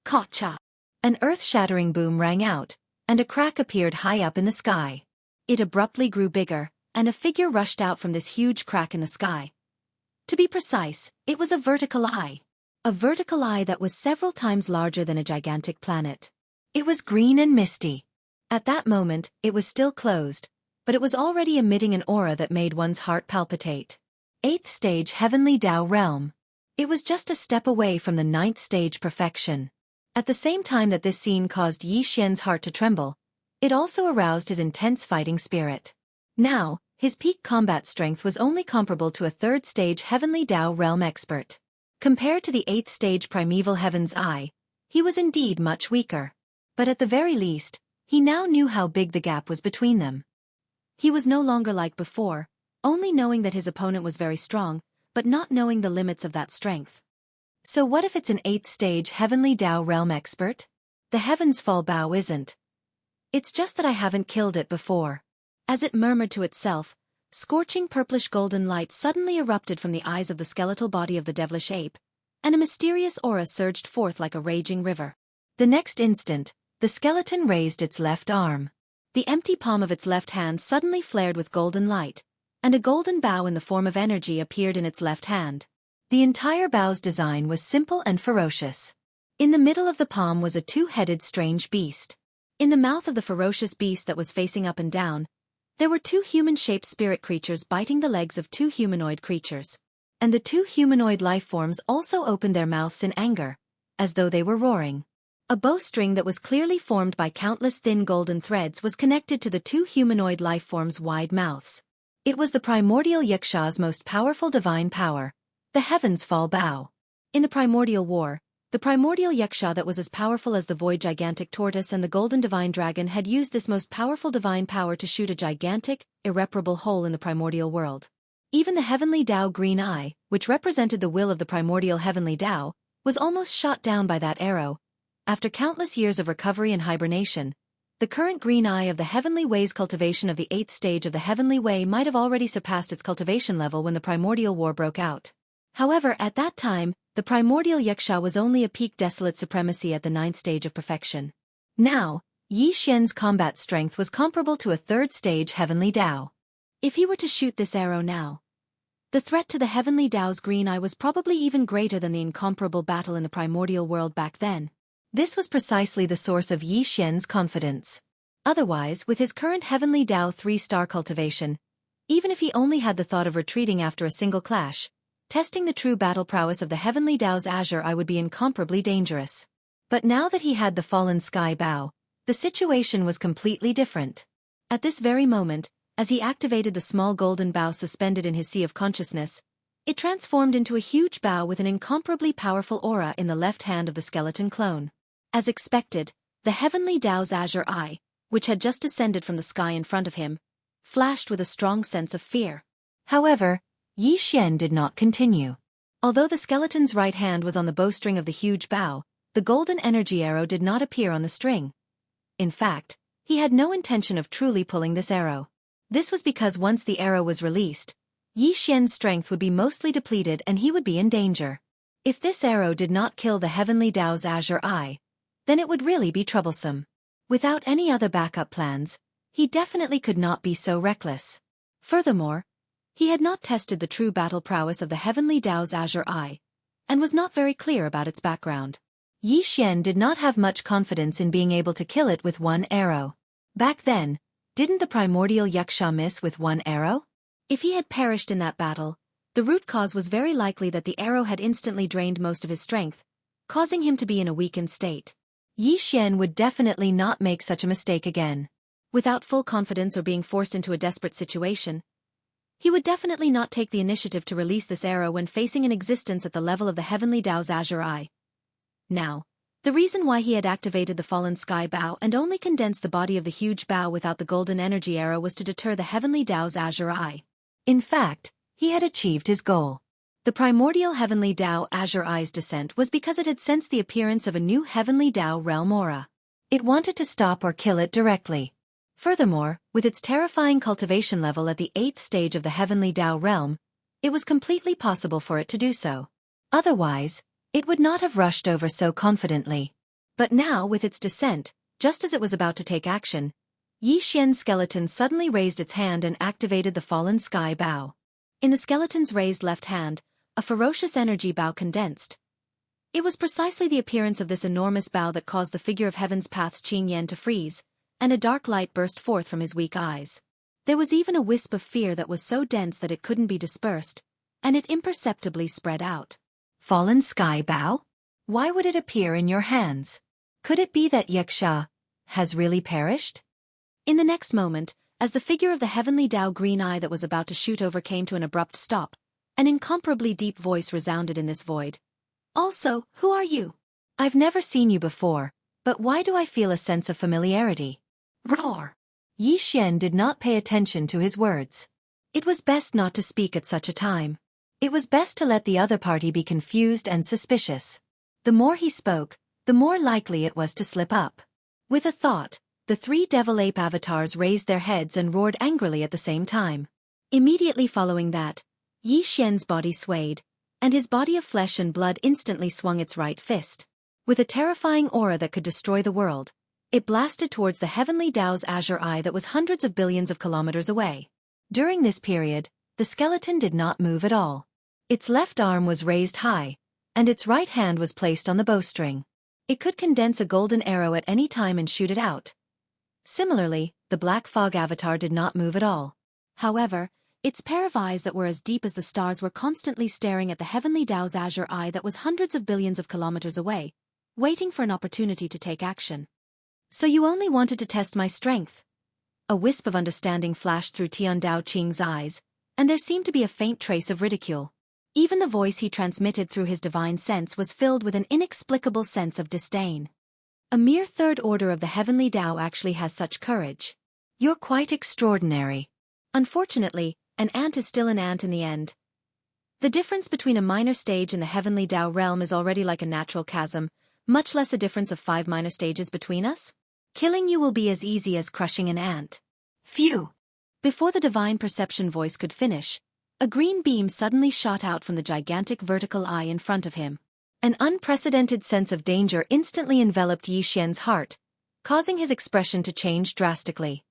Gotcha! An earth-shattering boom rang out, and a crack appeared high up in the sky. It abruptly grew bigger, and a figure rushed out from this huge crack in the sky. To be precise, it was a vertical eye. a vertical eye that was several times larger than a gigantic planet. It was green and misty. At that moment, it was still closed, but it was already emitting an aura that made one's heart palpitate. 8th stage Heavenly Tao Realm. It was just a step away from the 9th stage perfection. At the same time that this scene caused Yi Xian's heart to tremble, it also aroused his intense fighting spirit. Now, his peak combat strength was only comparable to a 3rd stage Heavenly Tao Realm expert. Compared to the 8th stage Primeval Heaven's Eye, he was indeed much weaker. But at the very least, he now knew how big the gap was between them. He was no longer like before, only knowing that his opponent was very strong, but not knowing the limits of that strength. So what if it's an 8th stage Heavenly Tao Realm expert? The Heavens Fall Bow isn't. It's just that I haven't killed it before. As it murmured to itself, scorching purplish golden light suddenly erupted from the eyes of the skeletal body of the devilish ape, and a mysterious aura surged forth like a raging river. The next instant, the skeleton raised its left arm. The empty palm of its left hand suddenly flared with golden light, and a golden bow in the form of energy appeared in its left hand. The entire bow's design was simple and ferocious. In the middle of the palm was a two-headed strange beast. In the mouth of the ferocious beast that was facing up and down, there were two human-shaped spirit creatures biting the legs of two humanoid creatures. And the two humanoid life forms also opened their mouths in anger, as though they were roaring. A bowstring that was clearly formed by countless thin golden threads was connected to the two humanoid life forms' wide mouths. It was the primordial Yaksha's most powerful divine power, the Heavens Fall Bow. In the primordial war, the primordial Yaksha that was as powerful as the void gigantic tortoise and the golden divine dragon had used this most powerful divine power to shoot a gigantic, irreparable hole in the primordial world. Even the Heavenly Tao Green Eye, which represented the will of the primordial Heavenly Tao, was almost shot down by that arrow. After countless years of recovery and hibernation, the current green eye of the Heavenly Way's cultivation of the 8th stage of the Heavenly Way might have already surpassed its cultivation level when the primordial war broke out. However, at that time, the primordial Yaksha was only a peak desolate supremacy at the 9th stage of perfection. Now, Yi Xian's combat strength was comparable to a 3rd stage Heavenly Tao. If he were to shoot this arrow now, the threat to the Heavenly Tao's green eye was probably even greater than the incomparable battle in the primordial world back then. This was precisely the source of Yi Xian's confidence. Otherwise, with his current Heavenly Tao 3-star cultivation, even if he only had the thought of retreating after a single clash, testing the true battle prowess of the Heavenly Tao's azure eye would be incomparably dangerous. But now that he had the fallen sky bow, the situation was completely different. At this very moment, as he activated the small golden bow suspended in his sea of consciousness, it transformed into a huge bow with an incomparably powerful aura in the left hand of the skeleton clone. As expected, the Heavenly Tao's azure eye, which had just descended from the sky in front of him, flashed with a strong sense of fear. However, Yi Xian did not continue. Although the skeleton's right hand was on the bowstring of the huge bow, the golden energy arrow did not appear on the string. In fact, he had no intention of truly pulling this arrow. This was because once the arrow was released, Yi Xian's strength would be mostly depleted and he would be in danger. If this arrow did not kill the Heavenly Tao's azure eye, then it would really be troublesome. Without any other backup plans, he definitely could not be so reckless. Furthermore, he had not tested the true battle prowess of the Heavenly Tao's azure eye, and was not very clear about its background. Yi Xian did not have much confidence in being able to kill it with one arrow. Back then, didn't the primordial Yaksha miss with one arrow? If he had perished in that battle, the root cause was very likely that the arrow had instantly drained most of his strength, causing him to be in a weakened state. Yi Xian would definitely not make such a mistake again. Without full confidence or being forced into a desperate situation, he would definitely not take the initiative to release this arrow when facing an existence at the level of the Heavenly Tao's azure eye. Now, the reason why he had activated the fallen sky bow and only condensed the body of the huge bow without the golden energy arrow was to deter the Heavenly Tao's azure eye. In fact, he had achieved his goal. The primordial Heavenly Tao azure eye's descent was because it had sensed the appearance of a new Heavenly Tao realm aura. It wanted to stop or kill it directly. Furthermore, with its terrifying cultivation level at the 8th stage of the Heavenly Tao realm, it was completely possible for it to do so. Otherwise, it would not have rushed over so confidently. But now, with its descent, just as it was about to take action, Yi Xian's skeleton suddenly raised its hand and activated the fallen sky bow. In the skeleton's raised left hand, a ferocious energy bow condensed, It was precisely the appearance of this enormous bow that caused the figure of Heaven's Path's Qing Yan to freeze, and a dark light burst forth from his weak eyes. There was even a wisp of fear that was so dense that it couldn't be dispersed, and it imperceptibly spread out. Fallen sky bow? Why would it appear in your hands? Could it be that Yaksha has really perished? In the next moment, as the figure of the heavenly Tao green eye that was about to shoot over came to an abrupt stop, an incomparably deep voice resounded in this void. Also, who are you? I've never seen you before, but why do I feel a sense of familiarity? Roar! Yi Xian did not pay attention to his words. It was best not to speak at such a time. It was best to let the other party be confused and suspicious. The more he spoke, the more likely it was to slip up. With a thought, the three devil ape avatars raised their heads and roared angrily at the same time. Immediately following that, Yi Xian's body swayed, and his body of flesh and blood instantly swung its right fist. With a terrifying aura that could destroy the world, it blasted towards the heavenly Tao's azure eye that was hundreds of billions of kilometers away. During this period, the skeleton did not move at all. Its left arm was raised high, and its right hand was placed on the bowstring. It could condense a golden arrow at any time and shoot it out. Similarly, the black fog avatar did not move at all. However, its pair of eyes that were as deep as the stars were constantly staring at the heavenly Tao's azure eye that was hundreds of billions of kilometers away, waiting for an opportunity to take action. So you only wanted to test my strength? A wisp of understanding flashed through Tian Dao Qing's eyes, and there seemed to be a faint trace of ridicule. Even the voice he transmitted through his divine sense was filled with an inexplicable sense of disdain. A mere third order of the heavenly Tao actually has such courage. You're quite extraordinary. Unfortunately, an ant is still an ant in the end. The difference between a minor stage in the heavenly Tao realm is already like a natural chasm, much less a difference of 5 minor stages between us. Killing you will be as easy as crushing an ant. Phew! Before the divine perception voice could finish, a green beam suddenly shot out from the gigantic vertical eye in front of him. An unprecedented sense of danger instantly enveloped Yi Xian's heart, causing his expression to change drastically.